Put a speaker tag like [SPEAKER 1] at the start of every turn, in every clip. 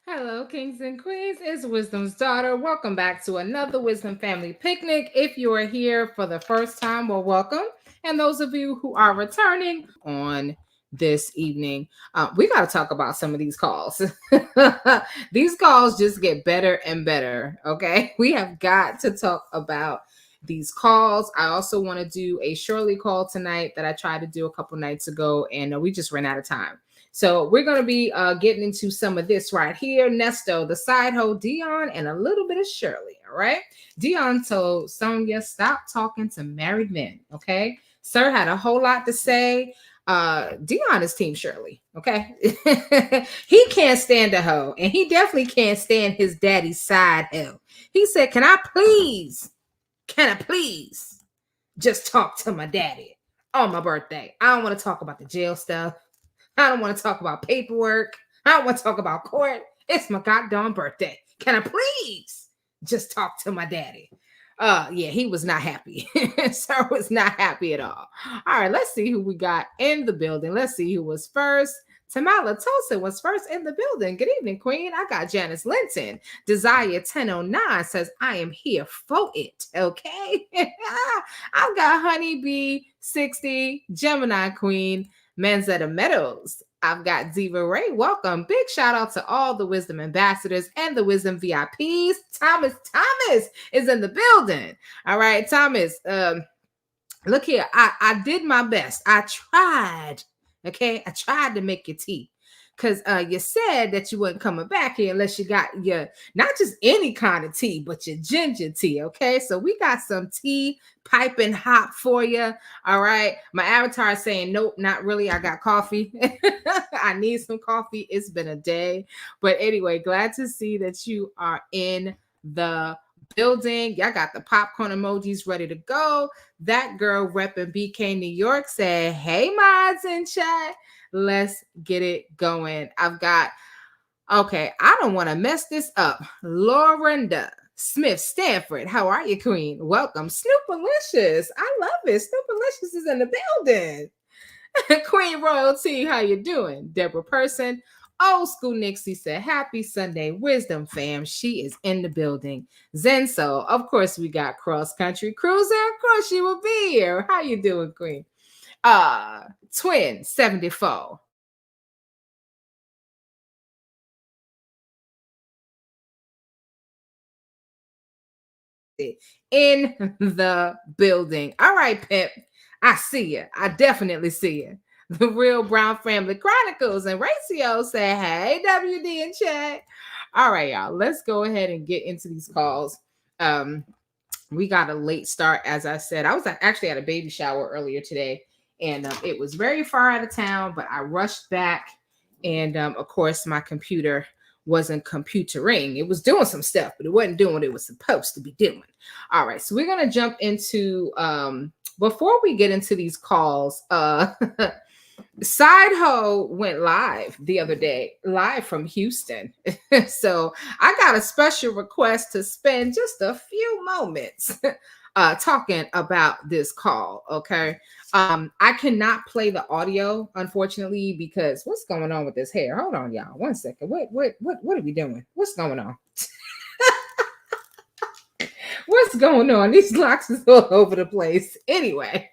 [SPEAKER 1] Hello, kings and queens. It's Wisdom's daughter. Welcome back to another Wisdom Family Picnic. If you are here for the first time, well, welcome. And those of you who are returning on this evening, we got to talk about some of these calls. These calls just get better and better. Okay. We have got to talk about these calls. I also want to do a Shirley call tonight that I tried to do a couple nights ago, and we just ran out of time. So we're going to be getting into some of this right here. Neesto, the SideHoe, Dion, and a little bit of Shirley. All right. Dion told Sonia, stop talking to married men. Okay. Sir had a whole lot to say. Dion is Team Shirley. Okay. He can't stand a hoe, and he definitely can't stand his daddy's side hoe. He said, can I please just talk to my daddy on my birthday? I don't want to talk about the jail stuff. I don't want to talk about paperwork. I don't want to talk about court. It's my goddamn birthday. Can I please just talk to my daddy? Yeah, he was not happy. Sir was not happy at all. All right, let's see who we got in the building. Let's see who was first. Tamala Tosa was first in the building. Good evening, Queen. I got Janice Linton. Desire 1009 says, I am here for it. Okay. I've got Honeybee 60, Gemini Queen, Manzetta Meadows. I've got Ziva Ray. Welcome. Big shout out to all the Wisdom Ambassadors and the Wisdom VIPs. Thomas is in the building. All right, Thomas. Look here. I did my best. I tried. Okay, I tried to make your tea. Because you said that you wasn't coming back here unless you got your, not just any kind of tea, but your ginger tea, okay? So we got some tea piping hot for you, all right? My avatar is saying, nope, not really. I got coffee. I need some coffee. It's been a day. But anyway, glad to see that you are in the building. Y'all got the popcorn emojis ready to go. That girl repping BK New York said, hey, mods in chat. Let's get it going. I've got, okay, I don't want to mess this up. Lorinda Smith Stanford. How are you, Queen? Welcome. Snoopalicious. I love it. Snoopalicious is in the building. Queen Royalty, how you doing? Deborah Person. Old School Nixie said, happy Sunday, Wisdom fam. She is in the building. Zenso, of course, we got Cross Country Cruiser. Of course, she will be here. How you doing, Queen? Twin 74. In the building. All right, Pep. I see you. I definitely see you. The Real Brown Family Chronicles and Ratio say, hey, WD in chat. All right, y'all. Let's go ahead and get into these calls. We got a late start, as I said. I was actually at a baby shower earlier today, and it was very far out of town, but I rushed back. And of course, my computer wasn't computering. It was doing some stuff, but it wasn't doing what it was supposed to be doing. All right, so we're gonna jump into before we get into these calls. SideHoe went live the other day, live from Houston. So I got a special request to spend just a few moments talking about this call. Okay. I cannot play the audio, unfortunately, because what's going on with this hair? Hold on, y'all. 1 second. What are we doing? What's going on? What's going on? These locks is all over the place. Anyway,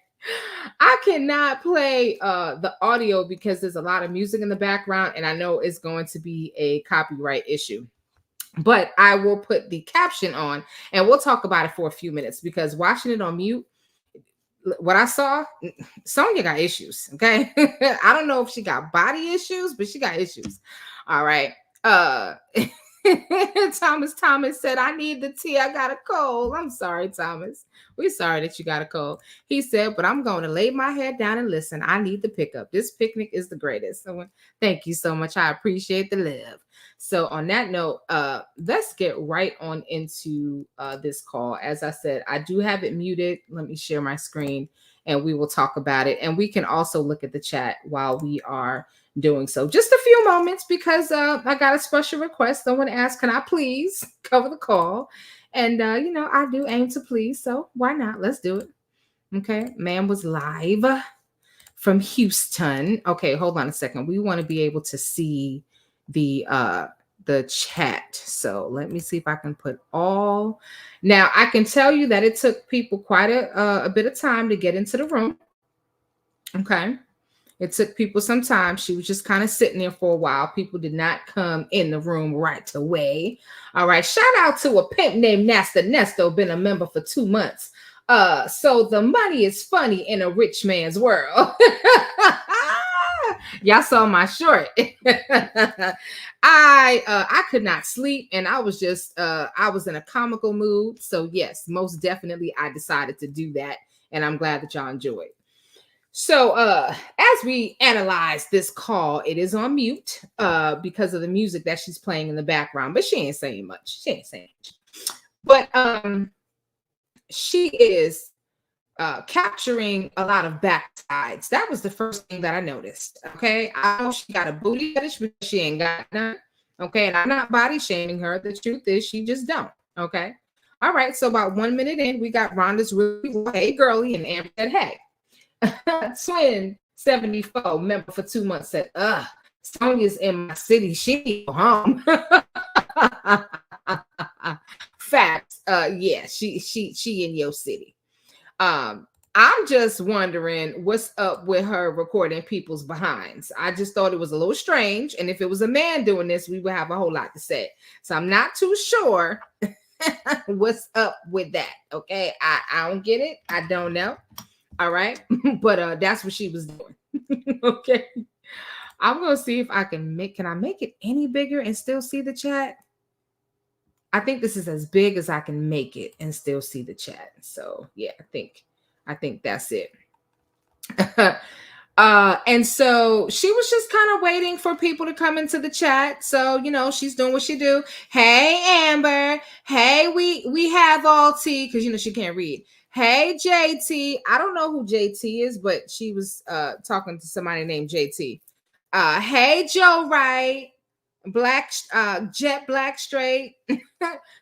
[SPEAKER 1] I cannot play the audio because there's a lot of music in the background, and I know it's going to be a copyright issue. But I will put the caption on, and we'll talk about it for a few minutes, because watching it on mute, what I saw, Sonia got issues. Okay. I don't know if she got body issues, but she got issues. All right. Thomas said, I need the tea. I got a cold. I'm sorry, Thomas. We're sorry that you got a cold. He said, but I'm going to lay my head down and listen. I need the pickup. This picnic is the greatest. So thank you so much. I appreciate the love. So on that note, let's get right on into this call. As I said, I do have it muted. Let me share my screen and we will talk about it. And we can also look at the chat while we are doing so. Just a few moments, because I got a special request. Someone asked, can I please cover the call? And, I do aim to please. So why not? Let's do it. Okay. Man was live from Houston. Okay. Hold on a second. We want to be able to see the the chat. So let me see if I can put all. Now I can tell you that it took people quite a bit of time to get into the room. Okay. It took people some time. She was just kind of sitting there for a while. People did not come in the room right away. All right. Shout out to a pimp named Neesto, been a member for 2 months. So the money is funny in a rich man's world. Y'all saw my short. I could not sleep, and I was just I was in a comical mood. So yes, most definitely I decided to do that, and I'm glad that y'all enjoyed. So as we analyze this call, it is on mute because of the music that she's playing in the background, but she ain't saying much. But she is capturing a lot of backsides. That was the first thing that I noticed. Okay. I know she got a booty fetish, but she ain't got none. Okay. And I'm not body shaming her. The truth is she just don't. Okay. All right. So about 1 minute in, we got Rhonda's really, hey girly, and Amber said, hey. Twin 74 member for 2 months said, Sonia's in my city. She need to go home. Facts. Yeah, she in your city. I'm just wondering what's up with her recording people's behinds. I just thought it was a little strange. And if it was a man doing this, we would have a whole lot to say. So I'm not too sure what's up with that. Okay. I don't get it. I don't know. All right. But that's what she was doing. Okay. I'm going to see if I can make it any bigger and still see the chat? I think this is as big as I can make it and still see the chat. So yeah, I think that's it. And so she was just kind of waiting for people to come into the chat. So, she's doing what she do. Hey, Amber. Hey, we have all tea because, she can't read. Hey, JT. I don't know who JT is, but she was talking to somebody named JT. Hey, Joe Wright. Jet Black Straight.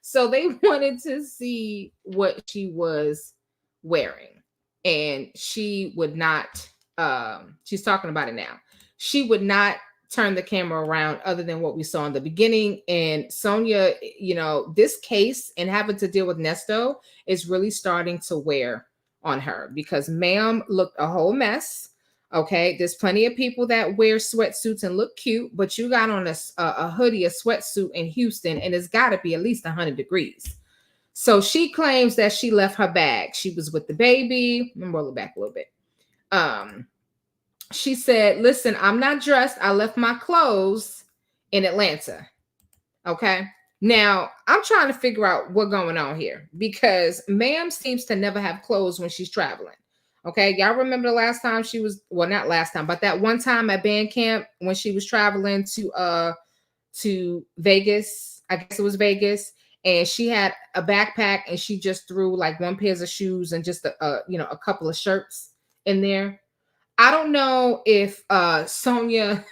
[SPEAKER 1] So they wanted to see what she was wearing. And she would not, she's talking about it now. She would not turn the camera around other than what we saw in the beginning. And Sonia, this case and having to deal with Neesto is really starting to wear on her because ma'am looked a whole mess. Okay, there's plenty of people that wear sweatsuits and look cute, but you got on a hoodie, a sweatsuit in Houston, and it's got to be at least 100 degrees. So she claims that she left her bag. She was with the baby. Let me roll it back a little bit. She said, listen, I'm not dressed. I left my clothes in Atlanta. Okay. Now, I'm trying to figure out what's going on here because ma'am seems to never have clothes when she's traveling. Okay. Y'all remember the last time she was, well, not last time, but that one time at band camp when she was traveling to Vegas. I guess it was Vegas. And she had a backpack and she just threw like one pair of shoes and just a couple of shirts in there. I don't know if Sonia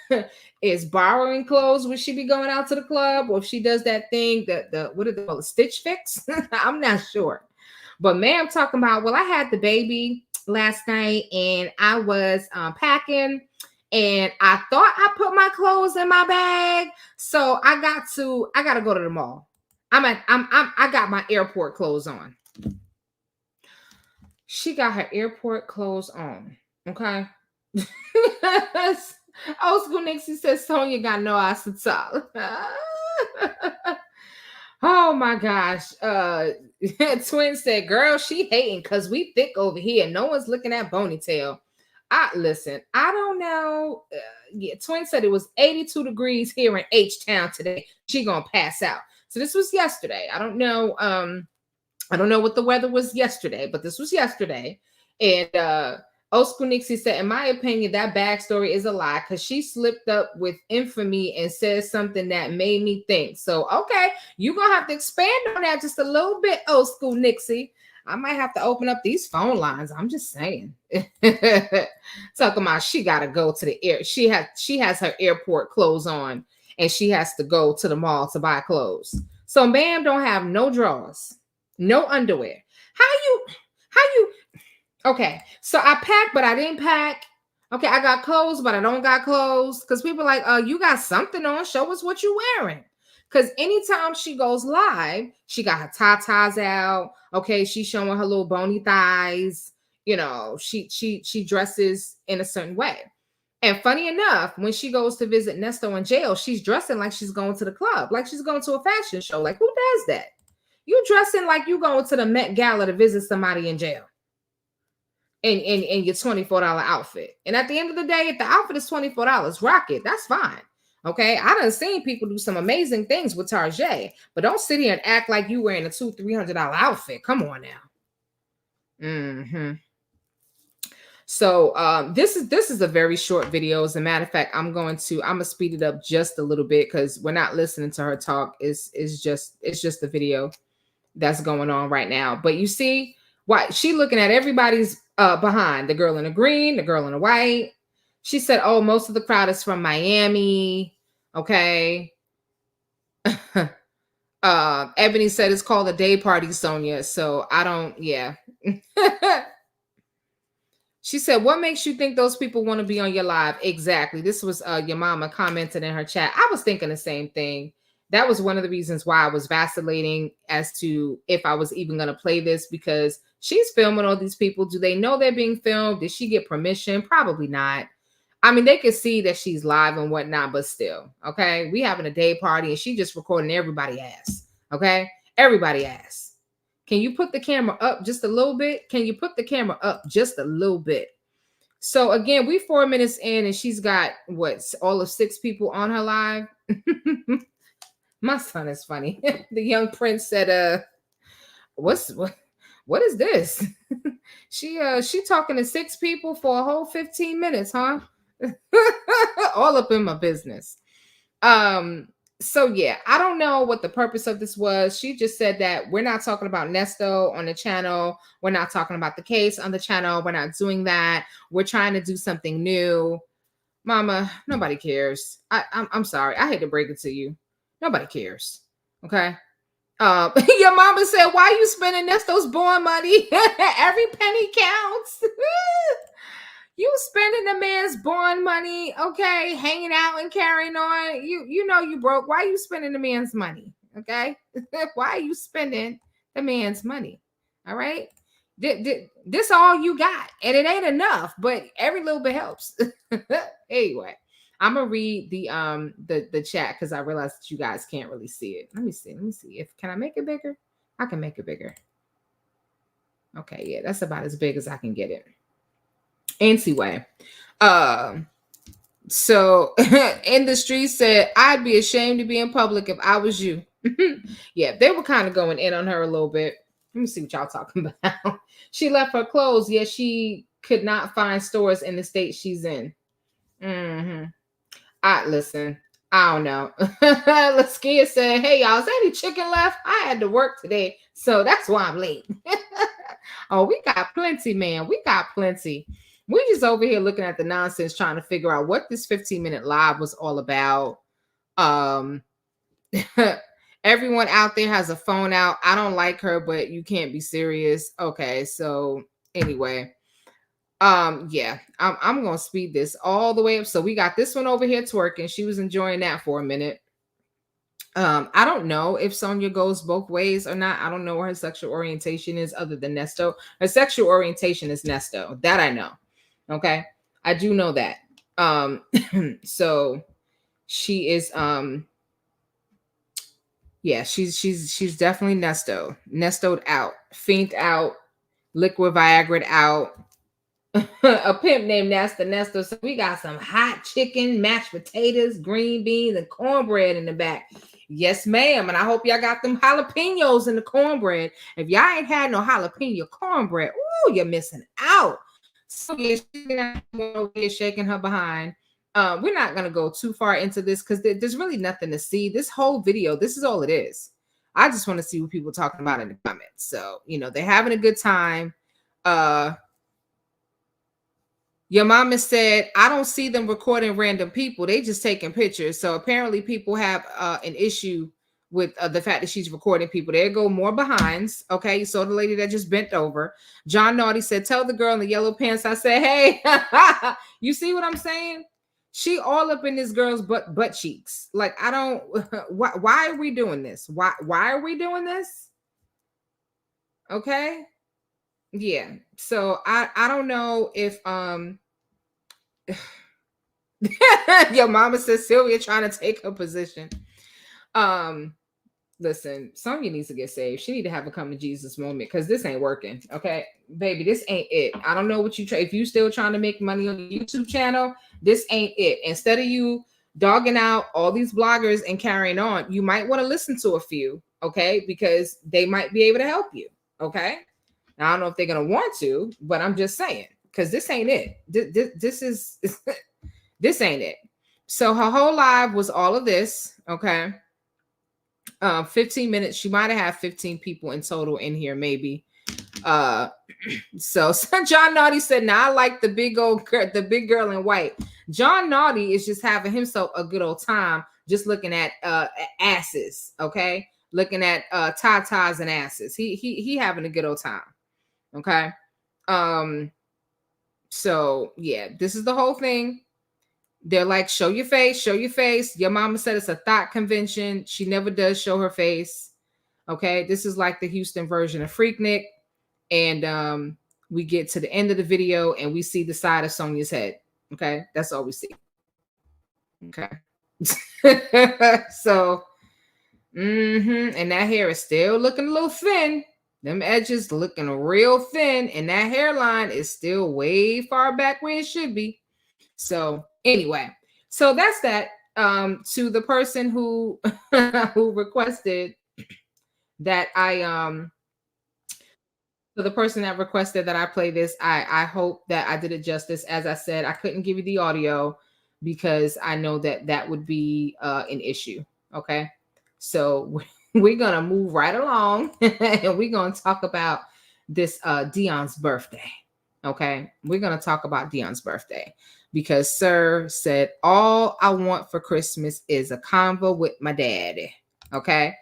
[SPEAKER 1] is borrowing clothes when she be going out to the club or if she does that thing, the what do they call it, stitch fix? I'm not sure. But ma'am talking about, well, I had the baby last night and I was packing and I thought I put my clothes in my bag. So I got to go to the mall. I got my airport clothes on. She got her airport clothes on. Okay. Old school Nixie says Sonia got no ass at all. Oh my gosh. Twin said, girl, she hating because we thick over here. No one's looking at Ponytail. Listen, I don't know. Yeah, Twin said it was 82 degrees here in H-Town today. She gonna pass out. So this was yesterday. I don't know. I don't know what the weather was yesterday, but this was yesterday. And Old School Nixie said, in my opinion, that backstory is a lie because she slipped up with infamy and said something that made me think. So, okay, you're going to have to expand on that just a little bit, Old School Nixie. I might have to open up these phone lines. I'm just saying. Talking about she got to go to the air. She has her airport clothes on and she has to go to the mall to buy clothes. So, ma'am don't have no drawers. No underwear. How you? Okay, so I packed, but I didn't pack. Okay, I got clothes, but I don't got clothes. Because people are like, you got something on. Show us what you're wearing. Because anytime she goes live, she got her tatas out. Okay, she's showing her little bony thighs. You know, she dresses in a certain way. And funny enough, when she goes to visit Neesto in jail, she's dressing like she's going to the club, like she's going to a fashion show. Like, who does that? You dressing like you going to the Met Gala to visit somebody in jail in your $24 outfit. And at the end of the day, if the outfit is $24, rock it. That's fine. Okay. I done seen people do some amazing things with Tarjay, but don't sit here and act like you wearing a $200-300 outfit. Come on now. Mm-hmm. So this is a very short video. As a matter of fact, I'm gonna speed it up just a little bit because we're not listening to her talk. It's just the video that's going on right now. But you see why she looking at everybody's behind, the girl in the green, the girl in the white. She said, oh, most of the crowd is from Miami. Okay. Ebony said it's called a day party, Sonia. So I don't, yeah. She said, what makes you think those people want to be on your live? Exactly. This was your mama commented in her chat. I was thinking the same thing. That was one of the reasons why I was vacillating as to if I was even going to play this, because she's filming all these people. Do they know they're being filmed? Did she get permission? Probably not. I mean, they could see that she's live and whatnot, but still, okay? We having a day party and she just recording everybody's ass, okay? Everybody's ass. Can you put the camera up just a little bit? Can you put the camera up just a little bit? So again, we 4 minutes in and she's got what, all of 6 people on her live. My son is funny. The young prince said, what is this? She talking to 6 people for a whole 15 minutes, huh? All up in my business. So yeah, I don't know what the purpose of this was. She just said that we're not talking about Neesto on the channel. We're not talking about the case on the channel. We're not doing that. We're trying to do something new. Mama, nobody cares. I'm sorry. I hate to break it to you. Nobody cares. Okay. Your mama said, why are you spending Neesto's born money? Every penny counts. You spending the man's born money, okay, hanging out and carrying on. You know you broke. Why are you spending the man's money? Okay. Why are you spending the man's money? All right. This all you got. And it ain't enough, but every little bit helps. Anyway. I'm gonna read the chat because I realized that you guys can't really see it. Let me see. Can I make it bigger? I can make it bigger. Okay, yeah, that's about as big as I can get it. Anyway, so Industry said, I'd be ashamed to be in public if I was you. Yeah, they were kind of going in on her a little bit. Let me see what y'all talking about. She left her clothes, yet she could not find stores in the state she's in. Mm-hmm. Listen, I don't know. Laskia said, hey, y'all, is there any chicken left? I had to work today, so that's why I'm late. Oh, we got plenty, man. We got plenty. We just over here looking at the nonsense, trying to figure out what this 15-minute live was all about. Everyone out there has a phone out. I don't like her, but you can't be serious. Okay, so anyway. Yeah, I'm gonna speed this all the way up. So we got this one over here twerking. She was enjoying that for a minute. I don't know if Sonya goes both ways or not. I don't know where her sexual orientation is other than Neesto. Her sexual orientation is Neesto. That I know. Okay, I do know that. So she is yeah, she's definitely Neestoed out, fiend out, liquid Viagra out. A pimp named Neesto. So we got some hot chicken, mashed potatoes, green beans, and cornbread in the back. Yes, ma'am. And I hope y'all got them jalapenos in the cornbread. If y'all ain't had no jalapeno cornbread, ooh, you're missing out. So yeah, she's shaking her behind. We're not gonna go too far into this because there's really nothing to see. This whole video, this is all it is. I just want to see what people are talking about in the comments. So they're having a good time. Your mama said, I don't see them recording random people. They just taking pictures. So apparently people have an issue with the fact that she's recording people. There go more behinds. Okay, you saw the lady that just bent over. John Naughty said, tell the girl in the yellow pants. I said, hey, you see what I'm saying? She all up in this girl's butt cheeks. Like, I don't why are we doing this? Why are we doing this? Okay. Yeah. So I don't know if your mama says Sylvia trying to take her position. Listen, Sonya needs to get saved. She need to have a come to Jesus moment because this ain't working. Okay, baby, this ain't it. I don't know what you try. If you still trying to make money on the YouTube channel, this ain't it. Instead of you dogging out all these bloggers and carrying on, you might want to listen to a few, okay, because they might be able to help you. Okay, now, I don't know if they're gonna want to, but I'm just saying because this ain't it. This is this ain't it. So her whole live was all of this. Okay. 15 minutes. She might have had 15 people in total in here, maybe. So John Naughty said, "Now I like the big girl in white." John Naughty is just having himself a good old time, just looking at asses, okay, looking at tatas and asses. He having a good old time, okay. So yeah, this is the whole thing. They're like, show your face, show your face. Your mama said it's a thought convention. She never does show her face. Okay, this is like the Houston version of Freaknik. And we get to the end of the video and we see the side of Sonia's head. Okay, that's all we see. Okay. So, and that hair is still looking a little thin. Them edges looking real thin, and that hairline is still way far back where it should be. So anyway, so that's that. To the person who who requested that so the person that requested that I play this, I hope that I did it justice. As I said, I couldn't give you the audio because I know that that would be an issue. Okay, so we're gonna move right along and we're gonna talk about this Dion's birthday. Okay, we're gonna talk about Dion's birthday because Sir said all I want for Christmas is a convo with my daddy. Okay.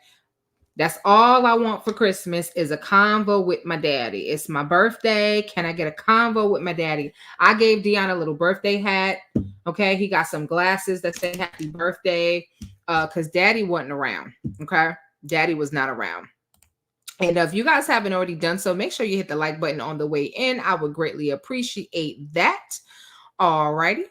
[SPEAKER 1] That's all I want for Christmas is a convo with my daddy. It's my birthday. Can I get a convo with my daddy? I gave Dion a little birthday hat. Okay. He got some glasses that say happy birthday because daddy wasn't around. Okay. Daddy was not around. And if you guys haven't already done so, make sure you hit the like button on the way in. I would greatly appreciate that. All righty.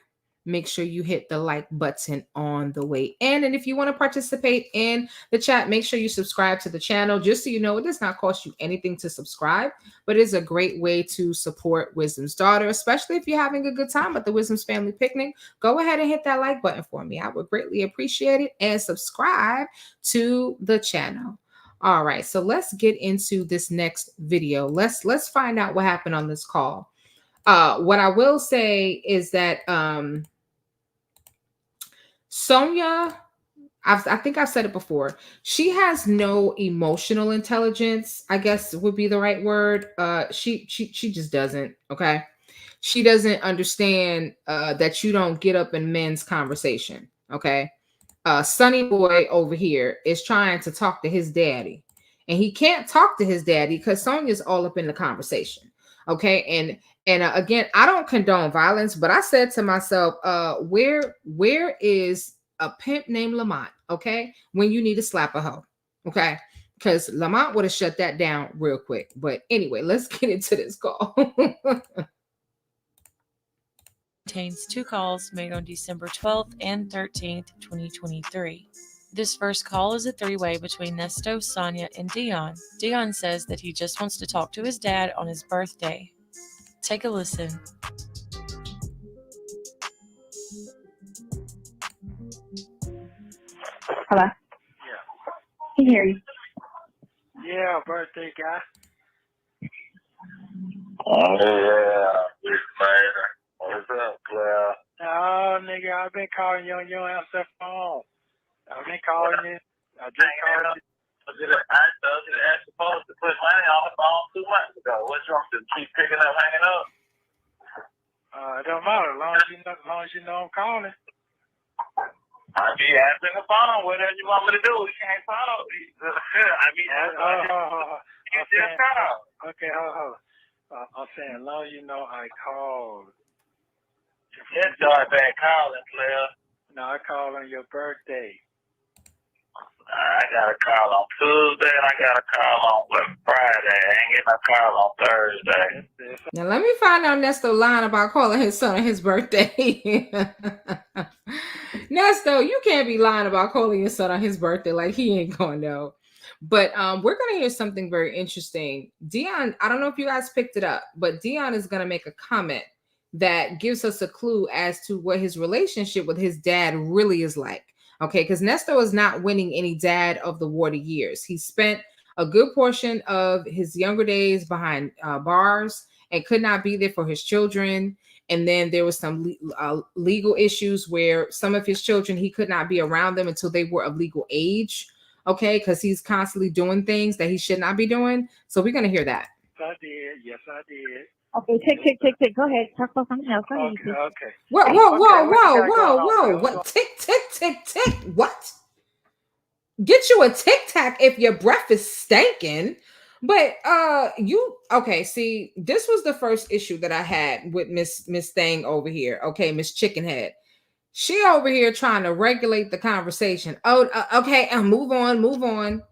[SPEAKER 1] Make sure you hit the like button on the way in. And if you want to participate in the chat, make sure you subscribe to the channel. Just so you know, it does not cost you anything to subscribe, but it's a great way to support Wisdom's Daughter, especially if you're having a good time at the Wisdom's Family Picnic. Go ahead and hit that like button for me. I would greatly appreciate it. And subscribe to the channel. All right, so let's get into this next video. Let's find out what happened on this call. What I will say is that Sonya, I think I've said it before. She has no emotional intelligence, I guess would be the right word. She just doesn't. Okay, she doesn't understand that you don't get up in men's conversation. Okay, Sonny boy over here is trying to talk to his daddy, and he can't talk to his daddy because Sonya's all up in the conversation. Okay, and again, I don't condone violence, but I said to myself, where is a pimp named Lamont? Okay, when you need to slap a hoe, okay, because Lamont would have shut that down real quick. But anyway, let's get into this call.
[SPEAKER 2] Contains 2 calls made on December 12th and 13th, 2023. This first call is a 3-way between Neesto, Sonya, and Dion. Dion says that he just wants to talk to his dad on his birthday. Take a listen.
[SPEAKER 3] Hello?
[SPEAKER 4] Yeah.
[SPEAKER 3] Can hear you.
[SPEAKER 4] Yeah, birthday guy.
[SPEAKER 5] Oh, yeah. Big man. What's up, Claire?
[SPEAKER 4] Oh, nigga, I've been calling you on your answer phone. I've been calling you. I just called you.
[SPEAKER 5] I was supposed to put money on the phone 2 months ago. What's wrong with keep picking up, hanging up?
[SPEAKER 4] It don't matter as long as you know I'm calling.
[SPEAKER 5] I be answering the phone. Whatever you want me to do, you can't follow me.
[SPEAKER 4] Okay, hold. I'm saying as long as you know I called.
[SPEAKER 5] Yes, start back calling, player.
[SPEAKER 4] No, I call on your birthday.
[SPEAKER 5] I got a call on Tuesday and I got a call on Friday. I ain't getting a call on Thursday.
[SPEAKER 1] Now let me find out Nesto lying about calling his son on his birthday. Nesto, you can't be lying about calling your son on his birthday. Like he ain't gonna know. But we're gonna hear something very interesting. Dion, I don't know if you guys picked it up, but Dion is gonna make a comment that gives us a clue as to what his relationship with his dad really is like. Okay, because Nesto is not winning any Dad of the Water years. He spent a good portion of his younger days behind bars and could not be there for his children. And then there was some legal issues where some of his children, he could not be around them until they were of legal age. Okay, because he's constantly doing things that he should not be doing. So we're going to hear that.
[SPEAKER 4] I did. Yes, I did.
[SPEAKER 3] Okay, tick. Go ahead. Talk about something else.
[SPEAKER 4] Okay.
[SPEAKER 1] Whoa. What? Tick. What? Get you a Tic Tac if your breath is stinking. But see, this was the first issue that I had with Miss Thing over here. Okay, Miss Chickenhead. She over here trying to regulate the conversation. Okay, move on.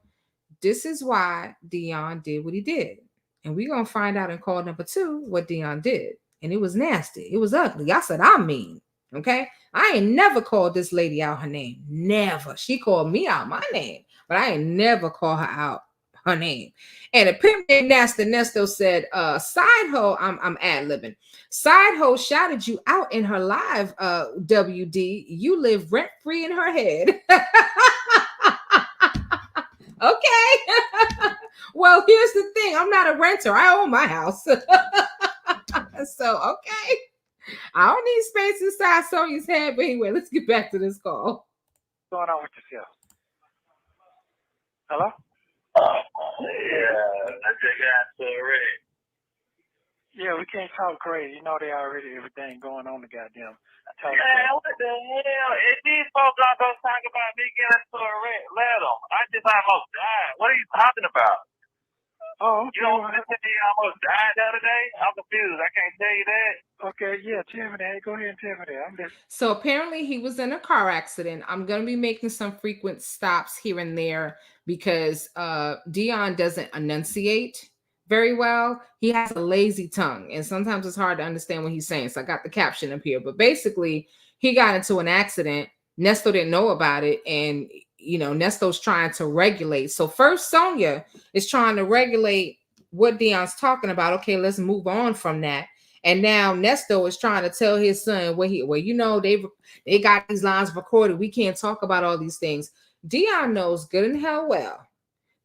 [SPEAKER 1] This is why Dion did what he did. And we're going to find out in call number 2 what Dion did. And it was nasty. It was ugly. I said, I'm mean. Okay? I ain't never called this lady out her name. Never. She called me out my name. But I ain't never called her out her name. And apparently Nasty Nesto said, SideHoe, I'm ad-libbing. SideHoe shouted you out in her live, WD. You live rent-free in her head. Okay. Well, here's the thing. I'm not a renter. I own my house. So, okay. I don't need space inside Sonia's head. But anyway, let's get back to this call.
[SPEAKER 4] What's going on with yourself? Hello?
[SPEAKER 5] Yeah, I just got to already.
[SPEAKER 4] Yeah, we can't talk crazy. You know they already everything going on the goddamn talk.
[SPEAKER 5] Man, what the hell? If these folks are going to talk about me getting to a wreck, let them. I just almost died. What are you talking about?
[SPEAKER 4] Oh, okay.
[SPEAKER 5] You don't listen to me almost died the other day? I'm confused. I can't tell you that.
[SPEAKER 4] Okay, yeah, tell me that. Go ahead and tell me that. I'm just...
[SPEAKER 1] So apparently he was in a car accident. I'm going to be making some frequent stops here and there because Dion doesn't enunciate very well. He has a lazy tongue, and sometimes it's hard to understand what he's saying. So I got the caption up here. But basically, he got into an accident. Nesto didn't know about it, and Nesto's trying to regulate. So first, Sonia is trying to regulate what Dion's talking about. Okay, let's move on from that. And now Nesto is trying to tell his son they got these lines recorded. We can't talk about all these things. Dion knows good and hell well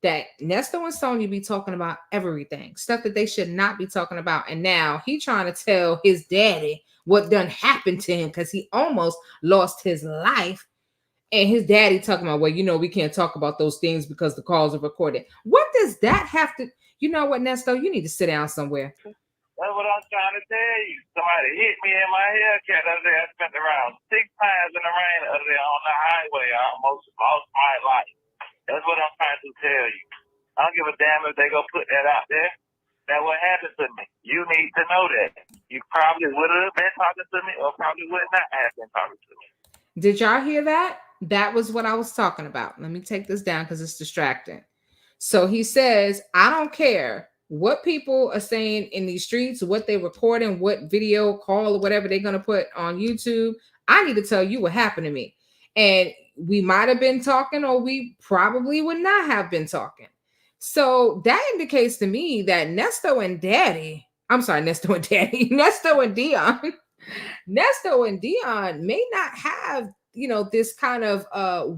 [SPEAKER 1] that Nesto and Sonia be talking about everything, stuff that they should not be talking about. And now he trying to tell his daddy what done happened to him because he almost lost his life. And his daddy talking about, we can't talk about those things because the calls are recorded. What does that have to, you know what, Nesto? You need to sit down somewhere.
[SPEAKER 5] That's what I'm trying to tell you. Somebody hit me in my haircut the other day. I spent around 6 times in the rain the other day on the highway. I almost lost my life. That's what I'm trying to tell you. I don't give a damn if they go put that out there. That's what happened to me. You need to know that. You probably would have been talking to me or probably would not have been talking to me.
[SPEAKER 1] Did y'all hear that? That was what I was talking about. Let me take this down because it's distracting. So he says, I don't care what people are saying in these streets, what they recording, what video call or whatever they're going to put on YouTube. I need to tell you what happened to me. And we might have been talking or we probably would not have been talking. So that indicates to me that Nesto and Dion, Nesto and Dion may not have, this kind of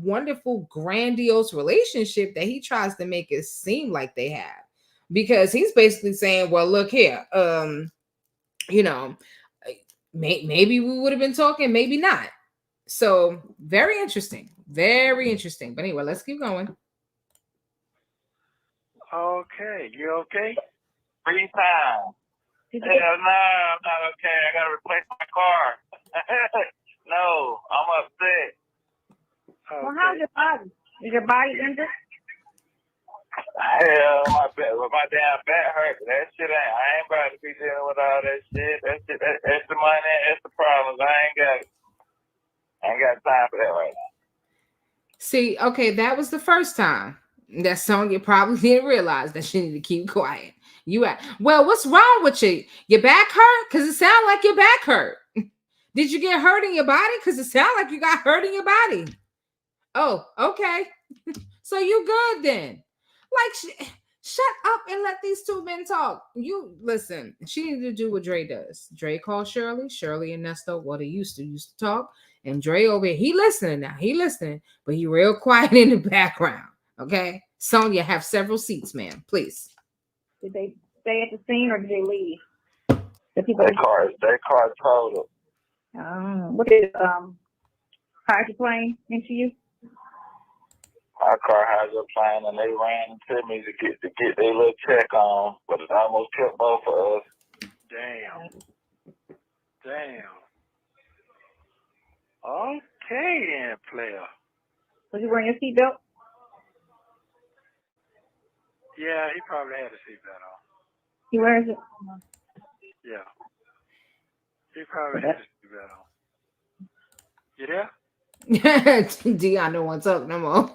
[SPEAKER 1] wonderful, grandiose relationship that he tries to make it seem like they have. Because he's basically saying, well, look here, maybe we would have been talking, maybe not. So very interesting. Very interesting. But anyway, let's keep going.
[SPEAKER 4] Okay. You okay?
[SPEAKER 5] 3 times. Hell no, I'm not okay. I got to replace my car. No, I'm upset.
[SPEAKER 3] Okay. Well, how's your body? Is your body injured?
[SPEAKER 5] Hell, my damn back hurt. That shit I ain't about to be dealing with all that shit. That's the money, that's the problems. I ain't got time for that right now.
[SPEAKER 1] See, okay, that was the first time that Sonya probably didn't realize that she needed to keep quiet. Well, what's wrong with you? Your back hurt? Because it sounds like your back hurt. Did you get hurt in your body? Because it sounds like you got hurt in your body. Oh, okay. So you good then. Like, shut up and let these two men talk. You listen, she needed to do what Dre does. Dre called Shirley and Neesto, well, they used to talk. And Dre over here, he listening now. He listening, but he real quiet in the background. Okay. Sonya, have several seats, ma'am. Please.
[SPEAKER 3] Did they stay at the scene or did they leave?
[SPEAKER 5] That car totaled.
[SPEAKER 3] What did hydroplane into you?
[SPEAKER 5] My car hydroplane, and they ran into me to get their little check on, but it almost killed both of us.
[SPEAKER 4] Damn. Okay then, player.
[SPEAKER 3] Was you wearing your seatbelt?
[SPEAKER 4] Yeah, he probably had a seatbelt on.
[SPEAKER 3] He wears it?
[SPEAKER 4] Yeah. He probably had a seatbelt on. You there?
[SPEAKER 1] Dion don't want to talk no more.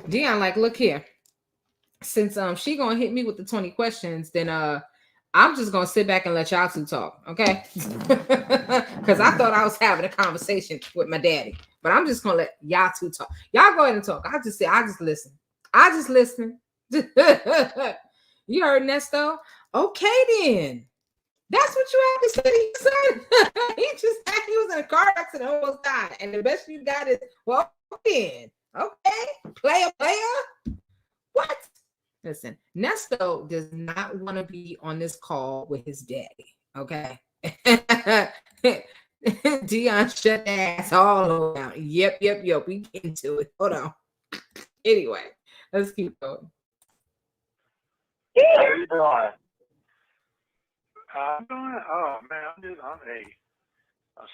[SPEAKER 1] Dion, like, look here. Since she gonna hit me with the 20 questions, then I'm just gonna sit back and let y'all two talk, okay? Because I thought I was having a conversation with my daddy, but I'm just gonna let y'all two talk. Y'all go ahead and talk. I just listen. I just listen. You heard Neesto? Okay, then. That's what you have to say, son. He just said he was in a car accident, almost died, and the best you got is, well, then, okay, player. What? Listen, Neesto does not want to be on this call with his daddy, okay? Dion shut the ass all over down. Yep. We get into it. Hold on. Anyway, let's keep going.
[SPEAKER 5] How you doing?
[SPEAKER 4] I'm doing. Oh man, I'm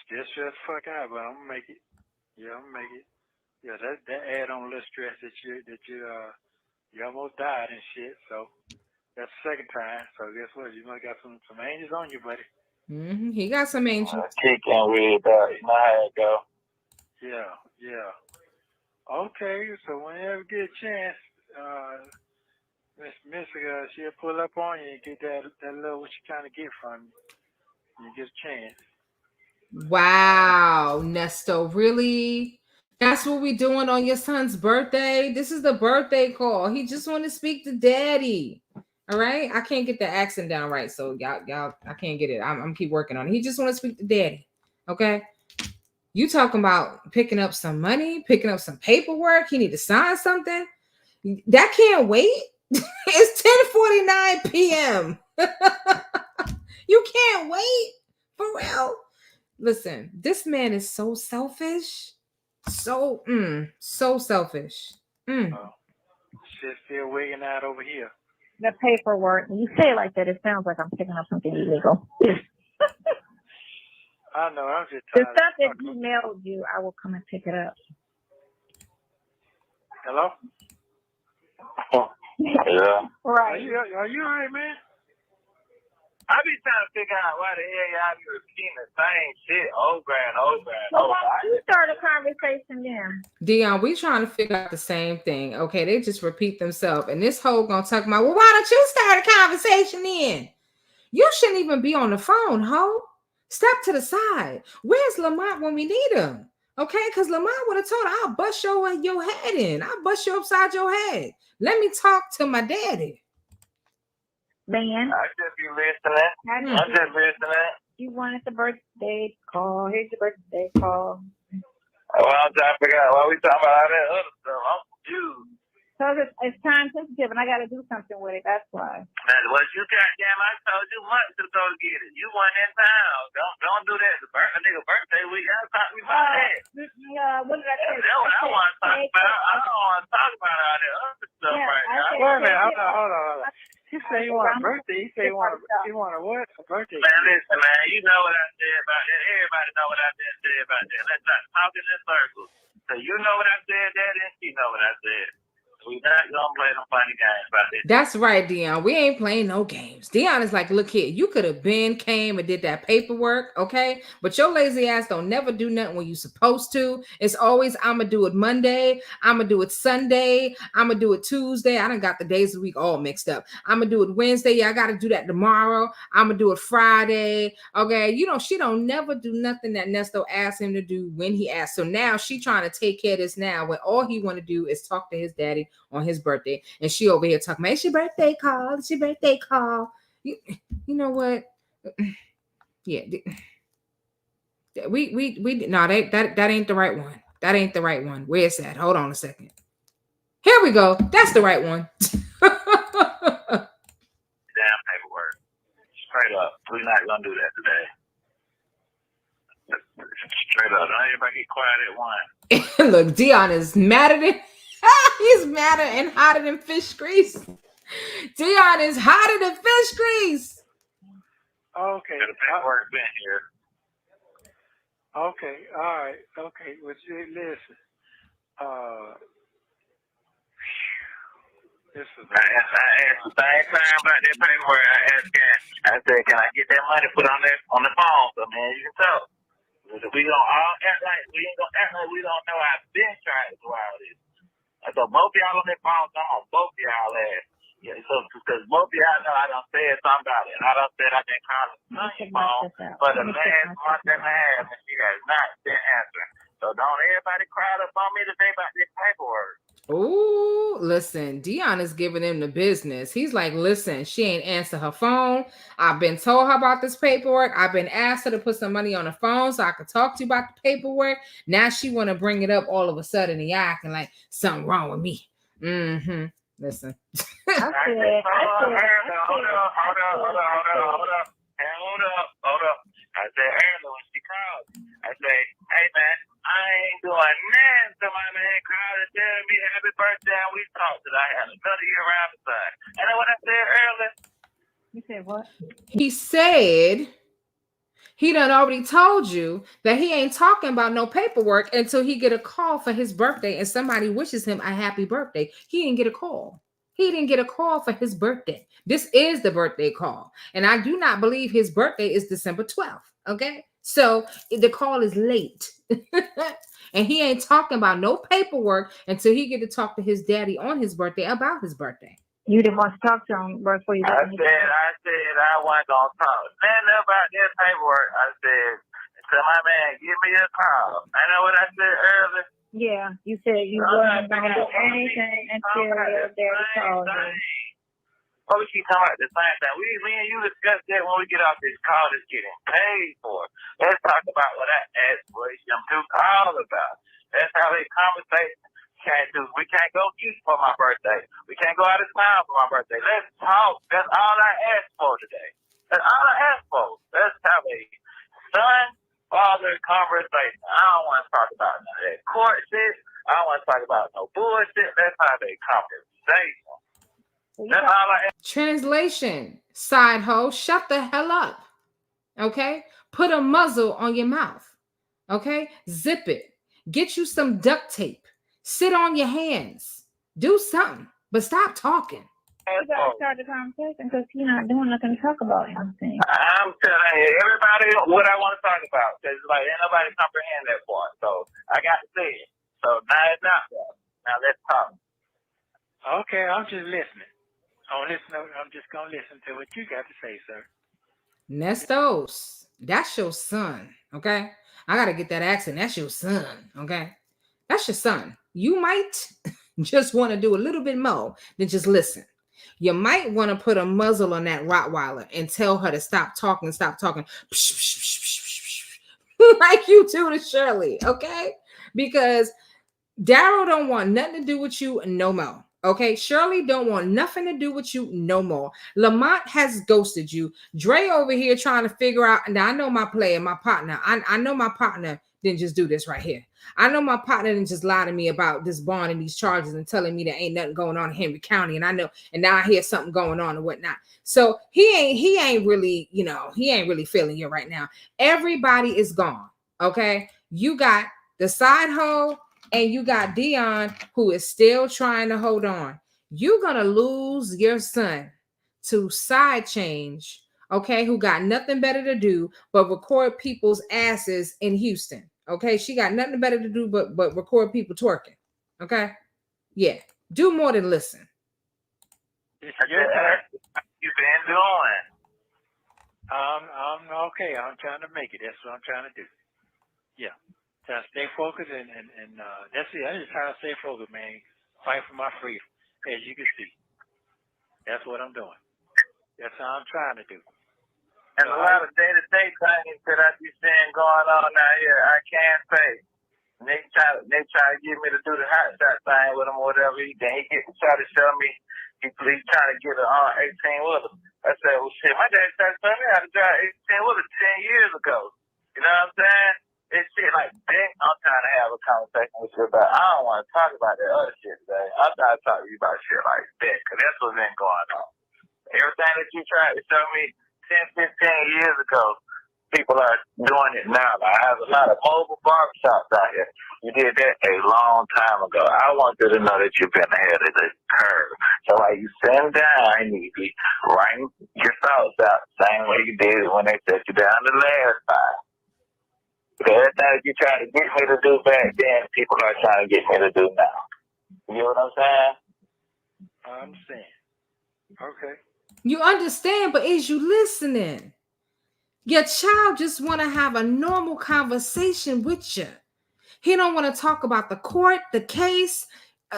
[SPEAKER 4] still stressed the fuck out, but I'm gonna make it. Yeah, I'm gonna make it. Yeah, that add on a little stress that you almost died and shit. So that's the second time. So guess what? You might got some angels on you, buddy.
[SPEAKER 1] Mm-hmm. He got some angels.
[SPEAKER 5] He can't read about it. You know how it go.
[SPEAKER 4] Yeah. Okay, so whenever you get a chance, Miss she'll pull up on you and get that little what you trying to get from you. You get a chance.
[SPEAKER 1] Wow, Neesto, really? That's what we doing on your son's birthday? This is the birthday call. He just want to speak to daddy. All right? I can't get the accent down right, so y'all, I can't get it. I'm keep working on it. He just want to speak to daddy. Okay? You talking about picking up some money, picking up some paperwork. He need to sign something. That can't wait. It's 10:49 p.m. You can't wait. For real. Listen, this man is so selfish. So selfish.
[SPEAKER 4] Shit's still wigging out over here.
[SPEAKER 3] The paperwork. When you say it like that, it sounds like I'm picking up something illegal.
[SPEAKER 4] I know, I'm just
[SPEAKER 3] the
[SPEAKER 4] tired.
[SPEAKER 3] stuff that he mailed you, I will come and pick it up.
[SPEAKER 4] Hello?
[SPEAKER 5] Yeah.
[SPEAKER 3] Right.
[SPEAKER 4] Are you all right, man?
[SPEAKER 5] I be trying to figure out why the hell y'all be repeating the same shit over and over and
[SPEAKER 3] So
[SPEAKER 5] over.
[SPEAKER 3] why don't you start a conversation then?
[SPEAKER 1] Dion, we trying to figure out the same thing. Okay, they just repeat themselves. And this hoe gonna talk about, well, why don't you start a conversation then? You shouldn't even be on the phone, hoe. Step to the side. Where's Lamont when we need him? Okay, because Lamont would have told her, I'll bust your head in. I'll bust you upside your head. Let me talk to my daddy.
[SPEAKER 3] Man.
[SPEAKER 5] I just be listening. I'm just listening.
[SPEAKER 3] You wanted the birthday call. Here's your birthday call.
[SPEAKER 5] Well, I'm trying to figure out why we talking about all that other stuff. I'm confused.
[SPEAKER 3] So it's time sensitive, and I got to do something with it. That's why.
[SPEAKER 5] Well, you goddamn, I told you months to go get it. You weren't in town. Don't do that. A nigga birthday week. Y'all talk to me about that.
[SPEAKER 3] What did I say?
[SPEAKER 5] That's what I want to talk about. I don't want to talk about all that other stuff right now.
[SPEAKER 4] Wait a minute. Hold on. He said he want a birthday. He said he want a what? A birthday.
[SPEAKER 5] Man, listen, man. You know what I said about that. Everybody know what I said about that. Let's not talk in this circle. So you know what I said, Daddy, and she know what I said. We not gonna play no funny games about this.
[SPEAKER 1] That's right, Dion. We ain't playing no games. Dion is like, look here, you could have came and did that paperwork, okay? But your lazy ass don't never do nothing when you supposed to. It's always, I'm gonna do it Monday, I'm gonna do it Sunday, I'm gonna do it Tuesday. I done got the days of the week all mixed up. I'm gonna do it Wednesday. Yeah, I gotta do that tomorrow. I'm gonna do it Friday. Okay, you know, she don't never do nothing that Nesto asked him to do when he asked. So now she trying to take care of this now when all he want to do is talk to his daddy on his birthday, and she over here talking about it's your birthday call, it's your birthday call. You know what? Yeah, we no, that ain't the right one. That ain't the right one. Where's that? Hold on a second. Here we go. That's the right one.
[SPEAKER 5] Damn paperwork. Straight up. We're not gonna do that today. Straight up. Don't everybody get quiet at one.
[SPEAKER 1] Look, Dion is madder than he's madder and hotter than fish grease. Dion is hotter than fish grease.
[SPEAKER 4] Okay.
[SPEAKER 5] The paperwork been here.
[SPEAKER 4] Okay. All right. Okay. Well, listen. This is.
[SPEAKER 5] I asked the same time about that paperwork. I asked him. I said, "Can I get that money put on the phone so man you can talk?" We don't all act like we ain't gonna act like we don't know. I've been trying to do all this. So both of y'all on that phone, I'm on both of y'all ass. Yeah, so because both of y'all know I done said something about it. And I done said I've been calling Sonia's phone for the last month and a half, and she has not been answering. So don't everybody cry up on me today about this paperwork.
[SPEAKER 1] Oh, listen, Dion is giving him the business. He's like, listen, she ain't answer her phone. I've been told her about this paperwork. I've been asked her to put some money on the phone so I could talk to you about the paperwork. Now she want to bring it up all of a sudden and y'all acting like something wrong with me. Mm-hmm. Listen.
[SPEAKER 5] Hold up. I said earlier when she called, I say, hey man, I ain't doing nothing till my man called and tell me happy birthday and we talked that I had another year around the sun. And then what I said earlier.
[SPEAKER 3] You said what?
[SPEAKER 1] He said he done already told you that he ain't talking about no paperwork until he get a call for his birthday and somebody wishes him a happy birthday. He didn't get a call. He didn't get a call for his birthday. This is the birthday call. And I do not believe his birthday is December 12th. Okay. So the call is late. And he ain't talking about no paperwork until he get to talk to his daddy on his birthday about his birthday.
[SPEAKER 3] You didn't want to talk to him before you
[SPEAKER 5] I said I wasn't gonna talk nothing about that paperwork. I said, tell my man, give me a call. I know what I said earlier.
[SPEAKER 3] Yeah, you said you weren't going to do anything until your daddy called you.
[SPEAKER 5] Oh, we keep talking about the same thing. Me and you discuss that when we get off this call that's getting paid for. Let's talk about what I asked for them to call about. That's how they conversate. We can't go eat for my birthday. We can't go out of town for my birthday. Let's talk. That's all I asked for today. That's all I asked for. Let's have a son-father conversation. I don't want to talk about none of that court shit. I don't want to talk about no bullshit. Let's have a conversation. That's all I asked.
[SPEAKER 1] Translation, SideHoe, shut the hell up. Okay? Put a muzzle on your mouth. Okay? Zip it. Get you some duct tape. Sit on your hands. Do something, but stop talking.
[SPEAKER 3] You got to start the conversation because he's not doing nothing to talk about anything.
[SPEAKER 5] I'm telling you, everybody what I want to talk about. Because like ain't nobody comprehend that part. So I got to say it. So now it's not there. Now let's talk.
[SPEAKER 4] Okay, I'm just listening. I'm just gonna listen to what you got to say, sir.
[SPEAKER 1] Nestos, that's your son. Okay, I gotta get that accent. That's your son. Okay, that's your son. You might just want to do a little bit more than just listen. You might want to put a muzzle on that Rottweiler and tell her to stop talking, like you do to Shirley, okay? Because Daryl don't want nothing to do with you no more. Okay, Shirley don't want nothing to do with you no more. Lamont has ghosted you. Dre over here trying to figure out. Now I know my player, my partner. I know my partner didn't just do this right here. I know my partner didn't just lie to me about this bond and these charges and telling me there ain't nothing going on in Henry County. And I know, and now I hear something going on and whatnot. So he ain't really, he ain't really feeling you right now. Everybody is gone. Okay, you got the SideHoe and you got Dion who is still trying to hold on. You're gonna lose your son to side change, okay, who got nothing better to do but record people's asses in Houston. Okay, she got nothing better to do but record people twerking. Okay, yeah, do more than listen.
[SPEAKER 4] It's your turn.
[SPEAKER 5] You been doing?
[SPEAKER 4] I'm okay. I'm trying to make it. That's what I'm trying to do. Yeah. Trying to stay focused and that's it. I just trying to stay focused, man. Fight for my freedom, as you can see. That's what I'm doing. That's how I'm trying to do.
[SPEAKER 5] And a lot of day-to-day things that I be seeing going on out here, I can't say. They try to get me to do the hot shot thing with him or whatever. Then he try to show me he's trying to get an 18 with him. I said, well, shit, my dad tried to show me how to drive 18 with him 10 years ago. You know what I'm saying? It's shit like that. I'm trying to have a conversation with you about. I don't want to talk about that other shit today. I'm trying to talk to you about shit like that because that's what's been going on. Everything that you tried to show me 10, 15 years ago, people are doing it now. I have a lot of mobile barbershops out here. You did that a long time ago. I want you to know that you've been ahead of the curve. So while you sitting down, you be writing your thoughts out the same way you did when they set you down the last time. Because everything that you tried to get me to do back then, people are trying to get me to do now. You know what I'm saying?
[SPEAKER 4] I understand. Okay.
[SPEAKER 1] You understand, but is you listening? Your child just want to have a normal conversation with you. He don't want to talk about the court, the case,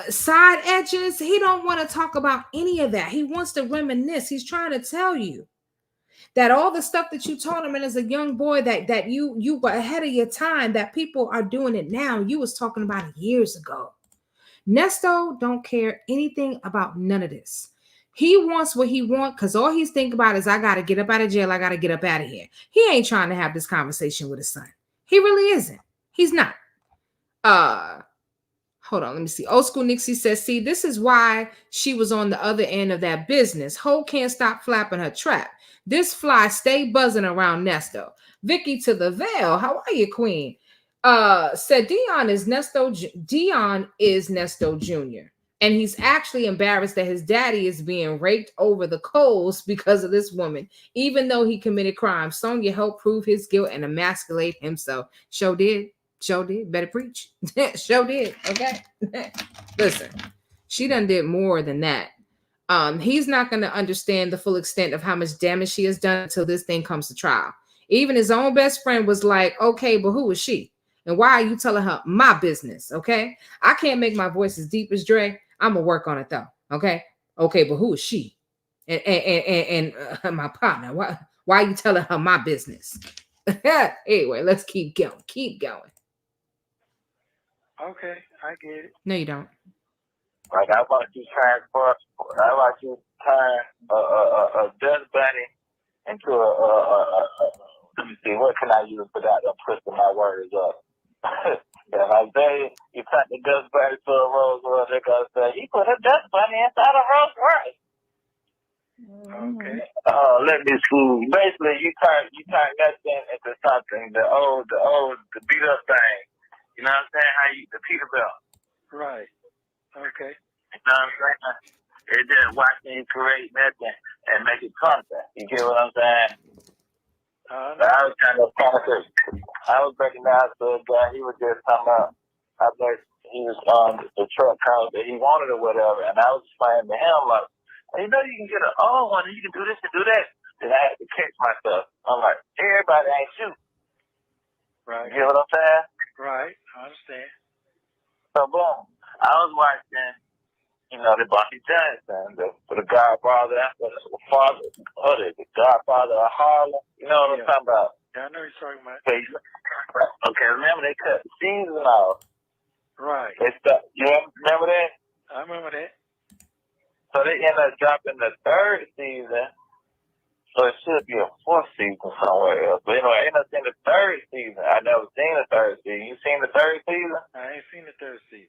[SPEAKER 1] side edges. He don't want to talk about any of that. He wants to reminisce. He's trying to tell you that all the stuff that you taught him as a young boy, that you were ahead of your time, that people are doing it now. You was talking about it years ago. Neesto don't care anything about none of this. He wants what he wants because all he's thinking about is I got to get up out of jail. I got to get up out of here. He ain't trying to have this conversation with his son. He really isn't. He's not. Hold on, let me see. Old School Nixie says, see, this is why she was on the other end of that business. Ho can't stop flapping her trap. This fly stay buzzing around Neesto. Vicky to the veil. How are you, queen? Said Dion is Neesto Jr. And he's actually embarrassed that his daddy is being raked over the coals because of this woman, even though he committed crime. Sonya helped prove his guilt and emasculate himself. Show did. Better preach. Show did. Okay. Listen, she done did more than that. He's not going to understand the full extent of how much damage she has done until this thing comes to trial. Even his own best friend was like, okay, but who is she? And why are you telling her my business? Okay. I can't make my voice as deep as Dre. I'm going to work on it though. Okay. Okay. But who is she? And my partner, why are you telling her my business? Anyway, let's keep going. Keep going.
[SPEAKER 4] Okay, I get it.
[SPEAKER 1] No, you don't.
[SPEAKER 5] Like I want you turn a dust bunny into let me see, what can I use for that? I'm twisting my words up. Yeah, like you turn the dust bunny to a Rolls Royce, they're gonna say, he put a dust bunny inside a Rolls Royce.
[SPEAKER 4] Okay.
[SPEAKER 5] Let me see. Basically, you turn that thing into something, the beat up thing. You know what I'm saying? The Peterbilt.
[SPEAKER 4] Right. Okay.
[SPEAKER 5] You know what I'm saying? It's just watching you create nothing and make it content. You get what I'm saying? But I was kind of I was breaking down to a guy. He was just talking about, I bet he was on the truck car that he wanted or whatever. And I was explaining to him, like, well, you know, you can get an old one and you can do this and do that. Then I had to catch myself. I'm like, everybody ain't you.
[SPEAKER 4] Right.
[SPEAKER 5] You get what I'm saying?
[SPEAKER 4] Right. I understand.
[SPEAKER 5] So, boom. I was watching, the Bucky Johnson, the Godfather, the Godfather of Harlem. You know what I'm talking about?
[SPEAKER 4] Yeah, I know you're talking about.
[SPEAKER 5] Okay, remember they cut the season off.
[SPEAKER 4] Right.
[SPEAKER 5] You remember that?
[SPEAKER 4] I remember that.
[SPEAKER 5] So they ended up dropping the third season. So it should be a fourth season somewhere else. But anyway, I ended up seeing the third season. I never seen the third season. You seen the third season?
[SPEAKER 4] I ain't seen the third season.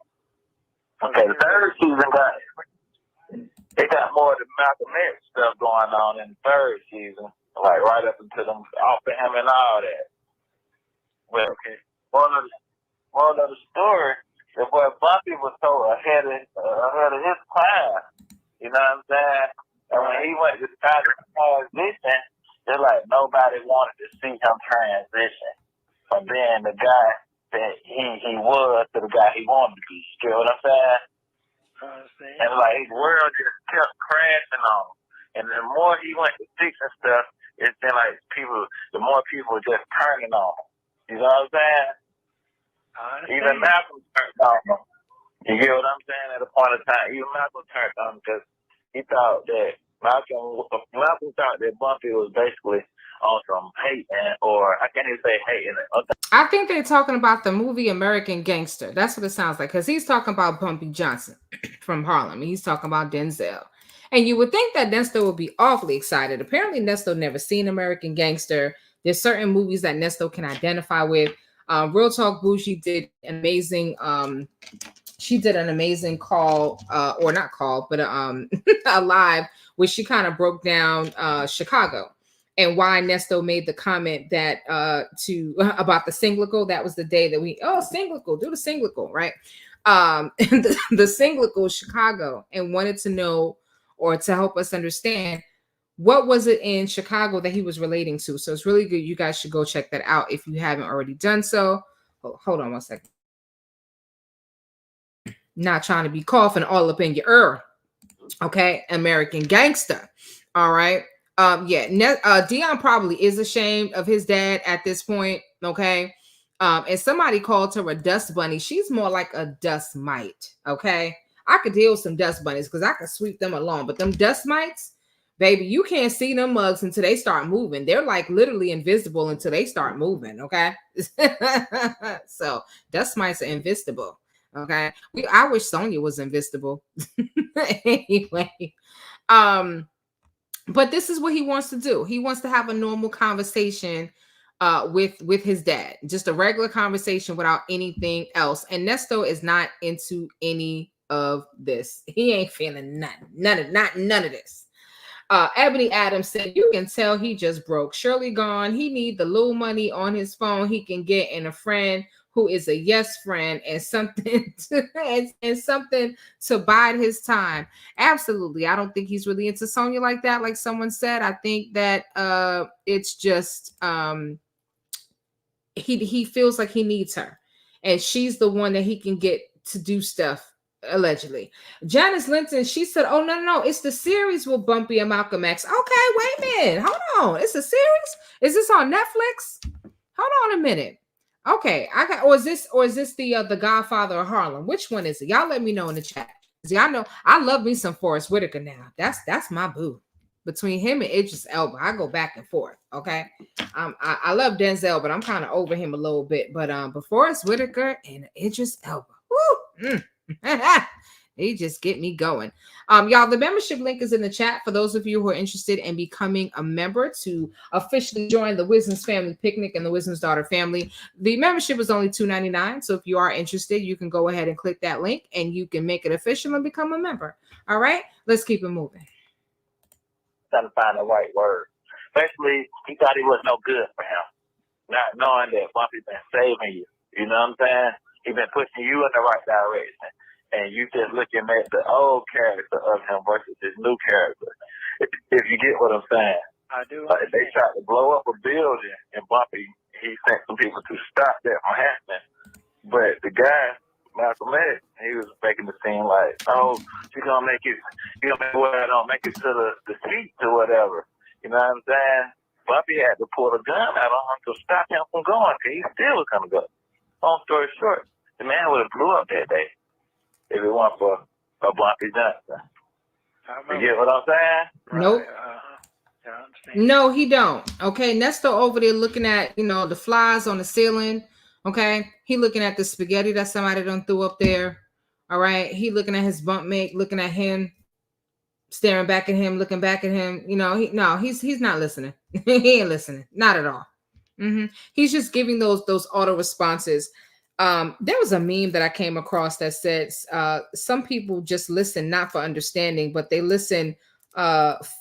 [SPEAKER 5] Okay, the third season got more of the Malcolm X stuff going on in the third season. Like right up into them off of him and all that. But okay. One of the story the boy Bumpy was so ahead of his time. You know what I'm saying? And when he went to try to transition, it's like nobody wanted to see him transition from being the guy that he was to the guy he wanted to be. You know what I'm saying? And like his world just kept crashing on him. And the more he went to fixing stuff, it's been like the more people were just turning on him. You know what I'm saying? Even Malcolm turned on him. You get what I'm saying? At a point of time, even Malcolm turned on him because he thought that Malcolm thought that Bumpy was basically on some hating, or I can't even say hating.
[SPEAKER 1] I think they're talking about the movie American Gangster. That's what it sounds like, because he's talking about Bumpy Johnson from Harlem. He's talking about Denzel. And you would think that Nesto would be awfully excited. Apparently, Nesto never seen American Gangster. There's certain movies that Nesto can identify with. Real Talk Bougie did amazing. She did an amazing call, or not call, but a live, where she kind of broke down Chicago and why Nesto made the comment that about the Singlical. That was the day that Singlical, do the Singlical, right? The Singlical Chicago, and wanted to know, or to help us understand, what was it in Chicago that he was relating to. So it's really good. You guys should go check that out if you haven't already done so. Hold on one second. Not trying to be coughing all up in your ear. Okay, American Gangster. All right. Dion probably is ashamed of his dad at this point. Okay. And somebody called her a dust bunny. She's more like a dust mite. Okay. I could deal with some dust bunnies because I could sweep them along, but them dust mites, baby, you can't see them mugs until they start moving. They're like literally invisible until they start moving. Okay. So dust mites are invisible. Okay. I wish Sonia was invisible. Anyway. But this is what he wants to do. He wants to have a normal conversation with his dad. Just a regular conversation without anything else. And Nesto is not into any of this. He ain't feeling none of this. Ebony Adams said, you can tell he just broke. Shirley gone. He need the little money on his phone he can get, and a friend who is a yes friend, and something and something to bide his time. Absolutely. I don't think he's really into Sonya like that, like someone said. I think that it's just he feels like he needs her, and she's the one that he can get to do stuff. Allegedly. Janice Linton, she said, oh no, it's the series with Bumpy and Malcolm X. Okay, wait a minute, hold on, it's a series? Is this on Netflix? Hold on a minute. Okay, or is this the Godfather of Harlem? Which one is it? Y'all let me know in the chat. See, I know I love me some Forrest Whitaker now. That's my boo. Between him and Idris Elba, I go back and forth. Okay, I love Denzel, but I'm kind of over him a little bit. But Forrest Whitaker and Idris Elba, woo. They just get me going. Y'all, the membership link is in the chat for those of you who are interested in becoming a member to officially join the Wisdom's Family Picnic and the Wisdom's Daughter family. The membership is only $2.99. So if you are interested, you can go ahead and click that link and you can make it official and become a member. All right, let's keep it moving.
[SPEAKER 5] Trying to find the right word. Basically, he thought he was no good for him, not knowing that Bumpy's been saving you. You know what I'm saying? He's been pushing you in the right direction. And you just looking at the old character of him versus his new character. If you get what I'm saying.
[SPEAKER 4] I do.
[SPEAKER 5] They tried to blow up a building, and Bumpy, he sent some people to stop that from happening. But the guy, Malcolm X, he was making it seem like, oh, you're going to make it, make it to the seats or whatever. You know what I'm saying? Bumpy had to pull a gun out on him to stop him from going, because he still was going to go. Long story short, the man would have blew up that day if it weren't for Bumpy Johnson. You get what I'm saying?
[SPEAKER 1] Nope.
[SPEAKER 4] I
[SPEAKER 1] no, he don't. Okay, Nesto over there looking at, the flies on the ceiling. Okay, he looking at the spaghetti that somebody done threw up there. All right, he looking at his bunk mate, looking at him, staring back at him, looking back at him. He's not listening. He ain't listening, not at all. He's just giving those auto responses. There was a meme that I came across that says some people just listen not for understanding, but they listen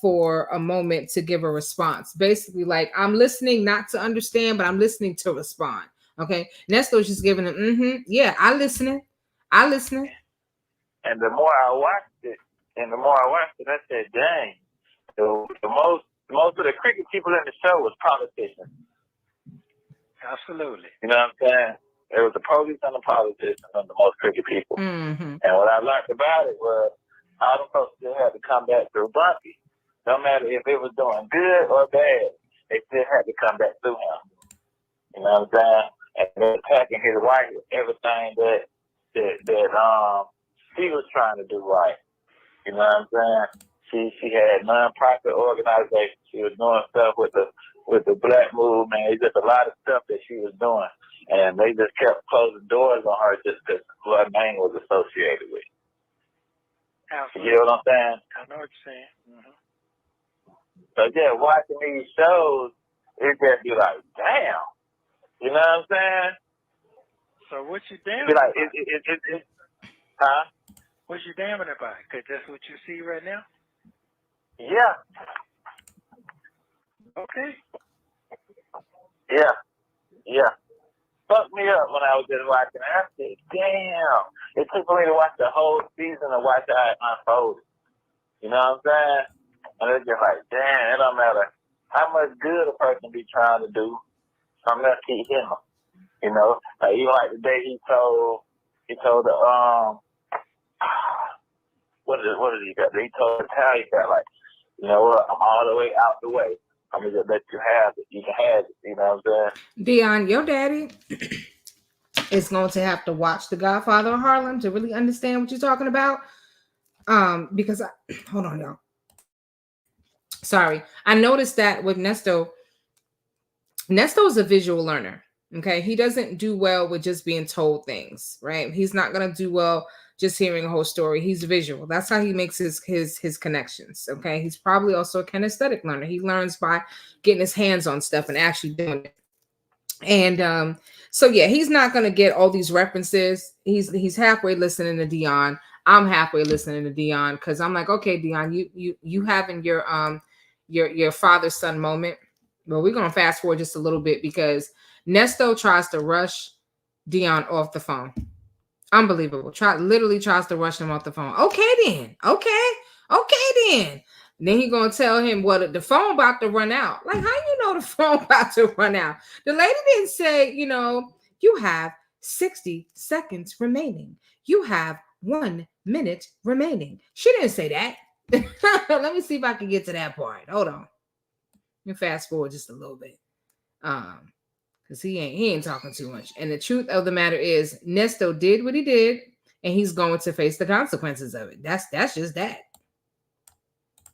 [SPEAKER 1] for a moment to give a response. Basically, like, I'm listening not to understand, but I'm listening to respond. Okay, Nesto's just giving him, yeah, I listening. I listen.
[SPEAKER 5] And the more I watched it, I said, dang, the most of the cricket people in the show was politicians.
[SPEAKER 4] Absolutely.
[SPEAKER 5] You know what I'm saying? It was the police and the politicians and the most cricket people.
[SPEAKER 1] Mm-hmm.
[SPEAKER 5] And what I liked about it was all the folks still had to come back through Bumpy. No matter if it was doing good or bad, they still had to come back through him. You know what I'm saying? And they're attacking his wife with everything that she was trying to do right. You know what I'm saying? She had non-profit organizations. She was doing stuff with the black movement. It's just a lot of stuff that she was doing. And they just kept closing doors on her just because her name was associated with it.
[SPEAKER 4] Absolutely.
[SPEAKER 5] You know what I'm saying?
[SPEAKER 4] I know what you're saying. Mm-hmm.
[SPEAKER 5] So yeah, watching these shows, it just be like, damn. You know what I'm saying?
[SPEAKER 4] So what you damning
[SPEAKER 5] be like,
[SPEAKER 4] about?
[SPEAKER 5] Huh?
[SPEAKER 4] What you damning about? Because that's what you see right now?
[SPEAKER 5] Yeah.
[SPEAKER 4] Okay.
[SPEAKER 5] Yeah. Fucked me up when I was just watching it. I said, damn. It took me to watch the whole season to watch how it unfolded. You know what I'm saying? And it's just like, damn, it don't matter how much good a person be trying to do, something else keep hitting them. You know? Like, even like the day he told the, what did he got? He told Italian guy, like, you know what, I'm all the way out the way. I'm going to just let you have it. You can have it. You know what I'm saying?
[SPEAKER 1] Dion, your daddy is going to have to watch The Godfather of Harlem to really understand what you're talking about. Because hold on, y'all. Sorry. I noticed that with Neesto is a visual learner. Okay. He doesn't do well with just being told things, right? He's not going to do well just hearing a whole story. He's visual. That's how he makes his connections. Okay. He's probably also a kinesthetic learner. He learns by getting his hands on stuff and actually doing it. And so yeah, he's not going to get all these references. He's halfway listening to Dion. I'm halfway listening to Dion because I'm like, okay, Dion, you having your father son moment. Well, we're gonna fast forward just a little bit because Neesto tries to rush Dion off the phone. Unbelievable. Literally tries to rush him off the phone. Okay then. Then he gonna tell him what the phone about to run out. Like, how you know the phone about to run out? The lady didn't say, you have 60 seconds remaining. You have 1 minute remaining. She didn't say that. Let me see if I can get to that part. Hold on. Let me fast forward just a little bit. Because he ain't talking too much. And the truth of the matter is, Neesto did what he did, and he's going to face the consequences of it. That's just that.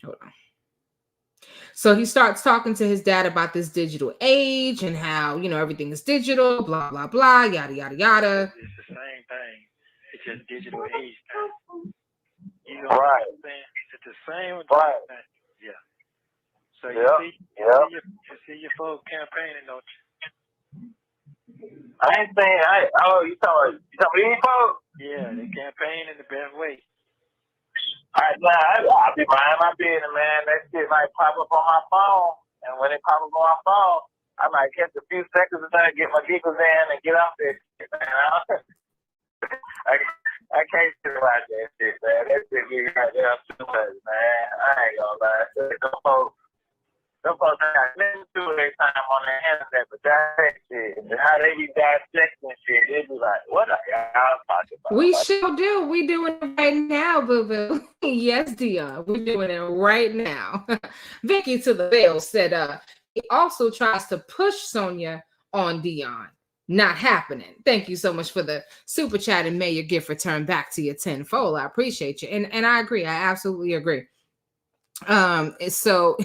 [SPEAKER 1] Hold on. So he starts talking to his dad about this digital age and how, everything is digital, blah, blah, blah, yada, yada, yada.
[SPEAKER 4] It's the same thing. It's just digital age time. You know
[SPEAKER 5] Right.
[SPEAKER 4] what I'm saying? It's the same
[SPEAKER 5] Right.
[SPEAKER 4] thing. Yeah. So you see your folks campaigning, don't you?
[SPEAKER 5] I ain't saying, you talking about these folks?
[SPEAKER 4] Yeah, they campaigning the best way.
[SPEAKER 5] I'll be behind my business, man. That shit might pop up on my phone. And when it pop up on my phone, I might catch a few seconds until I get my giggles in and get off there. I can't sit like that shit, man. That shit be right there too much, man. I ain't gonna lie. Them folks got nothing to do every time on their internet, but that shit, and how they be dissecting shit, they be like, what are y'all talking about?
[SPEAKER 1] We sure do. We doing it right now, boo-boo. Yes, Dion. We're doing it right now. Vicky to the veil said he also tries to push Sonia on Dion. Not happening. Thank you so much for the super chat, and may your gift return back to you tenfold. I appreciate you. And I agree. I absolutely agree. So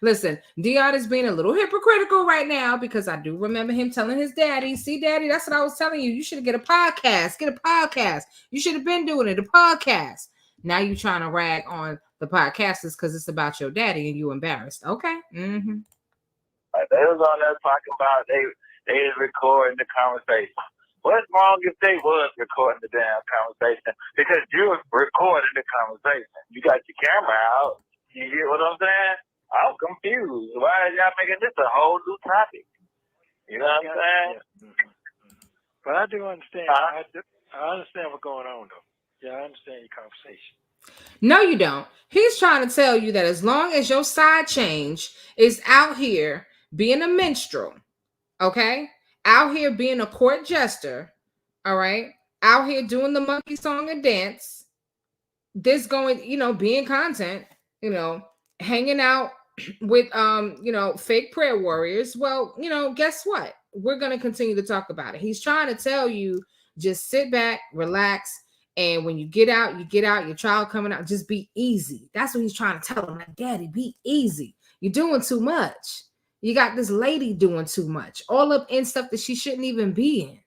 [SPEAKER 1] listen, Dion is being a little hypocritical right now because I do remember him telling his daddy, see, daddy, that's what I was telling you. You should get a podcast. You should have been doing it, a podcast. Now you trying to rag on the podcasters because it's about your daddy and you embarrassed. Okay. Mm-hmm.
[SPEAKER 5] They was on there talking about they was recording the conversation. What's wrong if they was recording the damn conversation? Because you was recording the conversation. You got your camera out. You get what I'm saying? I'm confused. Why are y'all making this a whole new topic? You know what I'm saying?
[SPEAKER 4] Yeah. But I do understand. I understand what's going on, though. Yeah, I understand your conversation.
[SPEAKER 1] No, you don't. He's trying to tell you that as long as your side change is out here being a minstrel, okay, out here being a court jester, all right, out here doing the monkey song and dance, this going, being content, hanging out with fake prayer warriors. Well, guess what? We're gonna continue to talk about it. He's trying to tell you, just sit back, relax, and when you get out, your child coming out, just be easy. That's what he's trying to tell him. Like, Daddy, be easy. You're doing too much. You got this lady doing too much, all up in stuff that she shouldn't even be in.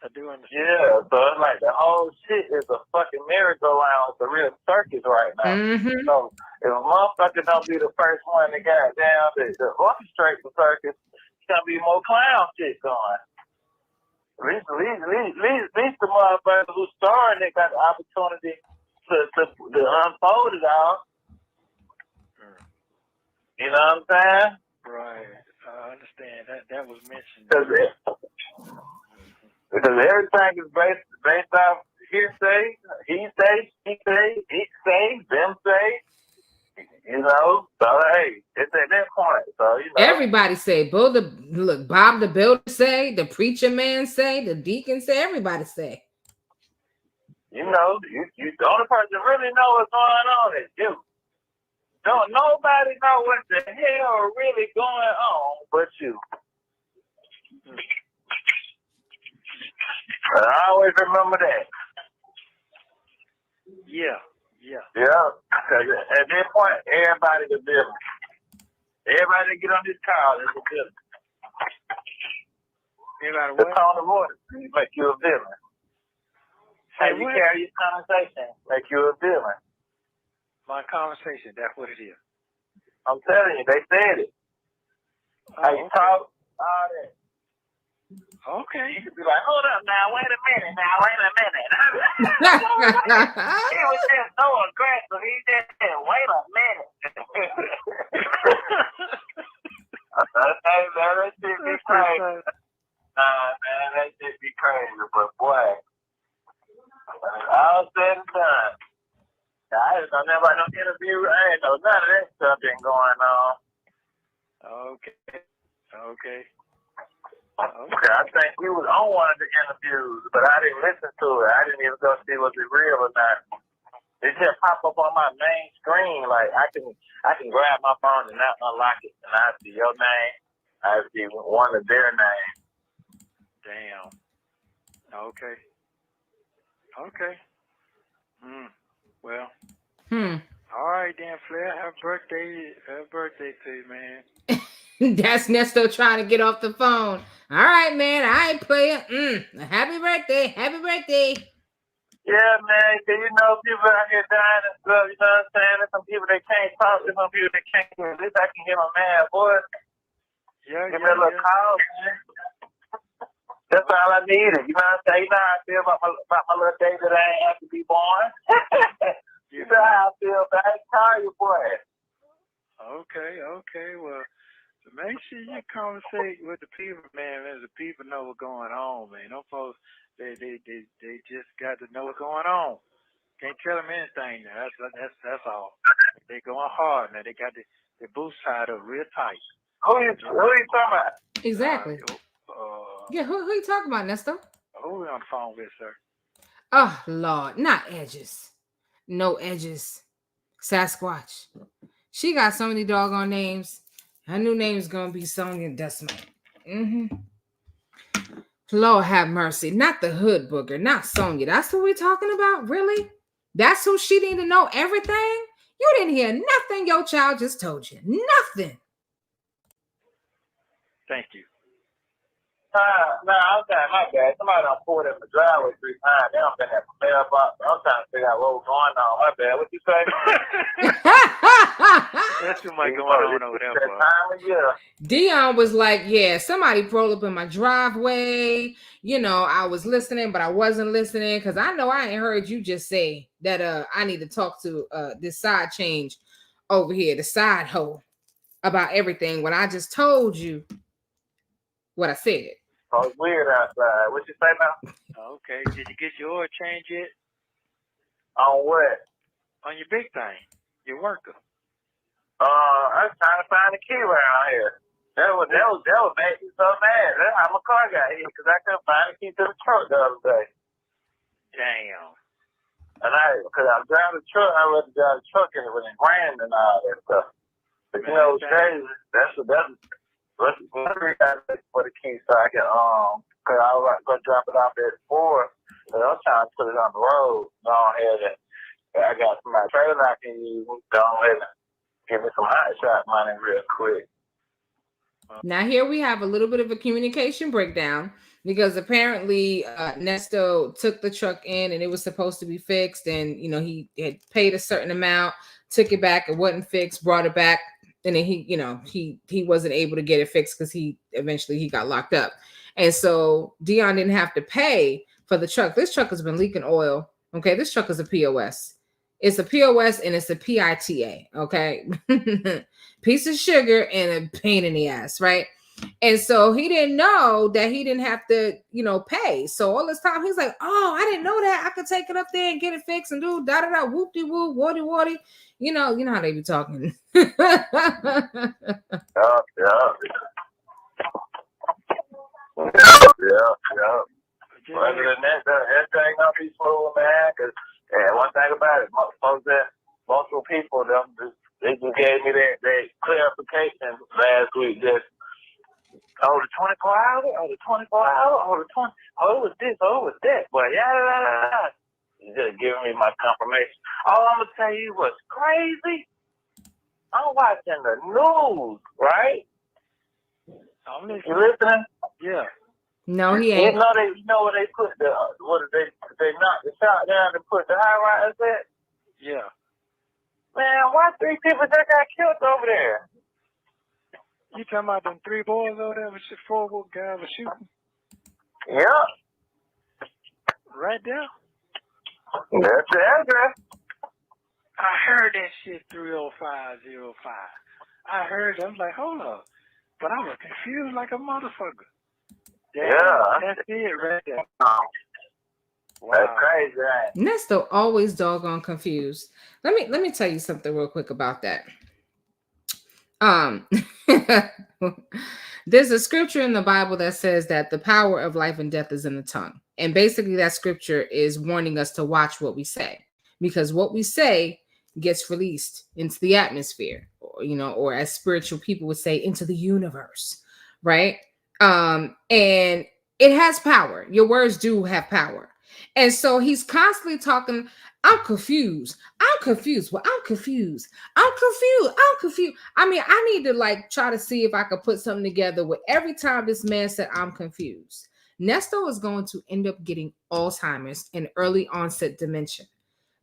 [SPEAKER 4] I do understand.
[SPEAKER 5] Yeah, so it's like the whole shit is a fucking merry-go-round. It's a real circus right now.
[SPEAKER 1] Mm-hmm.
[SPEAKER 5] So if a motherfucker don't be the first one to goddamn to orchestrate the circus, it's gonna be more clown shit going. At least the motherfuckers who starring it got the opportunity to unfold it all. You know what I'm saying?
[SPEAKER 4] Right. I understand. That was mentioned.
[SPEAKER 5] Because everything is based off hearsay, he say, she say, it say, them say, So hey, it's at that point. So
[SPEAKER 1] everybody say, Bob the builder say, the preacher man say, the deacon say, everybody say.
[SPEAKER 5] You the only person really know what's going on is you. Don't nobody know what the hell really going on but you. But I always remember that.
[SPEAKER 4] Yeah.
[SPEAKER 5] Because at this point, everybody is a villain. Everybody that get on this call is a villain.
[SPEAKER 4] Everybody
[SPEAKER 5] The
[SPEAKER 4] what?
[SPEAKER 5] tone of voice make you a villain. How you carry your conversation make you a villain.
[SPEAKER 4] My conversation, that's what it is.
[SPEAKER 5] I'm telling you, they said it. How you talk, all that.
[SPEAKER 4] Okay.
[SPEAKER 5] You could be like, hold up now, wait a minute. He was just so aggressive. He just said, wait a minute. That shit be crazy. Nah, man, that shit be crazy. But boy, all said and done. I ain't know nothing about no interview. I ain't know none of that stuff been going on.
[SPEAKER 4] Okay.
[SPEAKER 5] I think we was on one of the interviews, but I didn't listen to it. I didn't even go see was it real or not. It just pop up on my main screen. Like I can grab my phone and not unlock it, and I see your name. I see one of their names.
[SPEAKER 4] Damn. Okay. Well. All right, then, Flair. Happy birthday to you, man.
[SPEAKER 1] That's Neesto trying to get off the phone. All right, man. I ain't playing. Happy birthday.
[SPEAKER 5] Yeah, man. Cause people out here dying and stuff. You know what I'm saying? There's some people that can't talk. There's some people that can't. At least I can hear my man voice.
[SPEAKER 4] Yeah.
[SPEAKER 5] Give me a little call, man. That's all I needed. You know what I'm saying? You know how I feel about my little day that I ain't have to be born. You know how I feel, but I ain't call you, boy.
[SPEAKER 4] Okay. Well, make sure you conversate with the people, man. As the people know what's going on, man. Them folks, they just got to know what's going on. Can't tell them anything. Now. That's all. They going hard now. They got the boots tied up real tight.
[SPEAKER 5] Who you talking about?
[SPEAKER 1] Exactly. Yeah, who you talking about, Neesto?
[SPEAKER 4] Who we on the phone with, sir?
[SPEAKER 1] Oh, Lord. Not Edges. No Edges. Sasquatch. She got so many doggone names. Her new name is going to be Sonia Dustman. Lord have mercy. Not the hood booger. Not Sonia. That's who we're talking about? Really? That's who she need to know everything? You didn't hear nothing your child just told you. Nothing.
[SPEAKER 4] Thank you.
[SPEAKER 5] I'm saying my bad. Somebody done pulled in the driveway 3 times. They done been at my mailbox. I'm trying to figure out what was going on. My bad. What you say?
[SPEAKER 4] That's too much going on over there, boy.
[SPEAKER 1] Dion was like, yeah, somebody rolled up in my driveway. I was listening, but I wasn't listening because I know I ain't heard you just say that I need to talk to this side change over here, the SideHoe, about everything when I just told you what I said.
[SPEAKER 5] So it's weird outside. What you say now?
[SPEAKER 4] Okay. Did you get your oil change yet?
[SPEAKER 5] On what?
[SPEAKER 4] On your big thing, your worker.
[SPEAKER 5] I was trying to find the key around here. That was making me so mad. That's how my car got here because I couldn't find the key to the truck the other day.
[SPEAKER 4] Damn.
[SPEAKER 5] And because I drive the truck, I let drive the truck and it was grand and all that stuff. But you know, crazy. That's what for the key so I can because I was gonna drop it off at 4. So I'm trying to put it on the road. Go ahead and I got my trailer I can use. Go ahead and give me some hot shot money real quick.
[SPEAKER 1] Now here we have a little bit of a communication breakdown because apparently Neesto took the truck in and it was supposed to be fixed, and you know he had paid a certain amount, took it back, it wasn't fixed, brought it back, and then he wasn't able to get it fixed because he eventually got locked up, and so Dion didn't have to pay for the truck. This truck has been leaking oil. Okay, this truck is a POS. It's a POS and it's a PITA. Okay. Piece of sugar and a pain in the ass, right? And so he didn't know that he didn't have to, pay. So all this time he's like, oh, I didn't know that. I could take it up there and get it fixed and do da-da-da, whoop-de-whoop, warty-warty. You know how they be talking.
[SPEAKER 5] Yeah. Other than that, everything gonna be smooth, man. And one thing about it, multiple people, they just gave me their clarification last week. Just the 24 hours, the 24 hours, the 20. Oh, it was this, it was that. But yeah, just giving me my confirmation. All I'm gonna tell you what's crazy. I'm watching the news, right? You listening?
[SPEAKER 4] Yeah.
[SPEAKER 1] No, he ain't.
[SPEAKER 5] You know where they put they knocked the shot down and put the high rise at?
[SPEAKER 4] Yeah.
[SPEAKER 5] Man, why 3 people just got killed over there?
[SPEAKER 4] You talking about them 3 boys over there with 4 guys were shooting?
[SPEAKER 5] Yeah.
[SPEAKER 4] Right there?
[SPEAKER 5] That's the address.
[SPEAKER 4] I heard that shit 30505. I heard it. I'm like, hold up. But I was confused like a motherfucker. That's it right there. Wow.
[SPEAKER 5] That's crazy, right?
[SPEAKER 1] Neesto always doggone confused. Let me tell you something real quick about that. There's a scripture in the Bible that says that the power of life and death is in the tongue. And basically that scripture is warning us to watch what we say, because what we say gets released into the atmosphere, or as spiritual people would say, into the universe, right? And it has power. Your words do have power. And so he's constantly talking, I'm confused. Well, I'm confused. I mean, I need to try to see if I could put something together with every time this man said I'm confused. Neesto is going to end up getting Alzheimer's and early onset dementia,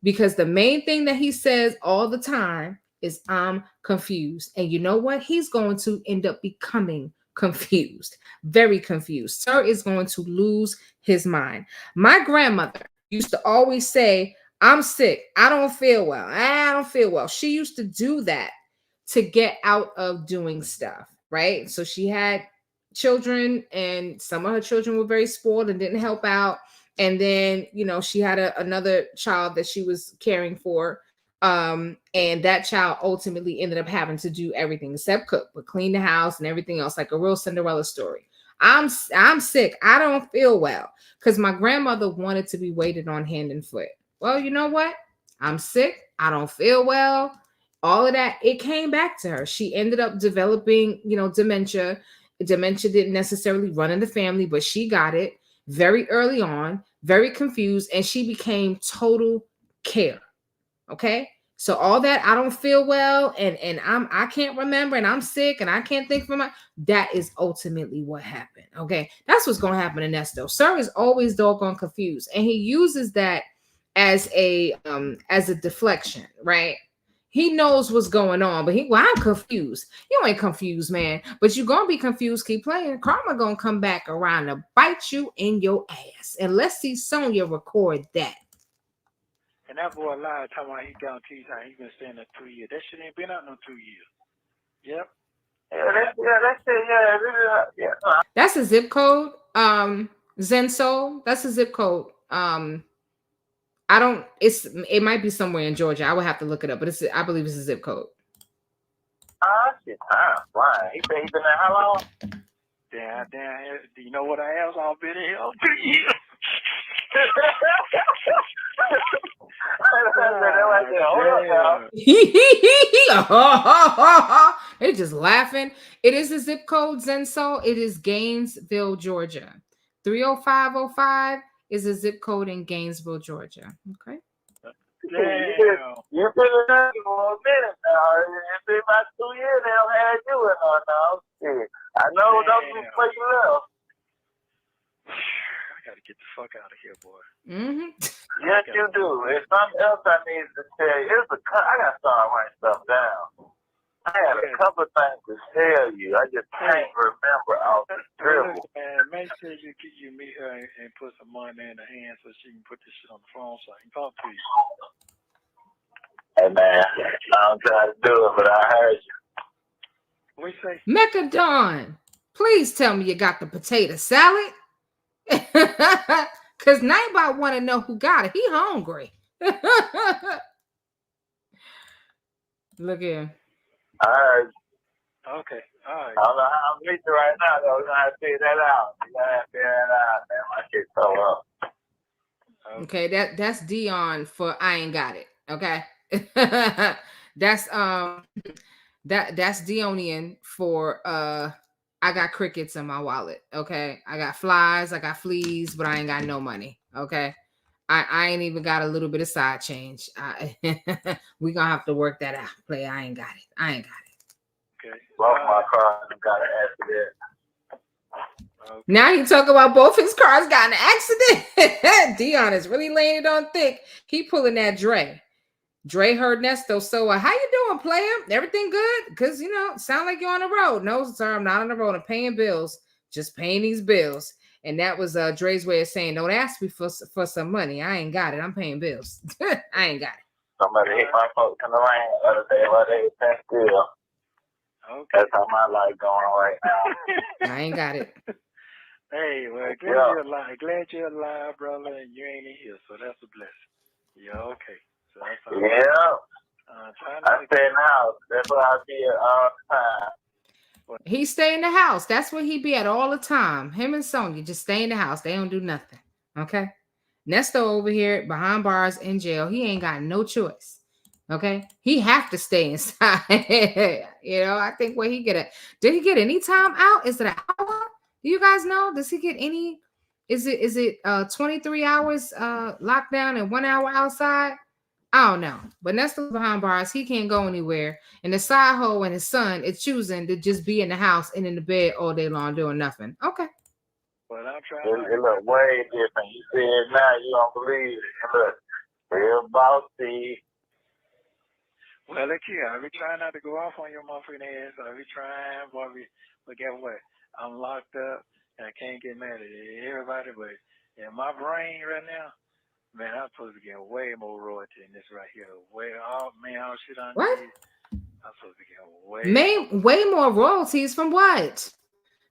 [SPEAKER 1] because the main thing that he says all the time is I'm confused. And you know what? He's going to end up becoming confused, very confused. Sir is going to lose his mind. My grandmother used to always say, I'm sick. I don't feel well. She used to do that to get out of doing stuff, right? So she had children, and some of her children were very spoiled and didn't help out. And then, she had another child that she was caring for. And that child ultimately ended up having to do everything except cook, but clean the house and everything else, like a real Cinderella story. I'm sick. I don't feel well, because my grandmother wanted to be waited on hand and foot. Well, you know what? I'm sick. I don't feel well. All of that, it came back to her. She ended up developing, dementia. Dementia didn't necessarily run in the family, but she got it very early on, very confused, and she became total care. Okay. So all that, I don't feel well, and I can't remember, and I'm sick, and I can't think for that is ultimately what happened. Okay. That's what's going to happen to Neesto. Sir is always doggone confused, and he uses that as a deflection, right? He knows what's going on, but I'm confused. You ain't confused, man, but you're going to be confused. Keep playing. Karma going to come back around to bite you in your ass. And let's see Sonya record that.
[SPEAKER 4] And that boy lied, talking about he guarantees how he been staying there 2 years. That shit ain't been out no 2 years. Yep.
[SPEAKER 5] Yeah, that's it. Yeah.
[SPEAKER 1] That's a zip code Zenso, that's a zip code. It might be somewhere in Georgia. I would have to look it up, but I believe it's a zip code.
[SPEAKER 5] Shit, time flying. He been there how long?
[SPEAKER 4] Damn. Do you know what I have? I've been here 2 years.
[SPEAKER 1] They're just laughing. It is a zip code, Zenso. It is Gainesville, Georgia. 30505 is a zip code in Gainesville, Georgia. Okay.
[SPEAKER 5] Damn. You've been there for a minute now. It's been about 2 years they don't have you in on now. Shit. I know don't you play you left.
[SPEAKER 4] I gotta get the fuck out of here, boy.
[SPEAKER 1] Mm-hmm.
[SPEAKER 5] Yes, you do. There's something else I need to tell you. I gotta start writing stuff down. I had a couple of things to tell you. I just can't remember off the dribble.
[SPEAKER 4] Man, make sure you meet her and put some money in her hand so she can put this shit on the phone so I can talk to you.
[SPEAKER 5] Hey man, I'm trying to do it, but I heard you.
[SPEAKER 4] What you say?
[SPEAKER 1] Mecca Dawn, please tell me you got the potato salad. Cause now I want to know who got it. He hungry. Look here.
[SPEAKER 5] I heard you.
[SPEAKER 4] Okay, all right.
[SPEAKER 5] I don't know how I'm meeting right now, though. We're gonna have to figure that out. We gotta have to figure that out, man. My shit's so up.
[SPEAKER 1] Okay, that's Dion for I ain't got it. Okay. that's Deonian for I got crickets in my wallet. Okay. I got flies, I got fleas, but I ain't got no money. Okay. I ain't even got a little bit of side change. We gonna have to work that out. Play, I ain't got it. Okay.
[SPEAKER 5] Lost my car and got an accident.
[SPEAKER 4] Okay.
[SPEAKER 1] Now he talk about both his cars got an accident. Dion is really laying it on thick. He pulling that Dre. Dre heard Neesto. So how you doing, player? Everything good? Because sound like you're on the road. No, sir, I'm not on the road. I'm paying bills. Just paying these bills. And that was Dre's way of saying, don't ask me for some money. I ain't got it. I'm paying bills. I ain't got it.
[SPEAKER 5] Somebody hit my folks in the rain the other day while they were still.
[SPEAKER 4] Okay.
[SPEAKER 5] That's how my life going right now.
[SPEAKER 1] I ain't got it.
[SPEAKER 4] Hey, well, glad you're alive, brother, and you ain't in here, so that's a blessing. Yeah, okay. So that's all right. I
[SPEAKER 5] stay in the house. That's where I be at all the time.
[SPEAKER 1] He stay in the house. That's where he be at all the time. Him and Sonya just stay in the house. They don't do nothing. Okay. Neesto over here behind bars in jail. He ain't got no choice. Okay. He have to stay inside. I think where he did he get any time out? Is it an hour? Do you guys know? Does he get any? Is it 23 hours locked down and 1 hour outside? I don't know, but Neesto behind bars, he can't go anywhere. And the SideHoe and his son is choosing to just be in the house and in the bed all day long doing nothing. Okay.
[SPEAKER 4] But I'm trying.
[SPEAKER 5] It look way different. You see it now, you don't believe it. It look real bossy.
[SPEAKER 4] Well, look here. I be trying not to go off on your motherfucking ass. I be trying, but guess what? I'm locked up and I can't get mad at everybody, but in my brain right now. Man, I'm supposed to get way more royalty than this right here. All shit on
[SPEAKER 1] what?
[SPEAKER 4] I'm supposed to get
[SPEAKER 1] way more royalties from what?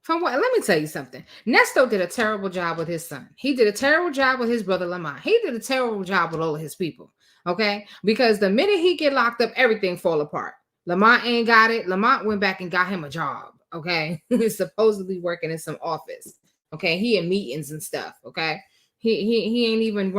[SPEAKER 1] From what? Let me tell you something. Neesto did a terrible job with his son. He did a terrible job with his brother Lamont. He did a terrible job with all of his people. Okay, because the minute he get locked up, everything fall apart. Lamont ain't got it. Lamont went back and got him a job. Okay, he's supposedly working in some office. Okay, he in meetings and stuff. Okay. He ain't even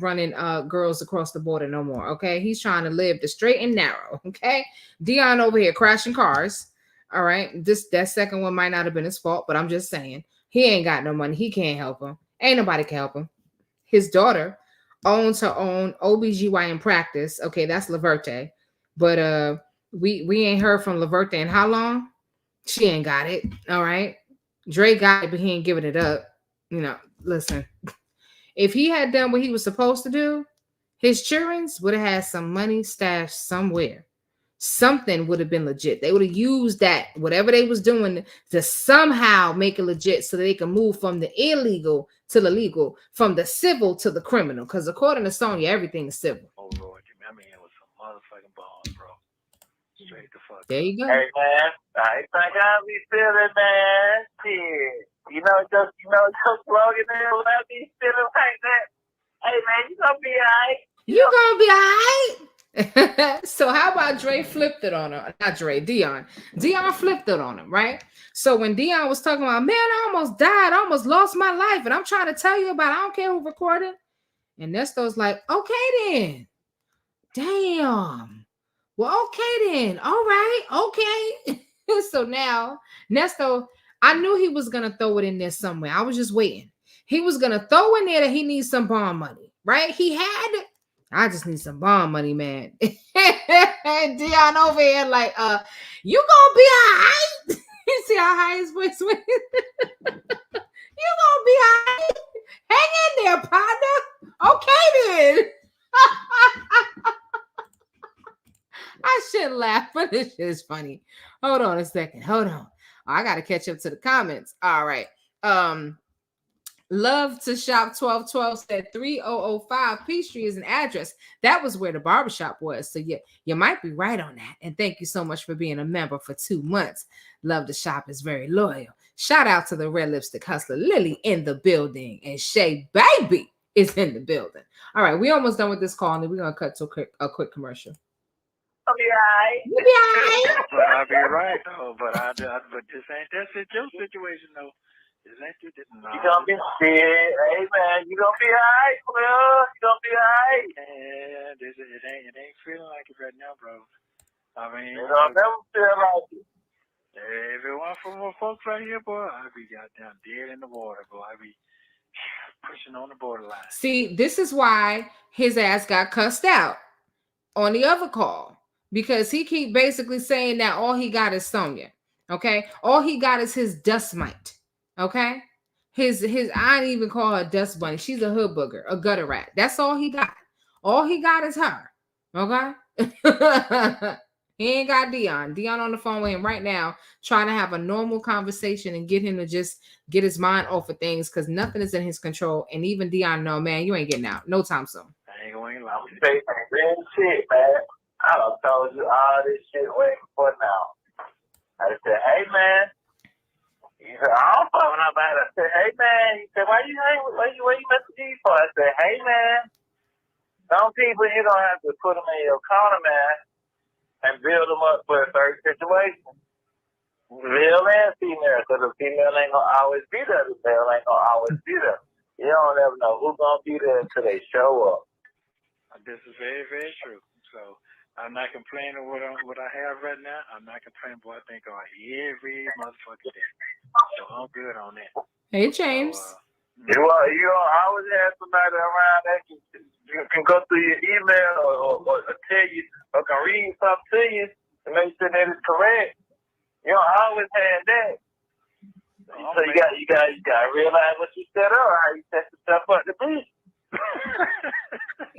[SPEAKER 1] running girls across the border no more. Okay, he's trying to live the straight and narrow. Okay, Dion over here crashing cars. All right, that second one might not have been his fault, but I'm just saying he ain't got no money. He can't help him. Ain't nobody can help him. His daughter owns her own OBGYN practice. Okay, that's Laverte, but we ain't heard from Laverte in how long? She ain't got it. All right, Dre got it, but he ain't giving it up. Listen, if he had done what he was supposed to do, his children would have had some money stashed somewhere. Something would have been legit. They would have used that, whatever they was doing, to somehow make it legit so that they can move from the illegal to the legal, from the civil to the criminal. Because according to Sonya, everything is civil.
[SPEAKER 4] Oh, Lord, I mean, it was some motherfucking balls, bro. Straight the fuck
[SPEAKER 1] there you go.
[SPEAKER 5] Hey, man, I think I'll be feeling, man. Shit. You know, just slogan there, let me sit up like that. Hey man, you gonna be alright.
[SPEAKER 1] You gonna be alright. So how about Dre flipped it on him? Not Dre, Dion. Dion flipped it on him, right? So when Dion was talking about, man, I almost died, I almost lost my life, and I'm trying to tell you about it, I don't care who recorded. And Nesto's like, okay then. Damn. Well, okay then. All right. Okay. So now Nesto, I knew he was gonna throw it in there somewhere. I was just waiting. He was gonna throw in there that he needs some bond money, right? He had it. I just need some bond money, man. Dion over here, like, you gonna be all right. You see how high his voice went? You gonna be all right. Hang in there, partner. Okay then. I shouldn't laugh, but this shit is funny. Hold on a second. Hold on. I gotta catch up to the comments. All right. Love to shop 1212 said 3005 Peachtree is an address. That was where the barbershop was. So you might be right on that. And thank you so much for being a member for 2 months. Love to shop is very loyal. Shout out to the Red Lipstick Hustler Lily in the building, and Shea Baby is in the building. All right, we almost done with this call, and then we're gonna cut to a quick commercial.
[SPEAKER 5] I'll be alright.
[SPEAKER 1] You be all right.
[SPEAKER 4] But I'll be right though. But this ain't your situation though. This ain't you.
[SPEAKER 5] You gonna be shit. Hey man, you gonna be alright, bro. You gonna be alright.
[SPEAKER 4] And it ain't feeling like it right now, bro. I mean,
[SPEAKER 5] You gonna never feel like it.
[SPEAKER 4] everyone from my folks right here, boy, I be goddamn dead in the water, boy. I be pushing on the borderline.
[SPEAKER 1] See, this is why his ass got cussed out on the other call, because he keep basically saying that all he got is Sonya. Okay, all he got is his dust mite. Okay, his I ain't even call her dust bunny. She's a hood booger, a gutter rat. That's all he got. All he got is her. Okay. He ain't got Dion. Dion on the phone with him right now, trying to have a normal conversation and get him to just get his mind off of things, because nothing is in his control. And even Dion, no, man, you ain't getting out. No time soon.
[SPEAKER 4] I ain't going to lie.
[SPEAKER 5] I'm saying real shit, man. I done told you all this shit way before now. I said, hey man. He said, I don't fuck with nobody. I said, hey man. He said, why you messing these for? I said, hey man. Some people you don't have to put them in your corner, man, and build them up for a certain situation. Male and female, because the female ain't gonna always be there. The male ain't gonna always be there. You don't ever know who's gonna be there until they show up.
[SPEAKER 4] This is very, very true. So I'm not complaining what I have right now. I'm not complaining what I think on every motherfucking day. So I'm good on that.
[SPEAKER 1] Hey, James.
[SPEAKER 4] So,
[SPEAKER 5] You always have somebody around that can go through your email or tell you or can read something to you to make sure that it's correct. You don't always have that. So you got to realize what you set up, how you set yourself up to be.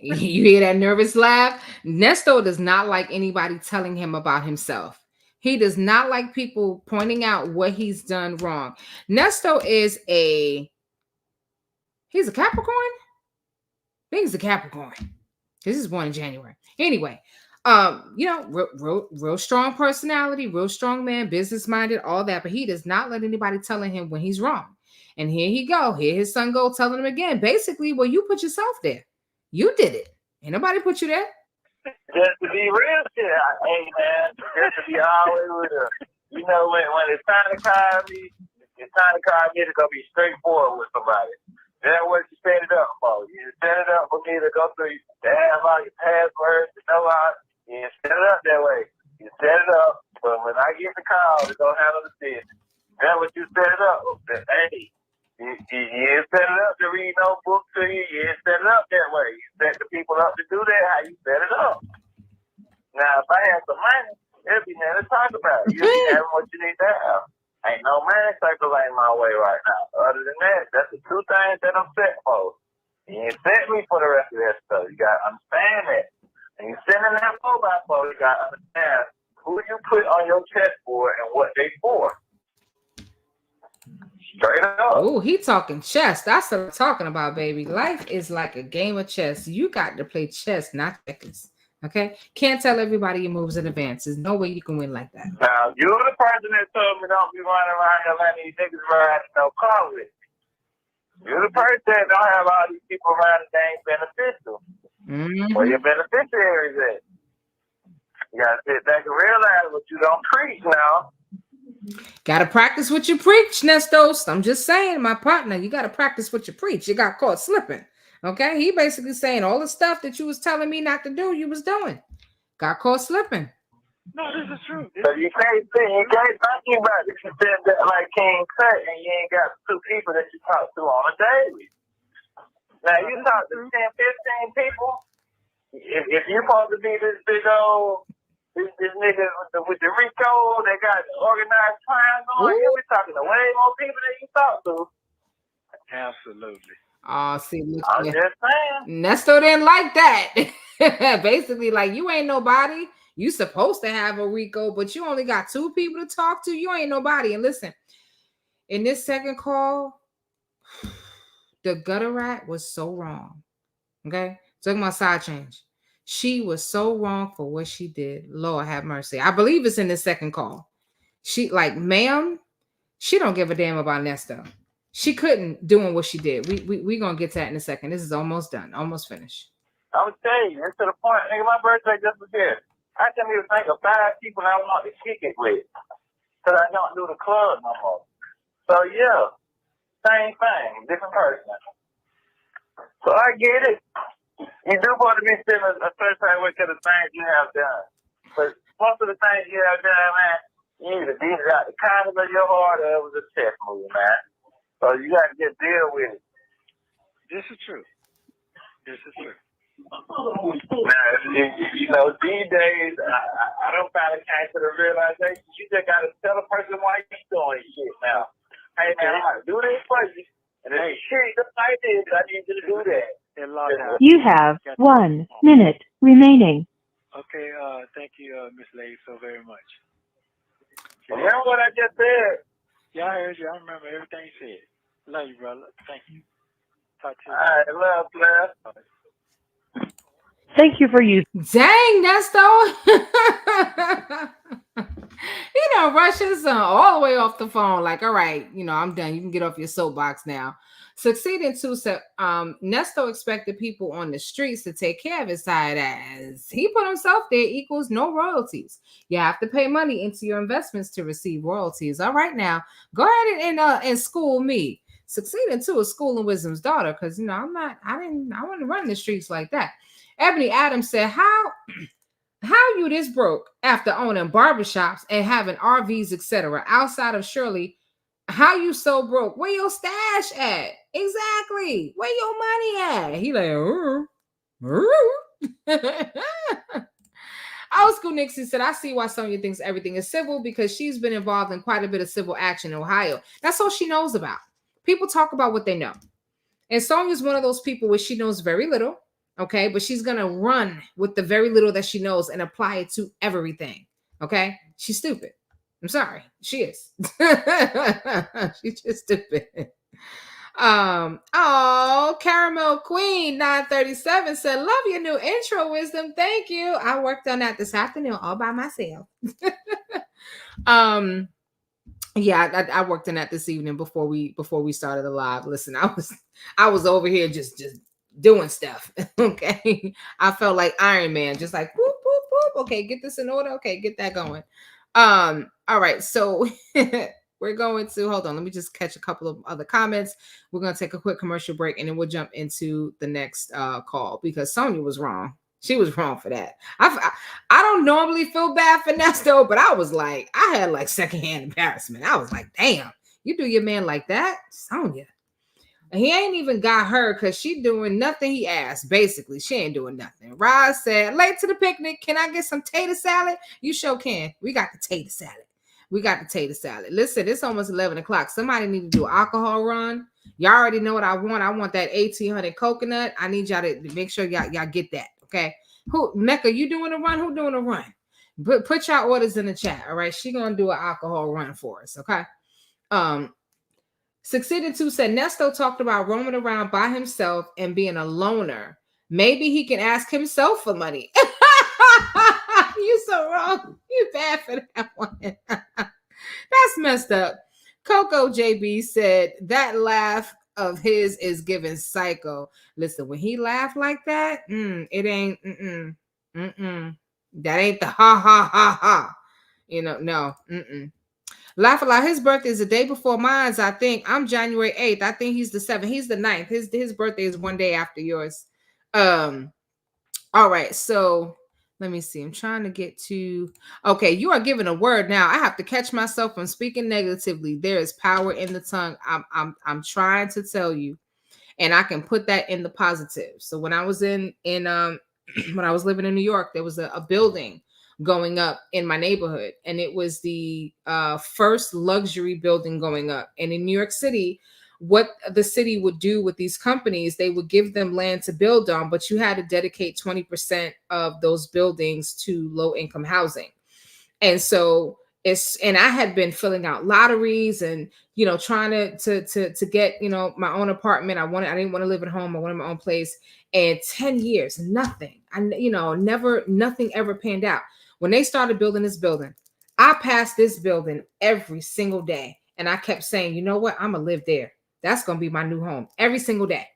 [SPEAKER 1] You hear that nervous laugh? Nesto does not like anybody telling him about himself. He does not like people pointing out what he's done wrong. Nesto is he's a Capricorn? I think he's a Capricorn. This is born in January. Anyway, real strong personality, real strong man, business-minded, all that, but he does not let anybody telling him when he's wrong. And here he go. Here his son go telling him again. Basically, well, you put yourself there. You did it. Ain't nobody put you there.
[SPEAKER 5] Just to be real shit, hey man, just to be always with her. You know, when it's time to call me, to go be straightforward with somebody. That's what you set it up for. You set it up for me to go through, to have all your passwords, to know how. You set it up that way. You set it up, but when I get the call, to go handle the business. That's what you set it up. Hey, you ain't set it up to read no book to you. You ain't set it up that way. You set the people up to do that how you set it up. Now, if I had some money, it'd be nothing to talk about. You'd be having what you need to have. Ain't no money circulating my way right now. Other than that, that's the two things that I'm set for. You ain't set me for the rest of that stuff. You got to understand that. And you sending that 4x4, you got to understand who you put on your chessboard and what they for. Straight up.
[SPEAKER 1] Oh, he talking chess. That's what I'm talking about, baby. Life is like a game of chess. You got to play chess, not checkers. Okay, can't tell everybody your moves in advance. There's no way you can win like that.
[SPEAKER 5] Now, you're the person that told me don't be running around here letting these niggas riding no car with. You're the person that don't have all these people around that ain't beneficial. Where your beneficiaries at? You gotta sit back and realize what you don't preach now.
[SPEAKER 1] Gotta practice what you preach, Neestos. I'm just saying, my partner, you gotta practice what you preach. You got caught slipping. Okay, he basically saying all the stuff that you was telling me not to do, you was doing. Got caught slipping.
[SPEAKER 4] No, this is true.
[SPEAKER 5] So you can't talk about this instead that like King Cut and you ain't got 2 people that you talk to on a daily. Now you talk to 10, 15 people. If you're supposed to be this big old this nigga with the Rico, they got organized crime going, you'll be talking to way more people than you talk to.
[SPEAKER 4] Absolutely.
[SPEAKER 1] Oh, see, look,
[SPEAKER 5] I'm just saying.
[SPEAKER 1] Nesto didn't like that. Basically, like, you ain't nobody. You supposed to have a Rico, but you only got 2 people to talk to. You ain't nobody. And listen, in this second call, the gutter rat was so wrong. Okay? Talking about side change. She was so wrong for what she did. Lord have mercy. I believe it's in the second call. She, like, ma'am, she don't give a damn about Nesto. She couldn't doing what she did. We gonna get to that in a second. This is almost done, almost finished.
[SPEAKER 5] I'm telling you, it's to the point. Nigga, my birthday just was here. I can't even think of 5 people I want to kick it with, because I don't do the club no more. So yeah, same thing, different person. So I get it. You do want to be still a certain type way to the things you have done, but most of the things you have done, man, you either beat it out the kindness of your heart or it was a chess move, man. So you got to just deal with it.
[SPEAKER 4] This is true. This is true.
[SPEAKER 5] Now, you know, these days, I don't finally came to the realization you just got to tell a person why you're doing shit now. Hey, man, I do this for you. And if shit just like this, I need you to do that.
[SPEAKER 6] You have 1 minute remaining.
[SPEAKER 4] Okay, thank you, Miss Lady, so very much.
[SPEAKER 5] Remember what I just said?
[SPEAKER 4] Yeah, I heard you. I remember everything you said. Love you, brother. Thank you. Talk to you.
[SPEAKER 5] All right, love, bless.
[SPEAKER 6] Thank you for using.
[SPEAKER 1] Dang, Nesto. He done rushed his son all the way off the phone. Like, all right, you know, I'm done. You can get off your soapbox now. Succeeding to said, Nesto expected people on the streets to take care of his side as he put himself there equals no royalties. You have to pay money into your investments to receive royalties. All right, now go ahead and school me. Succeeding to a school in wisdom's daughter, because you know I want to run the streets like that. Ebony Adams said, how you this broke after owning barbershops and having RVs, etc. outside of Shirley? How you so broke? Where your stash at? Exactly. Where your money at? He like, Old School Nixie said, I see why Sonya thinks everything is civil because she's been involved in quite a bit of civil action in Ohio. That's all she knows about. People talk about what they know. And Sonya's one of those people where she knows very little, okay? But she's going to run with the very little that she knows and apply it to everything, okay? She's stupid. I'm sorry. She is. She's just stupid. Caramel Queen 937 said, love your new intro, Wisdom. Thank you. I worked on that this afternoon all by myself. Yeah, I worked on that this evening before we started the live. Listen, I was over here just doing stuff. Okay. I felt like Iron Man, just like whoop, whoop, whoop. Okay, get this in order. Okay, get that going. All right, so we're going to hold on. Let me just catch a couple of other comments. We're going to take a quick commercial break and then we'll jump into the next call because Sonya was wrong. She was wrong for that. I don't normally feel bad for Nesto, but I was like, I had like secondhand embarrassment. I was like, damn, you do your man like that, Sonya. And he ain't even got her because she doing nothing he asked. Basically, she ain't doing nothing. Roz said, late to the picnic. Can I get some tater salad? You sure can. We got the tater salad. Listen, it's almost 11 o'clock. Somebody need to do an alcohol run. Y'all already know what I want. I want that 1800 coconut. I need y'all to make sure y'all get that. Okay. Who, Mecca, you doing a run? Who doing a run? Put y'all orders in the chat. All right. She gonna do an alcohol run for us. Okay. Succeeding to said Nesto talked about roaming around by himself and being a loner. Maybe he can ask himself for money. You so wrong. You bad for that one. That's messed up. Coco JB said that laugh of his is giving psycho. Listen, when he laughed like that, it ain't that ain't the ha ha ha ha. You know, no. Laugh a lot. His birthday is the day before mine's, I think. I'm January 8th. I think he's the 7th. He's the 9th. His birthday is one day after yours. All right, so let me see. I'm trying to get to okay, you are giving a word now. I have to catch myself from speaking negatively. There is power in the tongue. I'm trying to tell you, and I can put that in the positive. So when I was in when I was living in New York, there was a building going up in my neighborhood, and it was the first luxury building going up. And in New York City, what the city would do with these companies, they would give them land to build on, but you had to dedicate 20% of those buildings to low income housing. And so and I had been filling out lotteries and, you know, trying to get, you know, my own apartment. I didn't want to live at home. I wanted my own place. And 10 years, nothing. Nothing ever panned out. When they started building this building, I passed this building every single day. And I kept saying, you know what? I'm going to live there. That's going to be my new home every single day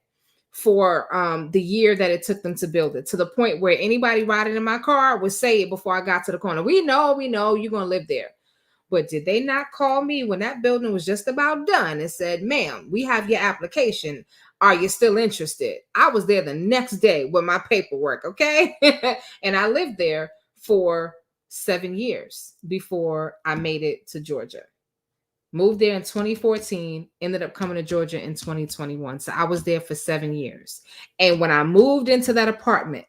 [SPEAKER 1] for the year that it took them to build it, to the point where anybody riding in my car would say it before I got to the corner. We know you're going to live there. But did they not call me when that building was just about done and said, ma'am, we have your application. Are you still interested? I was there the next day with my paperwork, okay? And I lived there for 7 years before I made it to Georgia. Moved there in 2014, ended up coming to Georgia in 2021. So I was there for 7 years. And when I moved into that apartment,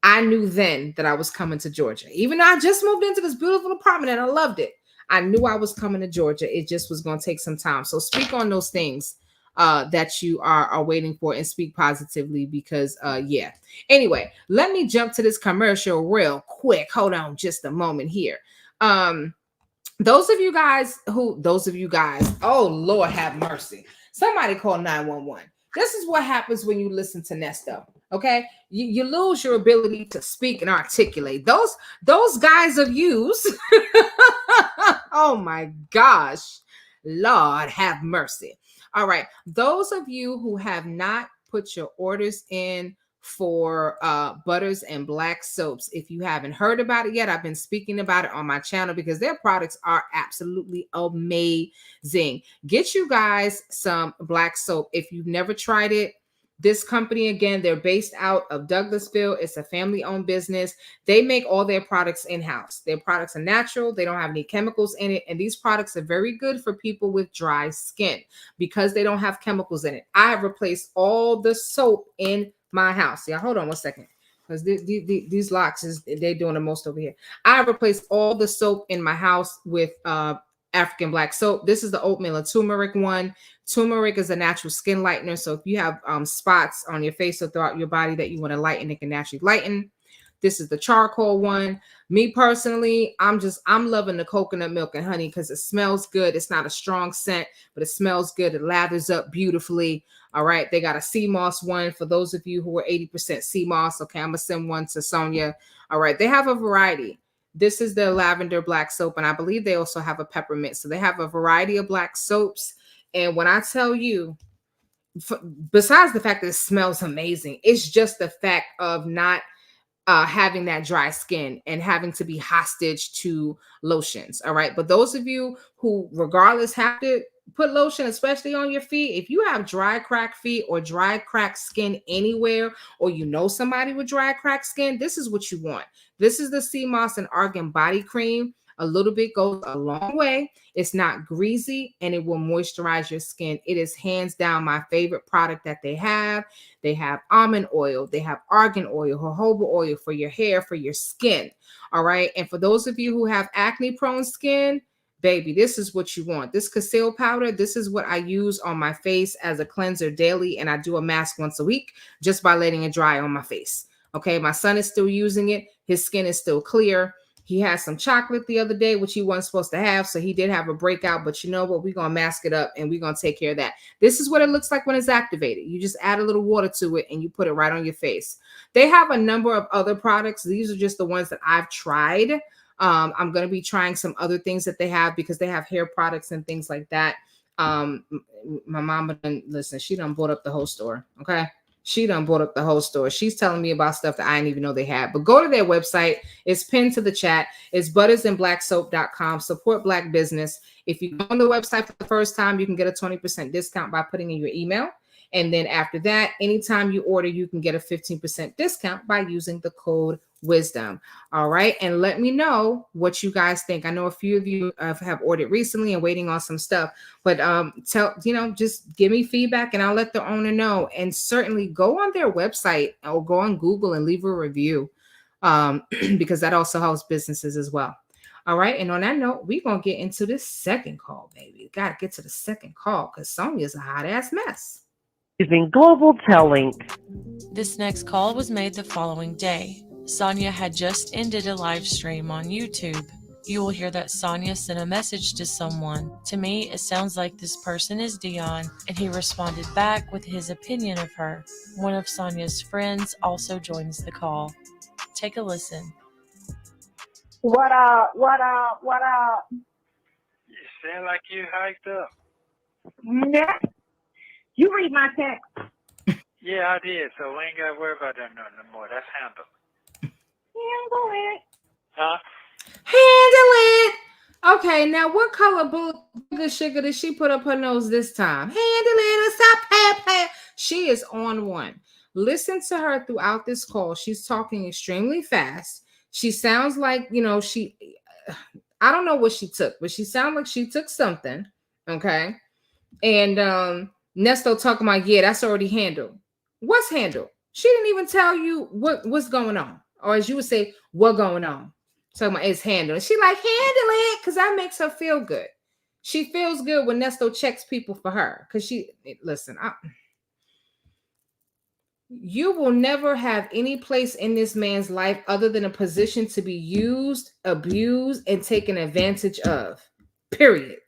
[SPEAKER 1] I knew then that I was coming to Georgia. Even though I just moved into this beautiful apartment and I loved it, I knew I was coming to Georgia. It just was going to take some time. So speak on those things that you are waiting for and speak positively because, yeah. Anyway, let me jump to this commercial real quick. Hold on just a moment here. Those of you guys, oh, Lord have mercy. Somebody call 911. This is what happens when you listen to Neesto, okay? You lose your ability to speak and articulate. Those guys of yous, oh my gosh, Lord have mercy. All right, those of you who have not put your orders in for butters and black soaps, if you haven't heard about it yet, I've been speaking about it on my channel because their products are absolutely amazing. Get you guys some black soap if you've never tried it. This company, again, they're based out of Douglasville. It's a family-owned business. They make all their products in-house. Their products are natural. They don't have any chemicals in it. And these products are very good for people with dry skin because they don't have chemicals in it. I have replaced all the soap in my house. Yeah, hold on one second, because these locks they're doing the most over here. I replaced all the soap in my house with African black soap. This is the oatmeal and turmeric one. Turmeric is a natural skin lightener, so if you have spots on your face or throughout your body that you want to lighten, it can naturally lighten. This is the charcoal one. Me personally, I'm loving the coconut milk and honey because it smells good. It's not a strong scent, but it smells good. It lathers up beautifully. All right. They got a sea moss one for those of you who are 80% sea moss. Okay. I'm going to send one to Sonia. All right. They have a variety. This is the lavender black soap, and I believe they also have a peppermint. So they have a variety of black soaps. And when I tell you, besides the fact that it smells amazing, it's just the fact of not having that dry skin and having to be hostage to lotions. All right. But those of you who regardless have to put lotion, especially on your feet, if you have dry cracked feet or dry cracked skin anywhere, or you know somebody with dry cracked skin, this is what you want. This is the sea moss and argan body cream. A little bit goes a long way. It's not greasy and it will moisturize your skin. It is hands down my favorite product that they have. They have almond oil. They have argan oil, jojoba oil for your hair, for your skin. All right. And for those of you who have acne prone skin, baby, this is what you want. This Qasil powder, this is what I use on my face as a cleanser daily. And I do a mask once a week just by letting it dry on my face. Okay. My son is still using it. His skin is still clear. He had some chocolate the other day, which he wasn't supposed to have. So he did have a breakout, but you know what? We're going to mask it up and we're going to take care of that. This is what it looks like when it's activated. You just add a little water to it and you put it right on your face. They have a number of other products. These are just the ones that I've tried. I'm going to be trying some other things that they have because they have hair products and things like that. My mama done, listen, she done bought up the whole store. Okay. She done bought up the whole store. She's telling me about stuff that I didn't even know they had. But go to their website. It's pinned to the chat. It's buttersandblacksoap.com. Support Black business. If you go on the website for the first time, you can get a 20% discount by putting in your email. And then after that, anytime you order, you can get a 15% discount by using the code WISDOM. All right. And let me know what you guys think. I know a few of you have ordered recently and waiting on some stuff, but just give me feedback and I'll let the owner know. And certainly go on their website or go on Google and leave a review because that also helps businesses as well. All right. And on that note, we're going to get into this second call, baby. Got to get to the second call because Sonia's a hot ass mess.
[SPEAKER 6] Using Global Tel Link.
[SPEAKER 2] This next call was made the following day. Sonia had just ended a live stream on YouTube. You will hear that Sonia sent a message to someone. To me, it sounds like this person is Dion, and he responded back with his opinion of her. One of Sonia's friends also joins the call. Take a listen.
[SPEAKER 3] What up? What up? What up?
[SPEAKER 4] You sound like you hyped up.
[SPEAKER 3] Yeah. You read my text.
[SPEAKER 4] Yeah, I did. So we ain't got to worry about that no more. That's handled.
[SPEAKER 3] Handle it.
[SPEAKER 4] Huh?
[SPEAKER 1] Handle it. Okay, now what color sugar did she put up her nose this time? Handle it. Stop playing. She is on one. Listen to her throughout this call. She's talking extremely fast. She sounds like, I don't know what she took, but she sounds like she took something. Okay. And Neesto talking about, yeah, that's already handled. What's handled? She didn't even tell you what's going on. Or as you would say, what going on? Talking about it's handled. And she like, handle it, because that makes her feel good. She feels good when Neesto checks people for her. Because you will never have any place in this man's life other than a position to be used, abused, and taken advantage of. Period.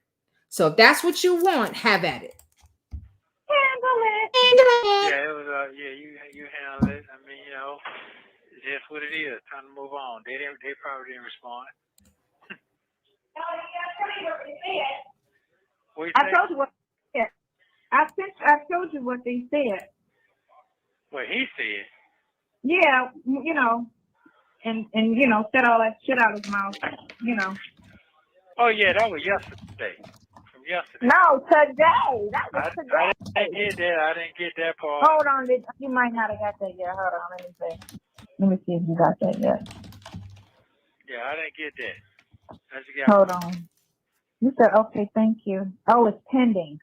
[SPEAKER 1] So if that's what you want, have at it.
[SPEAKER 4] Yeah, it was. You handled it. I mean, it's just what it is. Time to move on. They probably didn't respond.
[SPEAKER 3] I told you what they said. I told you what they said.
[SPEAKER 4] What he said.
[SPEAKER 3] Yeah, and said all that shit out of his mouth.
[SPEAKER 4] Oh yeah, that was yesterday. From yesterday.
[SPEAKER 3] No, today. That was today.
[SPEAKER 4] I didn't get that part.
[SPEAKER 3] Hold on, you might not have got that yet. Hold on, let me see if you got that yet.
[SPEAKER 4] Yeah, I didn't get that.
[SPEAKER 3] Hold on. You said okay, thank you. Oh, it's pending.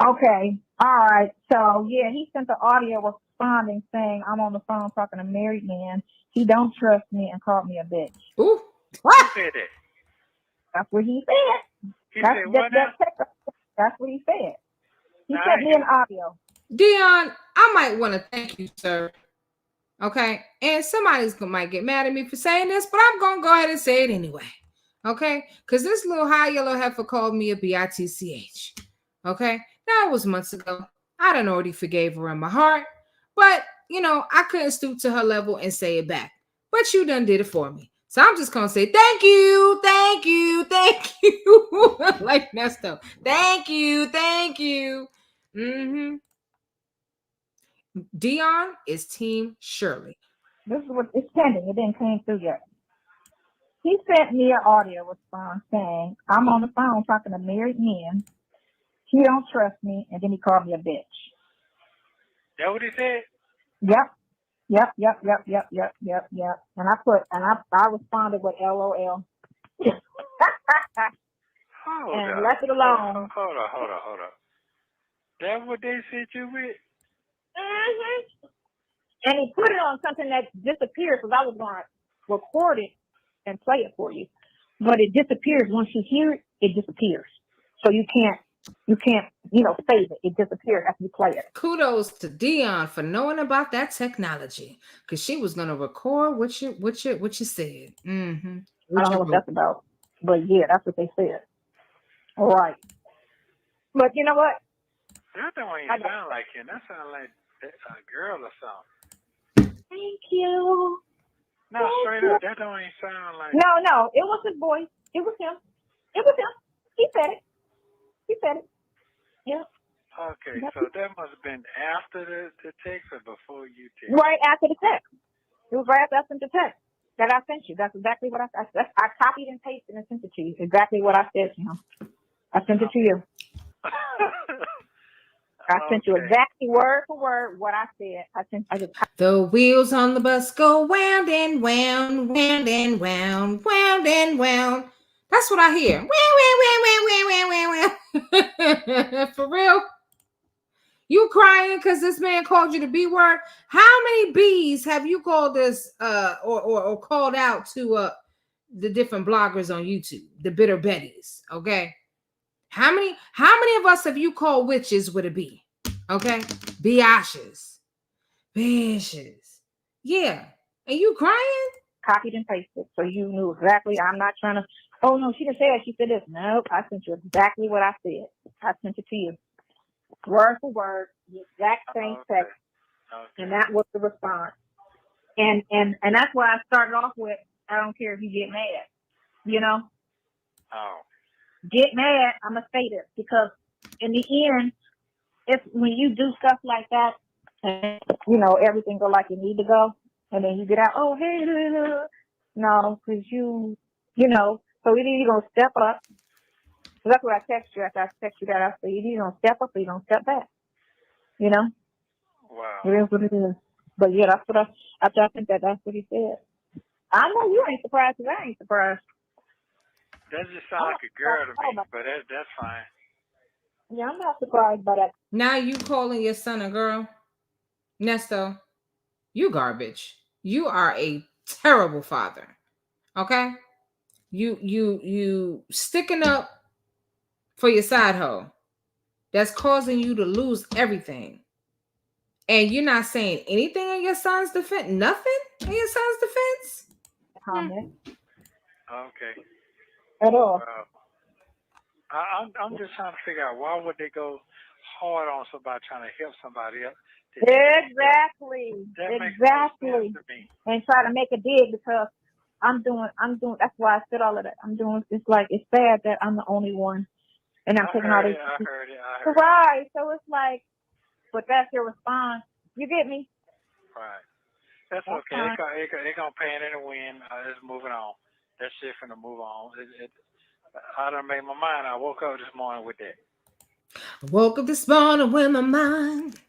[SPEAKER 3] Okay, all right. So yeah, he sent the audio responding saying, "I'm on the phone talking to a married man. He don't trust me and called me a bitch."
[SPEAKER 1] Ooh,
[SPEAKER 4] who said that?
[SPEAKER 3] That's what he said.
[SPEAKER 4] Said what now?
[SPEAKER 3] That's what he said. He sent me an audio.
[SPEAKER 1] Dion, I might want to thank you, sir. Okay. And somebody's might get mad at me for saying this, but I'm going to go ahead and say it anyway. Okay. Because this little high yellow heifer called me a bitch. Okay. That was months ago. I done already forgave her in my heart, but I couldn't stoop to her level and say it back, but you done did it for me. So I'm just going to say, thank you. Like Neesto. Thank you. Mm-hmm. Dion is Team Shirley.
[SPEAKER 3] This is what it's pending. It didn't come through yet. He sent me an audio response saying, "I'm on the phone talking to married men. He don't trust me," and then he called me a bitch.
[SPEAKER 4] That what he said?
[SPEAKER 3] Yep. And I responded with LOL. And left it alone.
[SPEAKER 4] Hold on. That what they sent you with?
[SPEAKER 3] Mm-hmm. And he put it on something that disappeared because I was going to record it and play it for you. But it disappears. Once you hear it, it disappears. So you can't, save it. It disappears after you play it.
[SPEAKER 1] Kudos to Dion for knowing about that technology because she was going to record what you said. Mm-hmm.
[SPEAKER 3] I don't know what that's about. But yeah, that's what they said. All right. But you know what?
[SPEAKER 4] That don't even sound like him. That sounds like a girl or something.
[SPEAKER 3] Thank you.
[SPEAKER 4] No, straight up, that don't even sound like.
[SPEAKER 3] No, it was his voice. It was him. It was him. He said it. He said it. Yeah.
[SPEAKER 4] Okay, so that must have been after the text or before you text?
[SPEAKER 3] Right after the text. It was right after I sent the text that I sent you. That's exactly what I copied and pasted and sent it to you. Exactly what I said to him. I sent it to you. I sent you exactly word for word what I said.
[SPEAKER 1] The wheels on the bus go wound and wound, wound and wound, wound and wound. That's what I hear. For real? You crying because this man called you the B word? How many B's have you called this or called out to the different bloggers on YouTube, the bitter Bettys? Okay. How many of us have you called witches with a B? Okay. Biashes. Bitches. Yeah. And you crying?
[SPEAKER 3] Copied and pasted. So you knew exactly. I'm not trying to, oh no, she didn't say that. She said this. Nope. I sent you exactly what I said. I sent it to you. Word for word, the exact same text. Okay. And that was the response. And that's why I started off with, I don't care if you get mad. You know?
[SPEAKER 4] Oh.
[SPEAKER 3] Get mad, I'm going to say this. Because in the end, if when you do stuff like that, and, you know, everything go like you need to go, and then you get out, oh, hey, no, because you know, so either you're going to step up. So that's what I text you after I text you that. I say, either you're going to step up or you're going to step back. You know?
[SPEAKER 4] Wow.
[SPEAKER 3] It is what it is. But yeah, that's what after I think that's what he said. I know you ain't surprised because I ain't surprised.
[SPEAKER 4] That just sounds like a girl to me, but that's fine.
[SPEAKER 3] Yeah, I'm not surprised by that.
[SPEAKER 1] Now you calling your son a girl? Neesto, you garbage. You are a terrible father. Okay? You sticking up for your side hoe. That's causing you to lose everything. And you're not saying anything in your son's defense? Nothing in your son's defense?
[SPEAKER 3] Comment.
[SPEAKER 4] Okay.
[SPEAKER 3] At all.
[SPEAKER 4] I'm just trying to figure out why would they go hard on somebody trying to help somebody else?
[SPEAKER 3] Exactly.
[SPEAKER 4] That makes no sense to me.
[SPEAKER 3] And try to make a dig because I'm doing, that's why I said all of that. It's like, it's sad that I'm the only one. And I'm taking all these.
[SPEAKER 4] I heard it.
[SPEAKER 3] Right. So it's like, but that's your response. You get me?
[SPEAKER 4] Right. That's okay. It's going to pan in the wind. It's moving on. That shit finna move on. I done made my mind. I woke up this morning with that.
[SPEAKER 1] I woke up this morning with my mind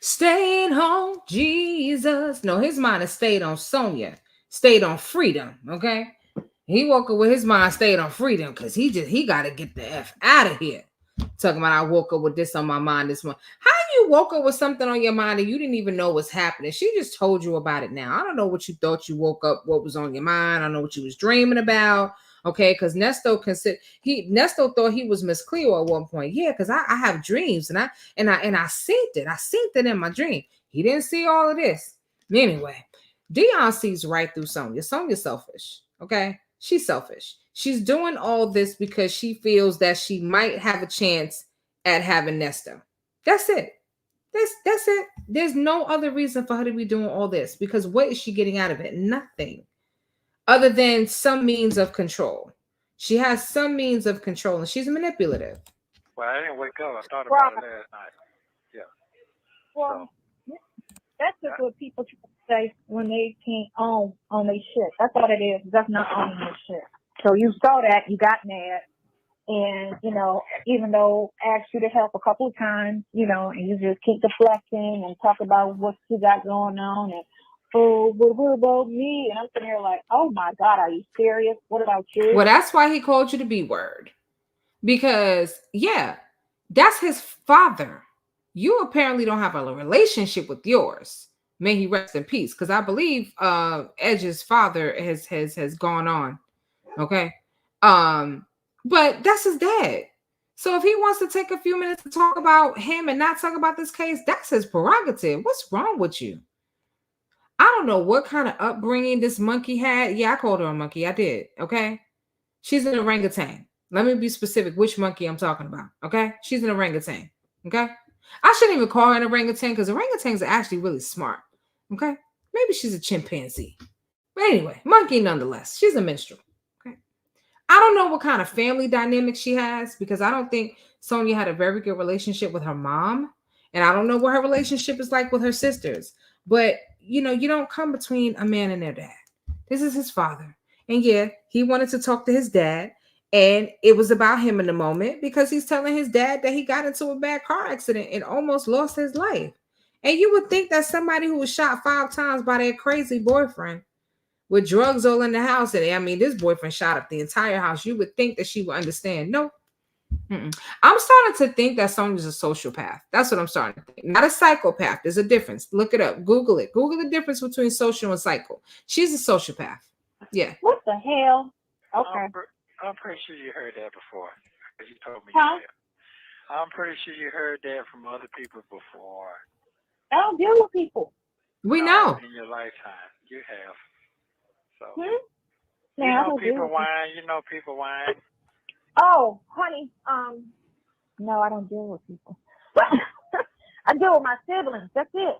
[SPEAKER 1] staying home, Jesus. No, his mind has stayed on Sonia, stayed on freedom, okay? He woke up with his mind stayed on freedom because he got to get the F out of here. Talking about I woke up with this on my mind this morning. How you woke up with something on your mind and you didn't even know what's happening? She just told you about it now. I don't know what you thought you woke up, what was on your mind. I don't know what you was dreaming about. Okay, because Neesto thought he was Miss Cleo at one point. Yeah, because I have dreams and I seen it. I seen it in my dream. He didn't see all of this. Anyway, Dion sees right through Sonia. Sonia's selfish. Okay, she's selfish. She's doing all this because she feels that she might have a chance at having Neesto. That's it. That's it. There's no other reason for her to be doing all this because what is she getting out of it? Nothing. Other than some means of control. She has some means of control and she's manipulative.
[SPEAKER 4] Well, I didn't wake up. I thought about it last night. Yeah.
[SPEAKER 3] Well, that's just what people say when they can't own their shit. That's all it is. That's not owning their shit. So you saw that, you got mad, and, you know, even though I asked you to help a couple of times, you know, and you just keep deflecting and talk about what you got going on and, oh, what about me? And I'm sitting here like, oh my God, are you serious? What about you?
[SPEAKER 1] Well, that's why he called you the B word. Because, yeah, that's his father. You apparently don't have a relationship with yours. May he rest in peace. Because I believe Edge's father has gone on. Okay. But that's his dad. So if he wants to take a few minutes to talk about him and not talk about this case, that's his prerogative. What's wrong with you? I don't know what kind of upbringing this monkey had. Yeah, I called her a monkey. I did. Okay. She's an orangutan. Let me be specific which monkey I'm talking about. Okay. She's an orangutan. Okay. I shouldn't even call her an orangutan because orangutans are actually really smart. Okay. Maybe she's a chimpanzee. But anyway, monkey nonetheless. She's a minstrel. Okay. I don't know what kind of family dynamic she has because I don't think Sonia had a very good relationship with her mom. And I don't know what her relationship is like with her sisters. But, you know, you don't come between a man and their dad. This is his father. And yeah, he wanted to talk to his dad. And it was about him in the moment because he's telling his dad that he got into a bad car accident and almost lost his life. And you would think that somebody who was shot 5 times by their crazy boyfriend with drugs all in the house, and I mean, this boyfriend shot up the entire house, you would think that she would understand. No. I'm starting to think that Sonia's a sociopath. That's what I'm starting to think. Not a psychopath. There's a difference. Look it up. Google it. Google the difference between social and psycho. She's a sociopath. Yeah.
[SPEAKER 3] What the hell? Okay.
[SPEAKER 4] I'm pretty sure you heard that before. You told me.
[SPEAKER 3] Huh?
[SPEAKER 4] I'm pretty sure you heard that from other people before.
[SPEAKER 3] I don't deal with people.
[SPEAKER 1] We know.
[SPEAKER 4] In your lifetime, you have. So.
[SPEAKER 3] Yeah,
[SPEAKER 4] You know people whine. You know people whine.
[SPEAKER 3] Oh, honey, no, I don't deal with people. I deal with my siblings. That's it.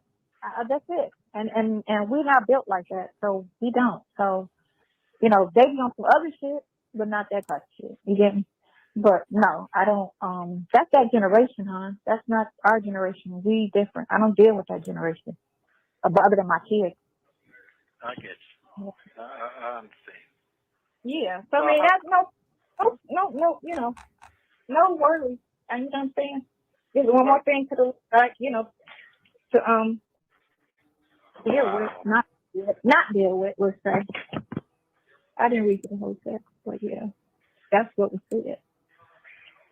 [SPEAKER 3] That's it. And we're not built like that, so we don't. So, you know, they be on some other shit, but not that type of shit. You get me? But no, I don't. That's that generation, huh? That's not our generation. We different. I don't deal with that generation, other than my kids.
[SPEAKER 4] I get you. I understand.
[SPEAKER 3] Yeah. So I mean, that's no, you know, no worries. And you know what I'm saying? There's one more thing to you know, to deal with, not deal with. Let's say. I didn't read the whole text, but yeah, that's what we said.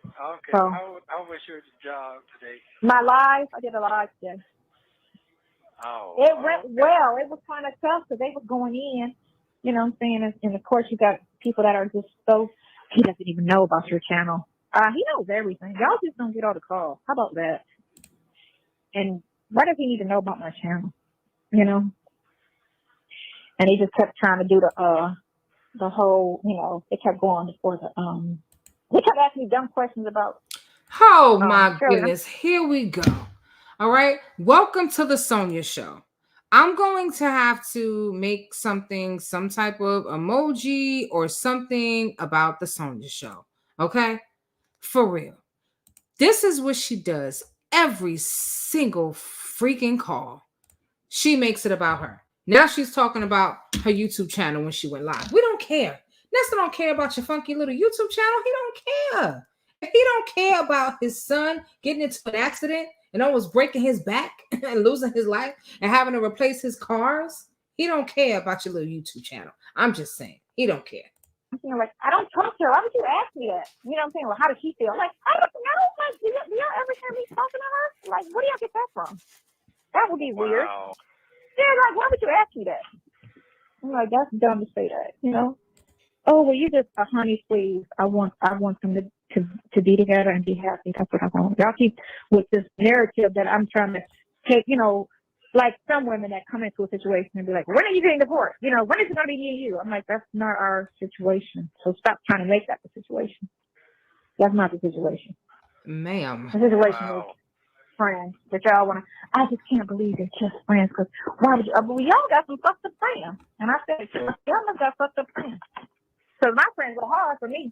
[SPEAKER 4] Okay.
[SPEAKER 3] So,
[SPEAKER 4] how was your job today?
[SPEAKER 3] My live, I did a live today.
[SPEAKER 4] Oh.
[SPEAKER 3] It went well. It was kind of tough because they were going in. You know what I'm saying? And of course, you got people that are just so. He doesn't even know about your channel. He knows everything. Y'all just don't get all the calls. How about that? And why does he need to know about my channel? You know? And he just kept trying to do the whole, you know, they kept going before they kept asking me dumb questions about.
[SPEAKER 1] Oh my
[SPEAKER 3] Shirley.
[SPEAKER 1] goodness. Here we go. All right. Welcome to the Sonia Show. I'm going to have to make some type of emoji or something about the Sonia Show. Okay? For real. This is what she does every single freaking call. She makes it about her. Now she's talking about her YouTube channel when she went live. We don't care. Nesta don't care about your funky little YouTube channel. He don't care. If he don't care about his son getting into an accident and almost breaking his back and losing his life and having to replace his cars, he don't care about your little YouTube channel. I'm just saying. He don't care.
[SPEAKER 3] You know, like, I don't talk to her. Why would you ask me that? You know what I'm saying? Well, how does she feel? Like, I don't know. Like, do y'all ever hear me talking to her? Like, where do y'all get that from? That would be weird. Yeah, like, why would you ask me that? I'm like, that's dumb to say that, you know? Oh, well, you just a honey, please. I want them to be together and be happy. That's what I want. Y'all keep with this narrative that I'm trying to take, you know, like some women that come into a situation and be like, when are you getting divorced? You know, when is it going to be me and you? I'm like, that's not our situation. So stop trying to make that the situation. That's not the situation.
[SPEAKER 1] Ma'am.
[SPEAKER 3] The situation is friends that y'all want to. I just can't believe they're just friends because why would you? Well, y'all got some fucked up friends. And I said, y'all must got fucked up friends. Because my friends were hard for me.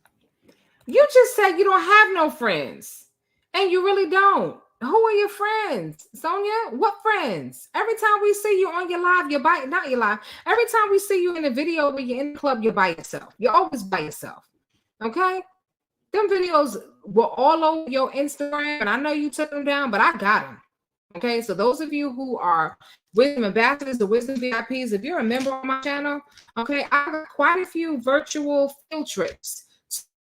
[SPEAKER 1] You just said you don't have no friends. And you really don't. Who are your friends, Sonia? What friends? Every time we see you on your live, you're by, not your live. Every time we see you in a video where you're in the club, you're by yourself. You're always by yourself. Okay? Them videos were all over your Instagram, and I know you took them down, but I got them. Okay? So those of you who are Wisdom Ambassadors or Wisdom VIPs, if you're a member of my channel, okay, I got quite a few virtual field trips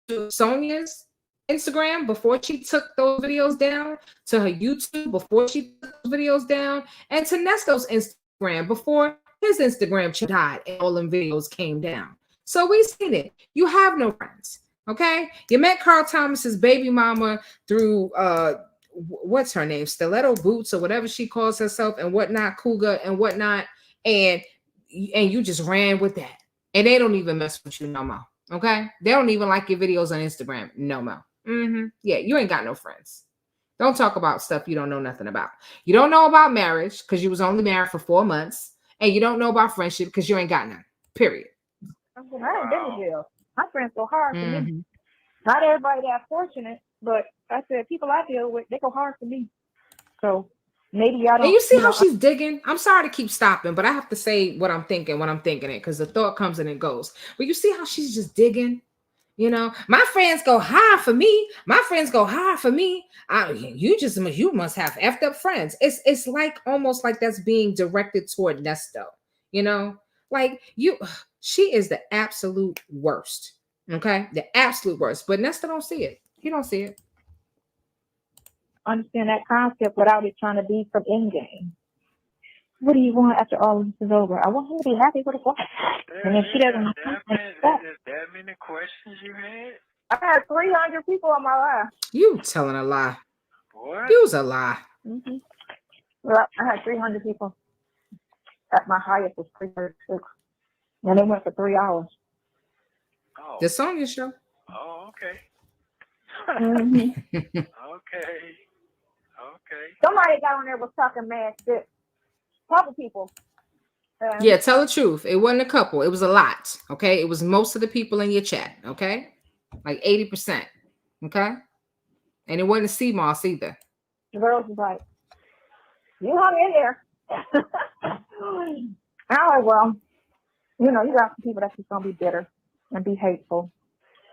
[SPEAKER 1] to Sonia's Instagram before she took those videos down, to her YouTube before she took those videos down, and to Nesto's Instagram before his Instagram died and all them videos came down. So we seen it. You have no friends, okay? You met Carl Thomas's baby mama through what's her name, Stiletto Boots or whatever she calls herself and whatnot, Cougar and whatnot, and you just ran with that. And they don't even mess with you no more. Okay? They don't even like your videos on Instagram no more. Yeah, you ain't got no friends. Don't talk about stuff you don't know nothing about. You don't know about marriage because you was only married for 4 months, and you don't know about friendship because you ain't got none. Period.
[SPEAKER 3] I ain't been to jail. My friends go hard for me. Not everybody that fortunate, but I said people I deal with, they go hard for me. So maybe y'all don't.
[SPEAKER 1] And you see how she's digging? I'm sorry to keep stopping, but I have to say what I'm thinking when I'm thinking it, because the thought comes and it goes. But you see how she's just digging? You know, my friends go hard for me. My friends go hard for me. You must have effed up friends. It's like almost like that's being directed toward Nesto. You know, like she is the absolute worst. Okay, the absolute worst. But Nesto don't see it. He don't see it.
[SPEAKER 3] Understand that concept without it trying to be from in-game. What do you want after all this is over? I want him to be happy with his wife. And if she doesn't
[SPEAKER 4] that many questions you had?
[SPEAKER 3] I had 300 people on my live.
[SPEAKER 1] You telling a lie.
[SPEAKER 4] What?
[SPEAKER 1] You was a lie.
[SPEAKER 3] Well, I had 300 people. At my highest was 336. And they went for 3 hours.
[SPEAKER 4] Oh.
[SPEAKER 1] The Sonya show.
[SPEAKER 4] Oh, okay.
[SPEAKER 3] Okay. Somebody got on there was talking mad shit. Couple people.
[SPEAKER 1] Yeah, tell the truth. It wasn't a couple. It was a lot. Okay. It was most of the people in your chat. Okay. Like 80%. Okay. And it wasn't sea moss either.
[SPEAKER 3] The girls was like, you hung in there. I'm like, well, you know, you got some people that's just going to be bitter and be hateful.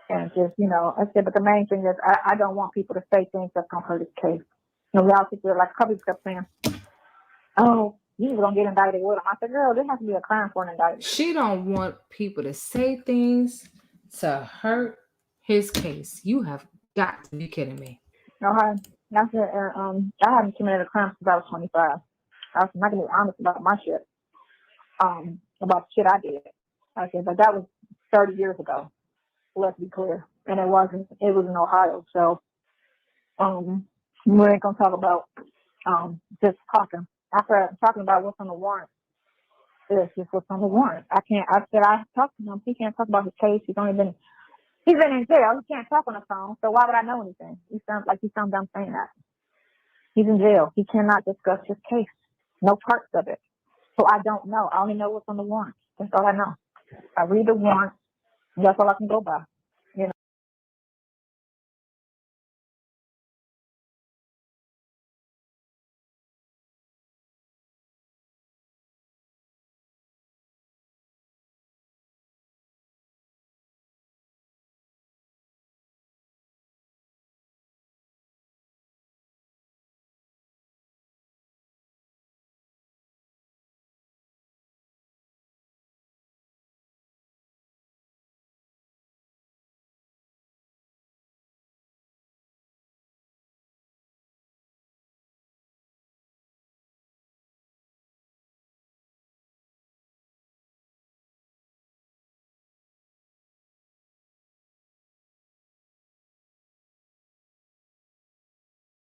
[SPEAKER 3] And just, you know, I said, but the main thing is I don't want people to say things that's going to hurt his case. You know, we all sit there, like a couple kept saying, oh, you was going to get indicted with him. I said, girl, there has to be a crime for an indictment.
[SPEAKER 1] She don't want people to say things to hurt his case. You have got to be kidding me.
[SPEAKER 3] Okay. I said, I haven't committed a crime since I was 25. I was not going to be honest about my shit. About the shit I did. I said, but that was 30 years ago. Let's be clear. And it was in Ohio. So, we ain't going to talk about, just talking. After talking about what's on the warrant, it's just what's on the warrant. I said, I talked to him. He can't talk about his case. He's been in jail. He can't talk on the phone. So why would I know anything? He sounds dumb saying that. He's in jail. He cannot discuss his case. No parts of it. So I don't know. I only know what's on the warrant. That's all I know. I read the warrant. And that's all I can go by. You know.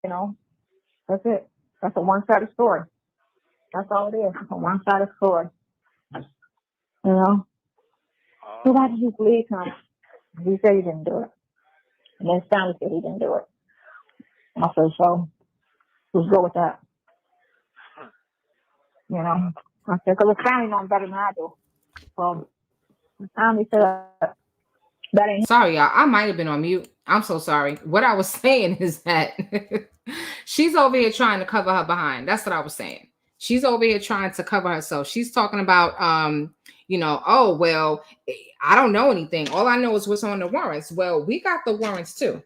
[SPEAKER 3] You know, that's it. That's a one-sided story. That's all it is. It's a one-sided story. You know? So why did you believe him? He said he didn't do it. And then Stanley said he didn't do it. I said, so let's go with that. You know? I said, because the family knows better than I do. So the family said that ain't.
[SPEAKER 1] Sorry, y'all. I might have been on mute. I'm so sorry. What I was saying is that she's over here trying to cover her behind. That's what I was saying. She's over here trying to cover herself. She's talking about, you know, oh, well, I don't know anything. All I know is what's on the warrants. Well, we got the warrants too.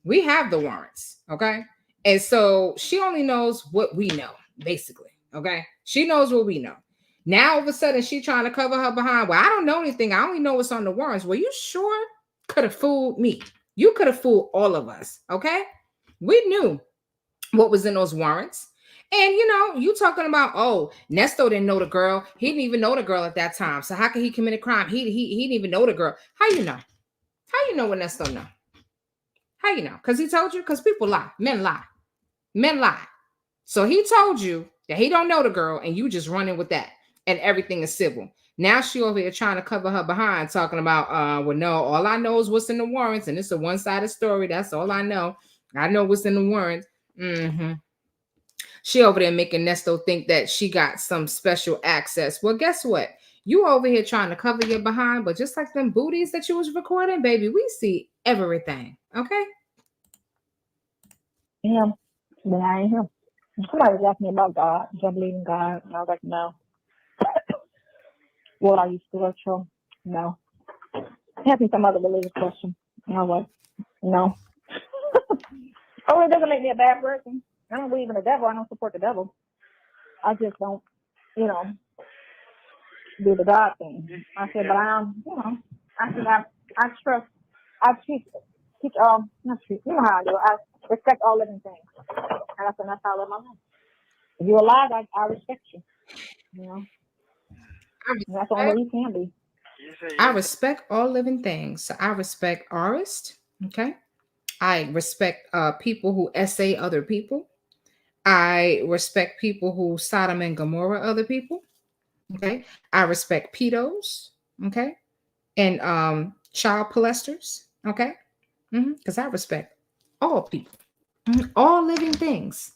[SPEAKER 1] We have the warrants. Okay. And so she only knows what we know, basically. Okay. She knows what we know. Now, all of a sudden, she's trying to cover her behind. Well, I don't know anything. I only know what's on the warrants. Well, you sure could have fooled me. You could have fooled all of us. Okay. We knew what was in those warrants. And, you know, you talking about, oh, Nesto didn't know the girl. He didn't even know the girl at that time. So how could he commit a crime? He didn't even know the girl. How you know? How you know what Nesto know? How you know? Because he told you? Because people lie. Men lie. Men lie. So he told you that he don't know the girl and you just running with that. and everything is civil. Now she over here trying to cover her behind, talking about, well, no, all I know is what's in the warrants, and it's a one-sided story. That's all I know. I know what's in the warrants. Mm-hmm. She over there making Neesto think that she got some special access. Well, guess what? You over here trying to cover your behind, but just like them booties that you was recording, baby, we see everything. Okay?
[SPEAKER 3] Yeah, but I ain't him. Somebody was asking me about God. Do I believe in God? And I was like, no. What are you spiritual? No. Ask me some other religious question. And I was like, no. Oh, it doesn't make me a bad person. I don't believe in the devil. I don't support the devil. I just don't, you know, do the God thing. I said, but I said, I trust, not treat, you know how I do. I respect all living things. And I said, that's how I live my life. If you're alive, I respect you. You know? And that's the only way you can be.
[SPEAKER 1] I respect all living things. So I respect artists. Okay. I respect people who essay other people. I respect people who Sodom and Gomorrah other people. Okay. I respect pedos. Okay. And child molesters. Okay. Because I respect all people. All living things.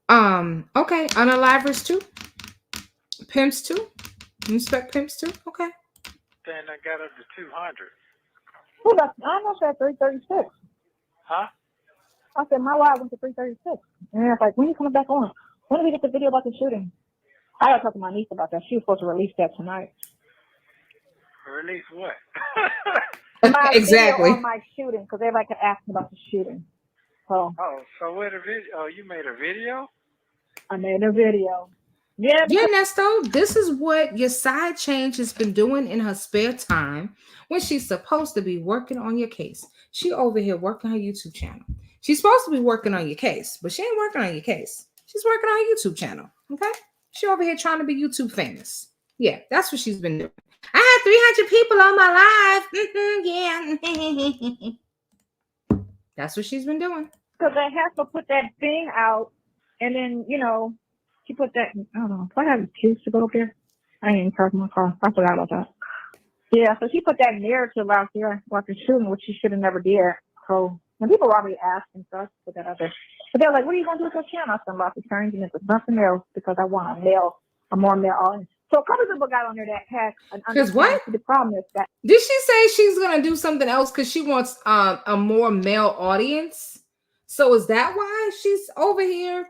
[SPEAKER 1] Okay. Unalivers too. Pimps too. You respect pimps too? Okay.
[SPEAKER 4] Then I got up to 200.
[SPEAKER 3] Who got? I almost at 336.
[SPEAKER 4] Huh?
[SPEAKER 3] I said my live went to 336. And it's like, when are you coming back on? When did we get the video about the shooting? I gotta talk to my niece about that. She was supposed to release that tonight.
[SPEAKER 4] Release what?
[SPEAKER 3] My
[SPEAKER 1] Exactly.
[SPEAKER 3] video on my shooting, because everybody could ask me about the shooting. So.
[SPEAKER 4] Oh, so where the video? Oh, you made a video?
[SPEAKER 3] I made a video. Yeah,
[SPEAKER 1] Neesto, this is what your side change has been doing in her spare time when she's supposed to be working on your case. She over here working her YouTube channel. She's supposed to be working on your case, but she ain't working on your case. She's working on her YouTube channel. Okay? She over here trying to be YouTube famous. Yeah, that's what she's been doing. I had 300 people on my live. Yeah. That's what she's been doing.
[SPEAKER 3] because they have to put that thing out, and then, you know, she put that, I don't know, do I have keys to go up there? I ain't even parked my car. I forgot about that. Yeah, so she put that narrative out there about the shooting, which she should have never did. So, and people were already asking for us to put that out there. But they're like, what are you going to do with your channel? I said, I'm about to turn it into something else because I want a more male audience. So a couple people got on there that had an
[SPEAKER 1] Because what?
[SPEAKER 3] The problem is that.
[SPEAKER 1] Did she say she's going to do something else because she wants a more male audience? So is that why she's over here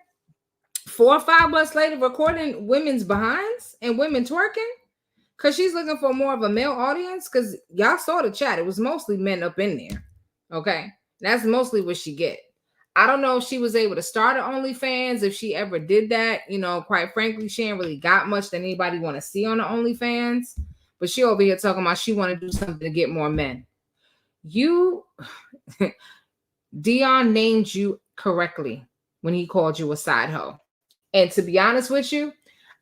[SPEAKER 1] 4 or 5 months later recording women's behinds and women twerking? Because she's looking for more of a male audience? Because y'all saw the chat. It was mostly men up in there. Okay? That's mostly what she get. I don't know if she was able to start an OnlyFans, if she ever did that. You know, quite frankly, she ain't really got much that anybody want to see on the OnlyFans. But she over here talking about she want to do something to get more men. You, Dion named you correctly when he called you a side hoe. And to be honest with you,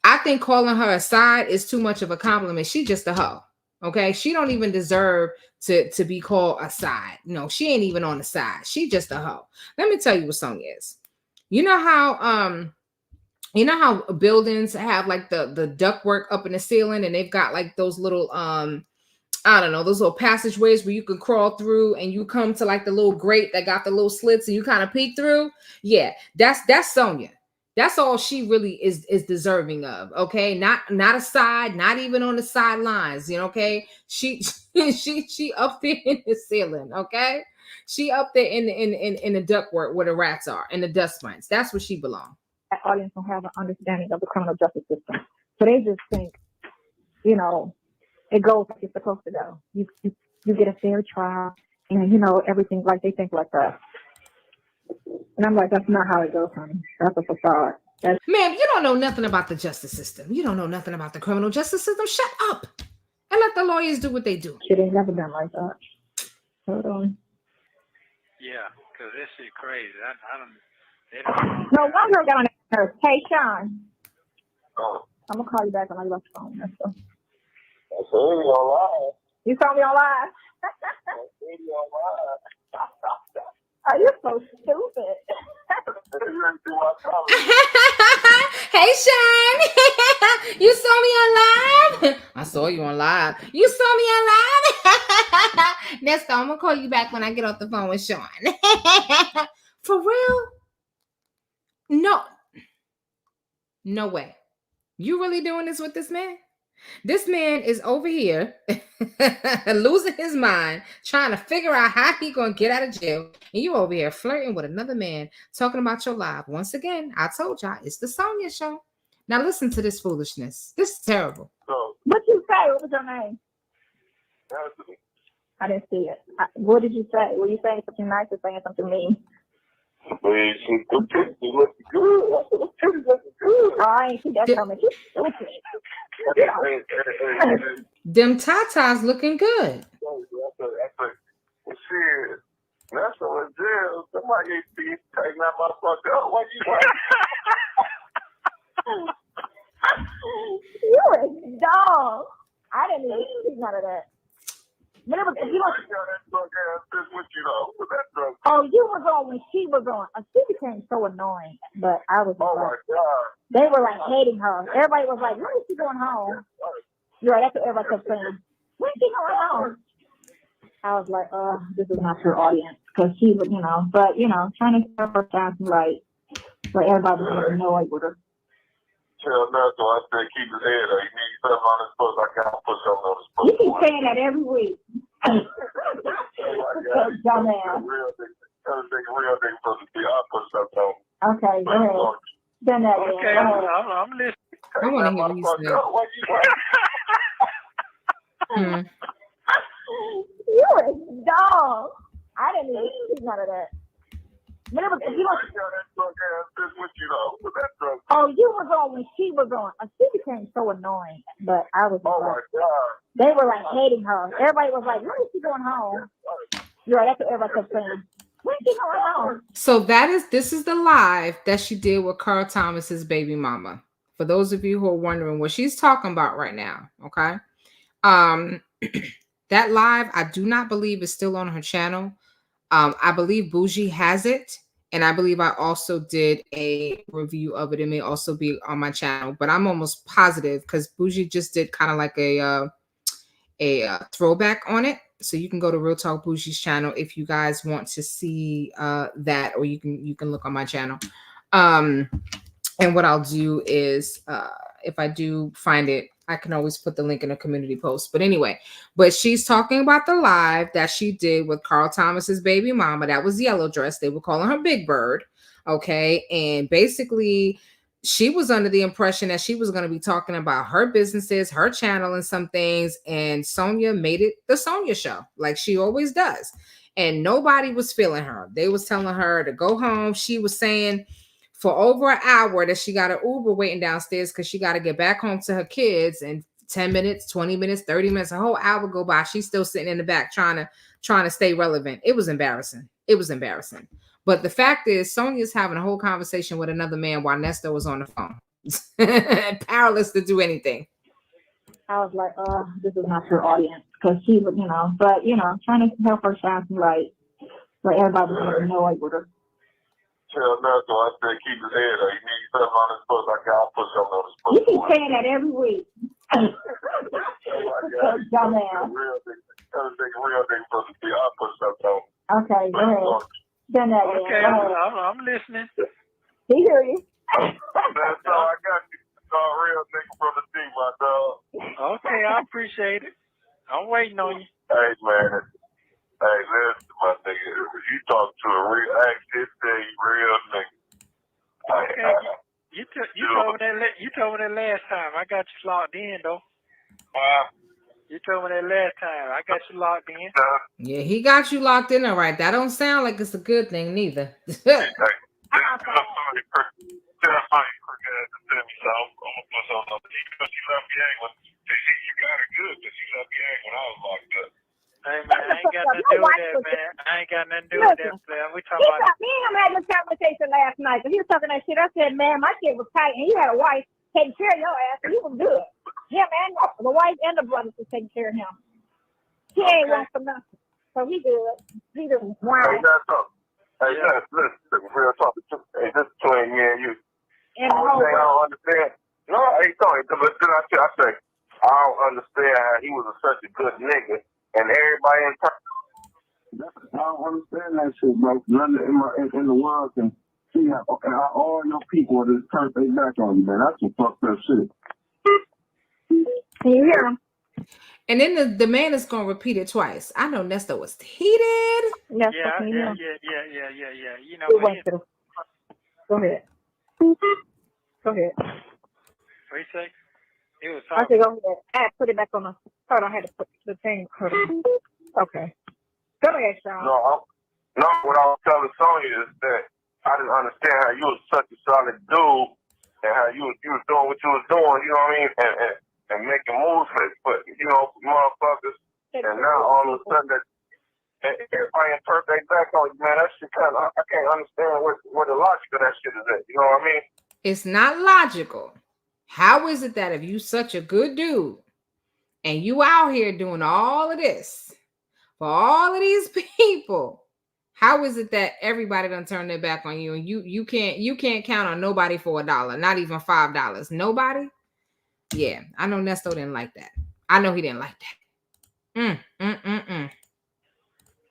[SPEAKER 1] I think calling her a side is too much of a compliment. She just a hoe. Okay? She don't even deserve to be called a side. No, she ain't even on the side. She just a hoe. Let me tell you what Sonya is. You know how buildings have like the ductwork up in the ceiling and they've got like those little I don't know, those little passageways where you can crawl through and you come to like the little grate that got the little slits and you kind of peek through. Yeah, that's Sonya. That's all she really is deserving of. Okay, not a side, not even on the sidelines. You know, okay, she up there in the ceiling. Okay, she up there in the ductwork where the rats are and the dust mites. That's where she belongs.
[SPEAKER 3] That audience don't have an understanding of the criminal justice system, so they just think, you know, it goes like it's supposed to go. You get a fair trial, and you know everything like they think like that. And I'm like, that's not how it goes, honey. That's a facade.
[SPEAKER 1] Ma'am, you don't know nothing about the justice system. You don't know nothing about the criminal justice system. Shut up and let the lawyers do what they do.
[SPEAKER 3] Shit ain't never done like that. Hold on.
[SPEAKER 4] Yeah, because this shit crazy. They don't
[SPEAKER 3] No, one girl got on there. Hey, Sean. Oh. I'm going to call you back when I get off the phone. That's all.
[SPEAKER 5] I saw you online.
[SPEAKER 3] You saw me online?
[SPEAKER 5] I saw you online.
[SPEAKER 3] Are you so stupid?
[SPEAKER 1] Hey, Sean. You saw me on live? I saw you on live. You saw me on live? Next, I'm gonna call you back when I get off the phone with Sean. For real? No. No way. You really doing this with this man? This man is over here losing his mind, trying to figure out how he gonna get out of jail, and you over here flirting with another man, talking about your live. Once again, I told y'all it's the Sonya show. Now listen to this foolishness. This is terrible.
[SPEAKER 3] What you say? What was your name? I didn't see it. What did you say? Were you saying something nice or saying something mean? Oh, I ain't see that coming.
[SPEAKER 1] Them tatas looking good.
[SPEAKER 5] Shit, that's so in jail. Somebody ain't be taking that motherfucker up. What you want?
[SPEAKER 3] You a dog. I didn't even see none of that. But it was, oh, you was on when she was on. She became so annoying, but I was. Oh my God! They were like hating her. Everybody was like, "When is she going home?" You're right. That's what everybody kept saying. When is she going home? I was like, this is not your audience, because she was, but trying to have her sound right, so everybody was annoyed with her.
[SPEAKER 5] Tell Nelson, I said keep his head up. He needs something on his foot. I can't put something on his foot.
[SPEAKER 3] You keep saying that every week. Dumbass.
[SPEAKER 5] Real thing supposed to be. I'll put something on.
[SPEAKER 3] Okay, go ahead. Done that.
[SPEAKER 5] Okay, I'm listening.
[SPEAKER 1] I want to hear what you say.
[SPEAKER 5] What you want?
[SPEAKER 3] You a dog. I didn't even see none of that. But it was, oh, you was on when she was on. She became so annoying, but I was. Oh my God! They were like hating her. Everybody was like, "When is she going home?" You're right. That's what everybody kept saying. When is she going home?
[SPEAKER 1] So this is the live that she did with Carl Thomas's baby mama. For those of you who are wondering what she's talking about right now, okay? That live, I do not believe is still on her channel. I believe Bougie has it, and I believe I also did a review of it. It may also be on my channel, but I'm almost positive because Bougie just did kind of like a throwback on it. So you can go to Real Talk Bougie's channel if you guys want to see that, or you can look on my channel. And what I'll do is if I do find it, I can always put the link in a community post. But anyway, she's talking about the live that she did with Carl Thomas's baby mama. That was Yellow Dress. They were calling her Big Bird. Okay. And basically, she was under the impression that she was going to be talking about her businesses, her channel, and some things. And Sonya made it the Sonya show, like she always does. And nobody was feeling her. They was telling her to go home. She was saying for over an hour that she got an Uber waiting downstairs because she got to get back home to her kids. And 10 minutes, 20 minutes, 30 minutes, a whole hour go by. She's still sitting in the back trying to stay relevant. It was embarrassing. It was embarrassing. But the fact is, Sonya's having a whole conversation with another man while Neesto was on the phone. Powerless to do anything.
[SPEAKER 3] I was like, this is not your audience, because she was, but, trying to help her sound right, so everybody was annoyed with her.
[SPEAKER 5] Tell Nelson, I said keep his head up. He needs something on his foot. I can't put something on his foot.
[SPEAKER 3] You keep saying that every week. Dumbass.
[SPEAKER 5] Real thing supposed to be. I'll put something on.
[SPEAKER 3] Okay, go ahead. Done that.
[SPEAKER 4] Okay, I'm listening.
[SPEAKER 3] He hear you.
[SPEAKER 5] That's all I got. Real nigga from the team, my dog.
[SPEAKER 4] Okay, I appreciate it. I'm waiting on you.
[SPEAKER 5] Hey, man. Hey, listen, my nigga. You talk to a real, real nigga.
[SPEAKER 4] Okay, you told me that last time. I got you locked in, though. You told me that last time. I got you locked in.
[SPEAKER 1] Yeah, he got you locked in, all right. That don't sound like it's a good thing, neither.
[SPEAKER 4] Hey, man, I ain't got nothing to do with that, man. I ain't got nothing to do with that, man. We talking about...
[SPEAKER 3] Me and him had this conversation last night, because he was talking that shit. I said, man, my shit was tight, and you had a wife taking care of your ass, and he was good. Him and the wife and the brothers was taking care of him. He ain't want for nothing. So he good. He just whine.
[SPEAKER 5] Hey, listen, real talk. Hey, this between me and you.
[SPEAKER 3] And the whole
[SPEAKER 5] thing I don't understand
[SPEAKER 7] No, hey, Tony, but then I say, I don't understand how he was such a good nigga, and everybody in I don't understand that shit, bro. None in the world can see how all your people just turn their back on you, man. That's some fucked up shit.
[SPEAKER 3] Can you hear him?
[SPEAKER 1] And then the man is gonna repeat it twice. I know Nesto was heated.
[SPEAKER 3] Yes,
[SPEAKER 4] Yeah. You know,
[SPEAKER 3] Go ahead. Go ahead.
[SPEAKER 4] what you say? He was
[SPEAKER 3] I
[SPEAKER 4] talking.
[SPEAKER 3] said, go ahead. Put it back on the. Hold on, I had to put the thing. Hold on. Okay. Go ahead, Sean.
[SPEAKER 7] No, what I was telling Sonya is that I didn't understand how you was such a solid dude and how you was doing what you was doing, you know what I mean, and making moves for motherfuckers. And now all of a sudden that everybody in perfect back on you, man, that shit I can't understand where the logic of that shit is at. You know what I mean?
[SPEAKER 1] It's not logical. How is it that if you such a good dude and you out here doing all of this for all of these people, how is it that everybody done turn their back on you and you can't count on nobody for $1, not even $5? Nobody? Yeah, I know Nesto didn't like that. I know he didn't like that.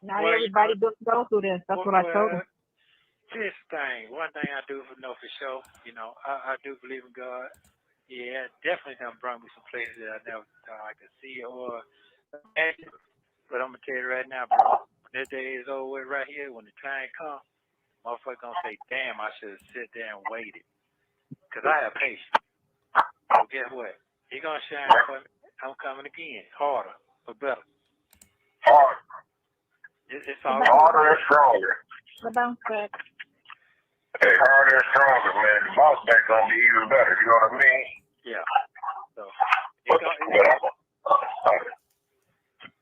[SPEAKER 3] Not everybody go through this. That's what I told him.
[SPEAKER 4] This thing, one thing I do know for sure, I do believe in God. Yeah, definitely done brought me some places that I never thought I could see or imagine. But I'm gonna tell you right now, bro, when this day is over with right here, when the time comes, motherfucker gonna say, damn, I should have sit there and waited. Cause I have patience. So guess what? He gonna shine for me. I'm coming again, harder, but better.
[SPEAKER 7] Harder.
[SPEAKER 4] It's all
[SPEAKER 7] harder and stronger.
[SPEAKER 3] The bounce back.
[SPEAKER 7] Hey, harder and stronger, man. The bounce back gonna be even better. You know what I mean?
[SPEAKER 4] Yeah. So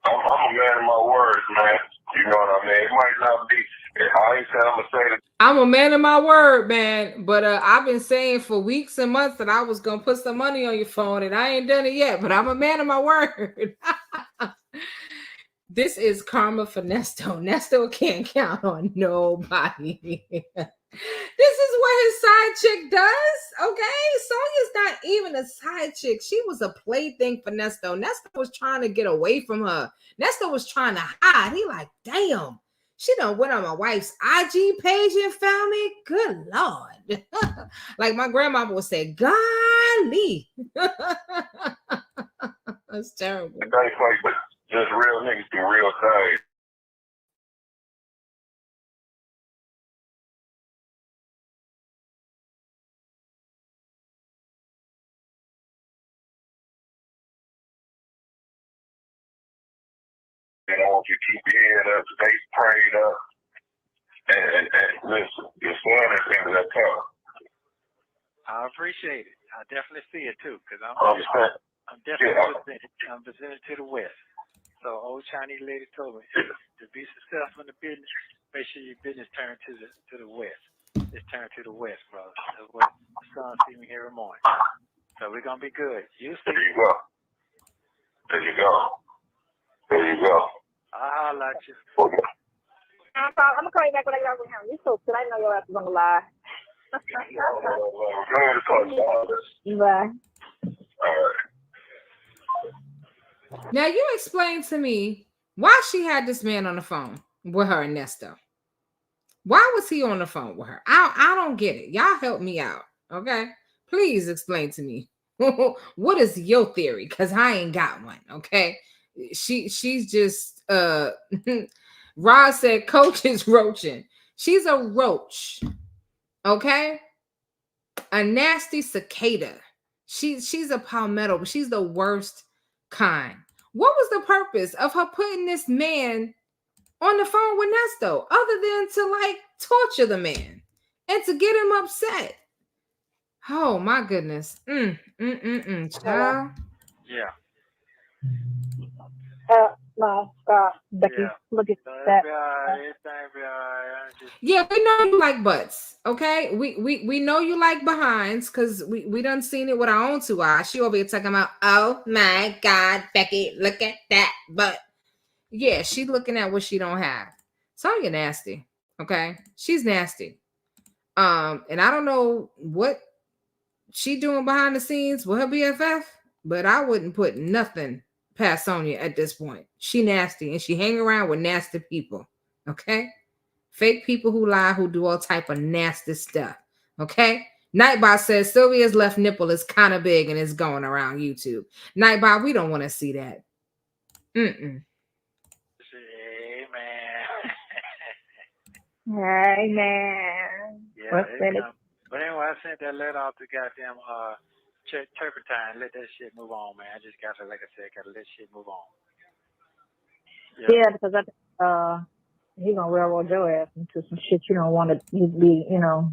[SPEAKER 7] I'm a man of my words, man. You know what I mean? It might not be. I ain't saying I'm gonna say that.
[SPEAKER 1] I'm a man of my word, man. But I've been saying for weeks and months that I was gonna put some money on your phone, and I ain't done it yet. But I'm a man of my word. This is karma for Nesto. Nesto can't count on nobody. This is what his side chick does, okay? Sonia's not even a side chick. She was a plaything for Nesto. Nesto was trying to get away from her. Nesto was trying to hide. He like, damn, she done went on my wife's IG page and found me. Good Lord. Like my grandma would say, golly. That's terrible.
[SPEAKER 7] Just real niggas do real things. And I want you to keep your head up, stay prayed up, and listen, your son is into that town.
[SPEAKER 4] I appreciate it. I definitely see it too, because I'm definitely I'm presented to the West. So old Chinese lady told me to be successful in the business, make sure your business turn to the West. It's turned to the West, brother. That's what the sun see me every morning. So we're gonna be good. You see?
[SPEAKER 7] There you go. There you go. There you go.
[SPEAKER 4] I'll holler at you.
[SPEAKER 7] Okay.
[SPEAKER 3] I'm gonna call you back when I get out of him. You so good. I know your ass is gonna lie. Bye.
[SPEAKER 7] All right.
[SPEAKER 1] Now you explain to me why she had this man on the phone with her and Nesto. Why was he on the phone with her? I don't get it. Y'all help me out, okay? Please explain to me. What is your theory? Because I ain't got one, okay? She's just Rod said coach is roaching. She's a roach, okay? A nasty cicada. She's a palmetto, but she's the worst kind. What was the purpose of her putting this man on the phone with Nesto other than to like torture the man and to get him upset? Oh my goodness. Child.
[SPEAKER 4] Yeah.
[SPEAKER 3] My God, Becky,
[SPEAKER 4] Yeah.
[SPEAKER 3] look at that.
[SPEAKER 1] Yeah, we know you like butts, okay? We know you like behinds because we done seen it with our own two eyes. She over here talking about, oh my God, Becky, look at that butt. Yeah, she's looking at what she don't have. Sonya nasty, okay? She's nasty. And I don't know what she doing behind the scenes with her BFF, but I wouldn't put nothing past Sonya at this point. She nasty and she hang around with nasty people. Okay? Fake people who lie, who do all type of nasty stuff. Okay? Nightbot says Sylvia's left nipple is kind of big and it's going around YouTube. Nightbot, we don't want to see that.
[SPEAKER 4] Hey, man.
[SPEAKER 3] Hey, man.
[SPEAKER 4] Yeah,
[SPEAKER 3] What's
[SPEAKER 4] it
[SPEAKER 3] it?
[SPEAKER 4] come. But anyway, I sent that letter off to goddamn turpentine. Let that shit move on, man. I just got to, like I said, gotta let shit move on.
[SPEAKER 3] Yeah, because he gonna railroad your ass into some shit you don't want to be, you know.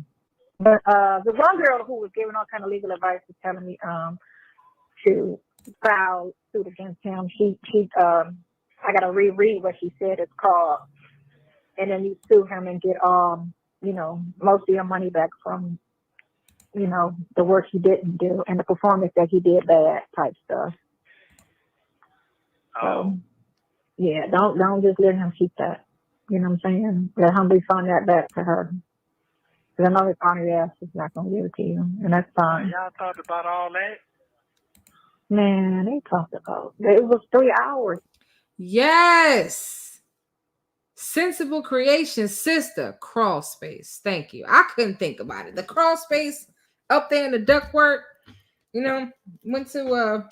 [SPEAKER 3] But the one girl who was giving all kind of legal advice was telling me to file suit against him. She I gotta reread what she said. It's called, and then you sue him and get you know, most of your money back from, you know, the work he didn't do and the performance that he did bad type stuff. So yeah, don't just let him keep that. You know what I'm saying? Let him refund that back to her. Because I know his honor ass is not gonna give it to you, and that's fine.
[SPEAKER 4] Y'all talked about all that?
[SPEAKER 3] Man, they talked about it was 3 hours.
[SPEAKER 1] Yes. Sensible Creation sister, crawl space. Thank you. I couldn't think about it. The crawl space up there in the ductwork, you know, went to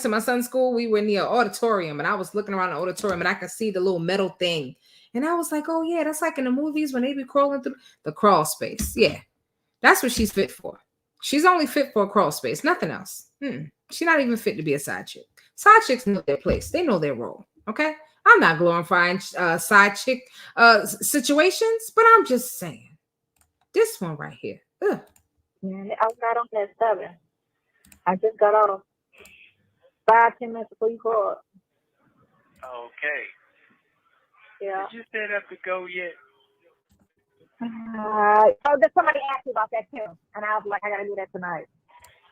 [SPEAKER 1] my son's school. We were near auditorium and I was looking around the auditorium and I could see the little metal thing. And I was like, oh yeah, that's like in the movies when they be crawling through the crawl space. Yeah, that's what she's fit for. She's only fit for a crawl space, nothing else. She's not even fit to be a side chick. Side chicks know their place. They know their role. Okay. I'm not glorifying side chick situations, but I'm just saying this one right here. Ugh.
[SPEAKER 3] Man, I got on that 7. I just got off 5-10 minutes before you called.
[SPEAKER 4] Okay.
[SPEAKER 3] Yeah.
[SPEAKER 4] Did you set up to go yet?
[SPEAKER 3] Somebody asked me about that too, and I was like, I gotta do that tonight.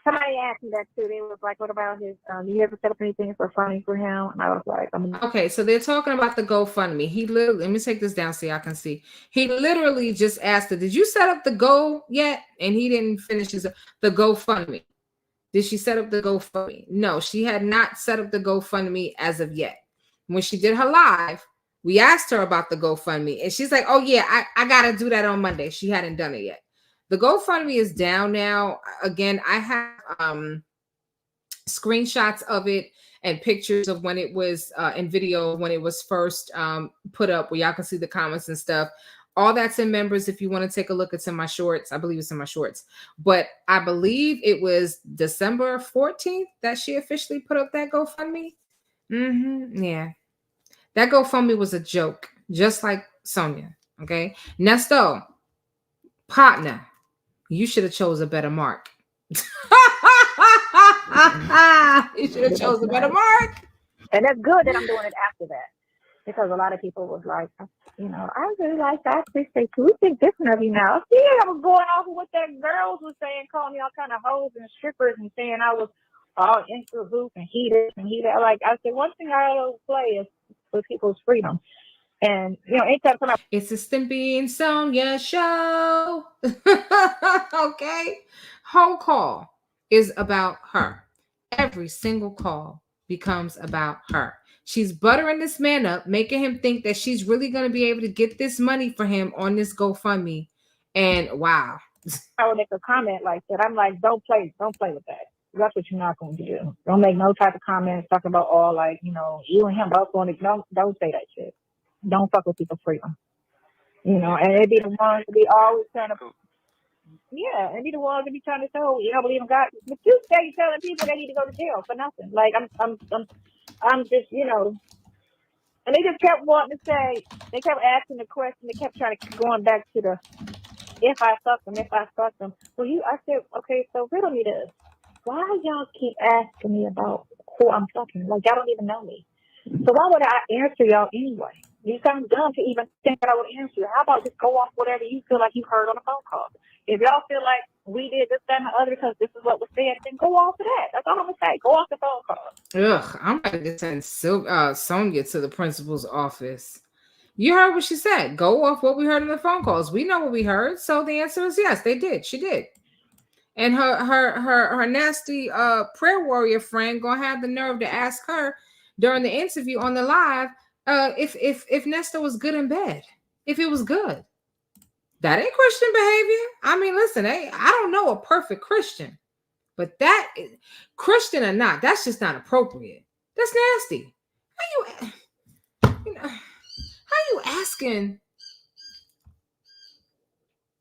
[SPEAKER 3] Somebody asked me that too. They was like, what about his, you ever set up anything for funding for him? And I was like,
[SPEAKER 1] okay, so they're talking about the GoFundMe. He literally, let me take this down so y'all can see. He literally just asked her, did you set up the Go yet? And he didn't finish the GoFundMe. Did she set up the GoFundMe? No, she had not set up the GoFundMe as of yet. When she did her live, we asked her about the GoFundMe, and she's like, oh yeah, I got to do that on Monday. She hadn't done it yet. The GoFundMe is down now. Again, I have screenshots of it and pictures of when it was in video, when it was first put up, where y'all can see the comments and stuff. All that's in members. If you want to take a look, it's in my shorts. I believe it's in my shorts. But I believe it was December 14th that she officially put up that GoFundMe. Yeah. That GoFundMe was a joke, just like Sonya. Okay. Neesto, partner, you should have chose a better mark. You should have chose a better mark.
[SPEAKER 3] And that's good that I'm doing it after that. Because a lot of people was like, you know, I really like that. I appreciate you. We think different of you now. See, I was going off of what that girls was saying, calling me all kind of hoes and strippers and saying I was all into the booth and heated and heated. Like I said, one thing I don't play is with people's freedom. And, you know, anytime somebody...
[SPEAKER 1] It's a Stimpy and Sonya show. Okay? Whole call is about her. Every single call becomes about her. She's buttering this man up, making him think that she's really going to be able to get this money for him on this GoFundMe. And wow.
[SPEAKER 3] I would make a comment like that. I'm like, don't play with that. That's what you're not going to do. Don't make no type of comments talking about all like, you know, you and him both going to, don't say that shit. Don't fuck with people's freedom. You know, and it'd be the ones to be always trying to, yeah, and be the ones to be trying to show, you don't believe in God. But you stay telling people they need to go to jail for nothing. Like, I'm just, you know, and they just kept wanting to say, they kept asking the question, they kept trying to going back to the, if I fuck them. Well, I said, okay, so riddle me this. Why y'all keep asking me about who I'm fucking? Like, y'all don't even know me. So why would I answer y'all anyway? You sound dumb to even think that I would answer you. How about just go off whatever you feel like you heard on a phone call? If y'all feel like we did this, that, and the other because this is what was said, then go off of that. That's all I'm going to say. Go off the phone call.
[SPEAKER 1] Ugh, I'm going to send Sonya to the principal's office. You heard what she said. Go off what we heard in the phone calls. We know what we heard. So the answer is yes, they did. She did. And her nasty prayer warrior friend gonna have the nerve to ask her during the interview on the live if Nesto was good in bed, if it was good. That ain't Christian behavior. I mean, listen, I don't know a perfect Christian, but that Christian or not, that's just not appropriate. That's nasty. How you asking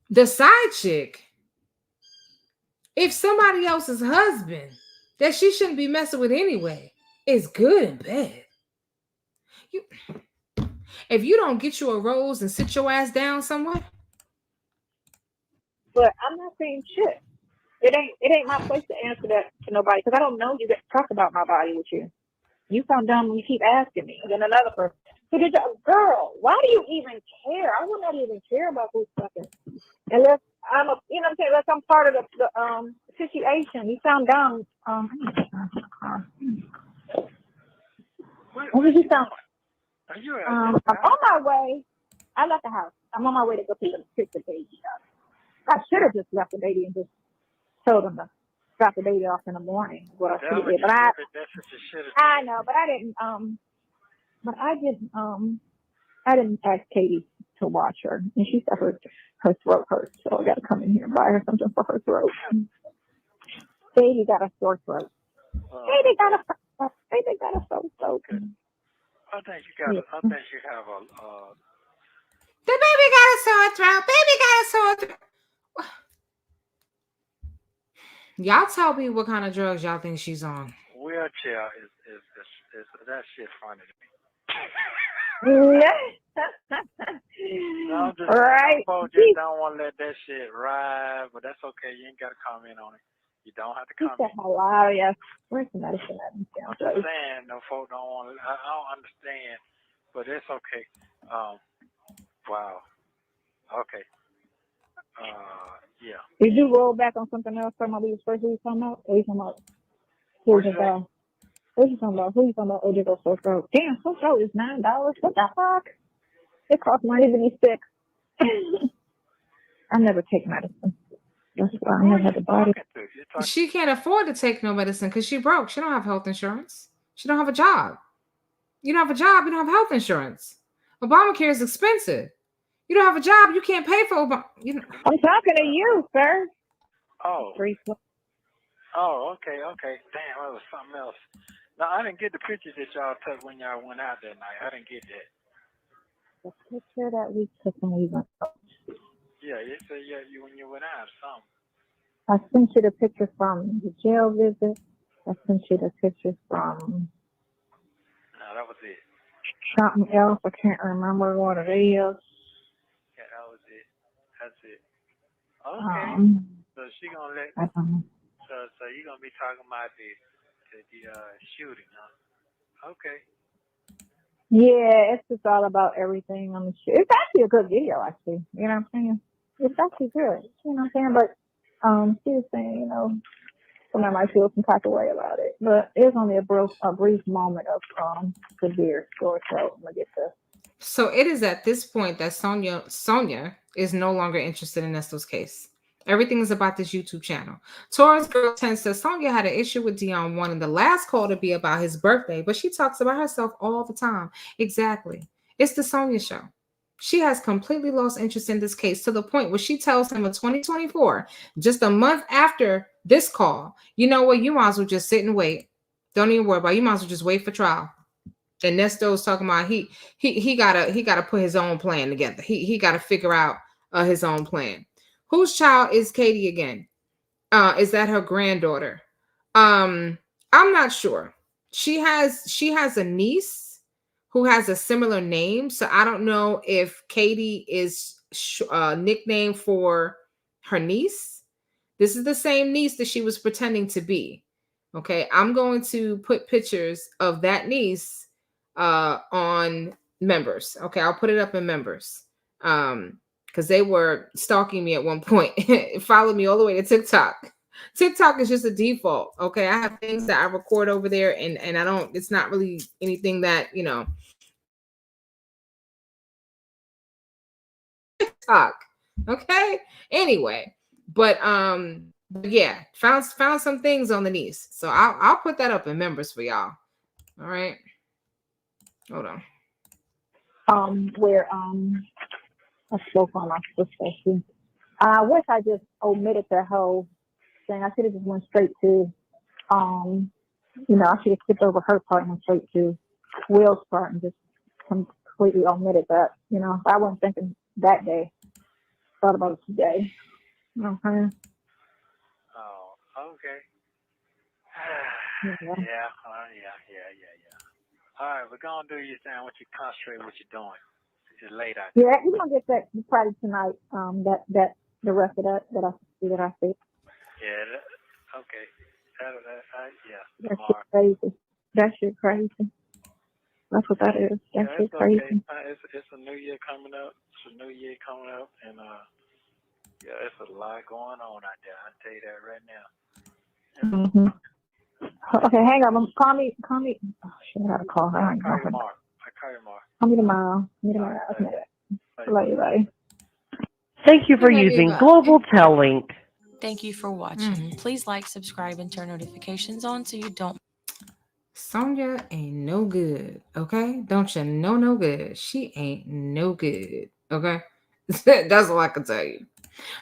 [SPEAKER 1] the side chick if somebody else's husband that she shouldn't be messing with anyway is good in bed? If you don't get you a rose and sit your ass down somewhere.
[SPEAKER 3] But I'm not saying shit. It ain't my place to answer that to nobody because I don't know you to talk about my body with you. You sound dumb when you keep asking me. And then another person. So girl, why do you even care? I would not even care about who's fucking unless I'm a, you know what I'm saying, unless I'm part of the situation. You sound dumb. What did you sound like? I'm on my way. I left the house. I'm on my way to go pick the baby up. I should have just left the baby and just told them to drop the baby off in the morning. What I should have did, but I know, but I didn't. I didn't ask Katie to watch her, and she said her throat hurts, so I got to come in here and buy her something for her throat. Baby got a sore throat. Baby got a sore throat.
[SPEAKER 4] I think you have a.
[SPEAKER 1] The baby got a sore throat. Baby got a sore throat. Y'all tell me what kind of drugs y'all think she's on.
[SPEAKER 4] Wheelchair is that shit funny to me. No, right. Some folks just don't want to let that shit ride, but that's okay. You ain't got to comment on it. You don't have to comment.
[SPEAKER 3] Hilarious. Where's the medicine?
[SPEAKER 4] I'm just saying, no folks don't want to. I don't understand, but it's okay. Wow. Okay. Yeah.
[SPEAKER 3] Did you roll back on something else from what we was talking about? What are you talking about? Who you talking about? Oh, they go so throat. Damn, so throat is $9. What the fuck? It costs money to be sick. I never take medicine. That's why I never had to buy it.
[SPEAKER 1] She can't afford to take no medicine because she broke. She don't have health insurance. She don't have a job. You don't have a job. You don't have health insurance. Obamacare is expensive. You don't have a job. You can't pay for Obama.
[SPEAKER 3] I'm talking to you, sir.
[SPEAKER 4] Oh. Okay. Damn, that was something else. No, I didn't get the pictures that y'all took when y'all went out that night. I didn't get that.
[SPEAKER 3] The picture that we took when we went out.
[SPEAKER 4] Yeah, you said you when you went out, something.
[SPEAKER 3] I sent you the picture from the jail visit. I sent you the picture from.
[SPEAKER 4] No, that was it.
[SPEAKER 3] Something else. I can't remember what it is.
[SPEAKER 4] Yeah, that was it. That's it. Okay. So she gonna let. So you gonna be talking about the shooting, huh? Okay.
[SPEAKER 3] Yeah, it's just all about everything on the shoot. It's actually a good video, actually. You know what I'm saying? It's actually good. You know what I'm saying? But she was saying, you know, somebody might feel some type of way about it. But it was only a brief moment of severe sore throat. I'm gonna get this.
[SPEAKER 1] So it is at this point that Sonia is no longer interested in Nesto's case. Everything is about this YouTube channel. Taurus Girl 10 says Sonia had an issue with Dion wanting the last call to be about his birthday, but she talks about herself all the time. Exactly. It's the Sonia show. She has completely lost interest in this case to the point where she tells him in 2024, just a month after this call, you know what, you might as well just sit and wait. Don't even worry about it. You might as well just wait for trial. And Nesto's talking about he gotta put his own plan together. He gotta figure out his own plan. Whose child is Katie again? Is that her granddaughter? I'm not sure. She has a niece who has a similar name, so I don't know if Katie is nickname for her niece. This is the same niece that she was pretending to be. Okay, I'm going to put pictures of that niece on members. Okay, I'll put it up in members. Because they were stalking me at one point. It followed me all the way to TikTok. TikTok is just a default. Okay, I have things that I record over there, and I don't. It's not really anything that TikTok. Okay. Anyway, but But yeah, found some things on the niece. So I'll put that up in members for y'all. All right. Hold on.
[SPEAKER 3] Where I spoke on my sister. I wish I just omitted that whole thing. I should have just went straight to I should have skipped over her part and went straight to Will's part and just completely omitted that. I wasn't thinking that day. Thought about it today. Okay.
[SPEAKER 4] Oh, okay.
[SPEAKER 3] Yeah.
[SPEAKER 4] Yeah. All right, we're gonna do your thing. I want you to concentrate on what you're doing. It's late out there.
[SPEAKER 3] Yeah, you're gonna get that probably tonight. That the rest of that I see.
[SPEAKER 4] Yeah. Okay. Yeah.
[SPEAKER 3] That
[SPEAKER 4] Tomorrow.
[SPEAKER 3] shit crazy. That shit crazy. That's what that is. That shit crazy.
[SPEAKER 4] Okay. It's a new year coming up. And yeah, it's a lot going on out there. I'll tell you that right now.
[SPEAKER 3] Mm-hmm. Okay, hang on. Call me. Oh shit, I gotta call her.
[SPEAKER 4] I'll call you tomorrow.
[SPEAKER 3] Call me tomorrow. Okay. Love you, buddy.
[SPEAKER 6] Thank you for using Global Tel Link.
[SPEAKER 2] Thank you for watching. Please like, subscribe, and turn notifications on so you don't.
[SPEAKER 1] Sonya ain't no good, okay? Don't you know no good? She ain't no good, okay? That's all I can tell you.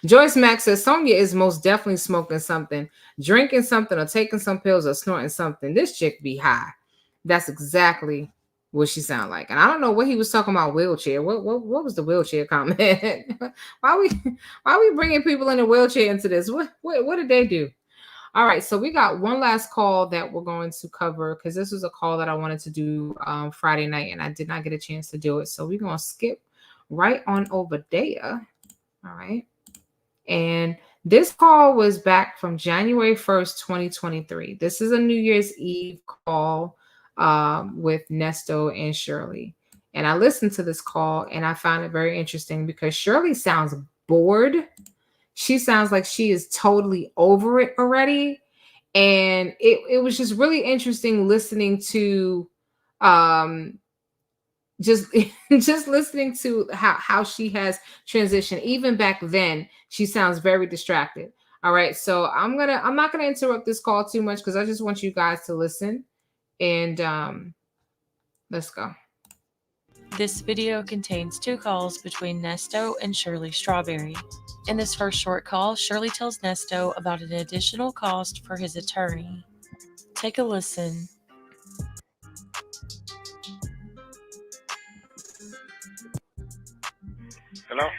[SPEAKER 1] Joyce Mack says Sonya is most definitely smoking something, drinking something, or taking some pills, or snorting something. This chick be high. That's exactly what she sound like. And I don't know what he was talking about wheelchair. What was the wheelchair comment? why we bringing people in a wheelchair into this? What did they do? All right, so we got one last call that we're going to cover because this was a call that I wanted to do Friday night and I did not get a chance to do it. So we're going to skip right on over there. All right. And this call was back from January 1st, 2023. This is a New Year's Eve call with Neesto and Shirley. And I listened to this call and I found it very interesting because Shirley sounds bored. She sounds like she is totally over it already. And it was just really interesting listening to just listening to how she has transitioned. Even back then, she sounds very distracted. All right. So I'm not gonna interrupt this call too much because I just want you guys to listen. And let's go.
[SPEAKER 2] This video contains 2 calls between Neesto and Shirley Strawberry. In this first short call, Shirley tells Neesto about an additional cost for his attorney. Take a listen.
[SPEAKER 4] Hello?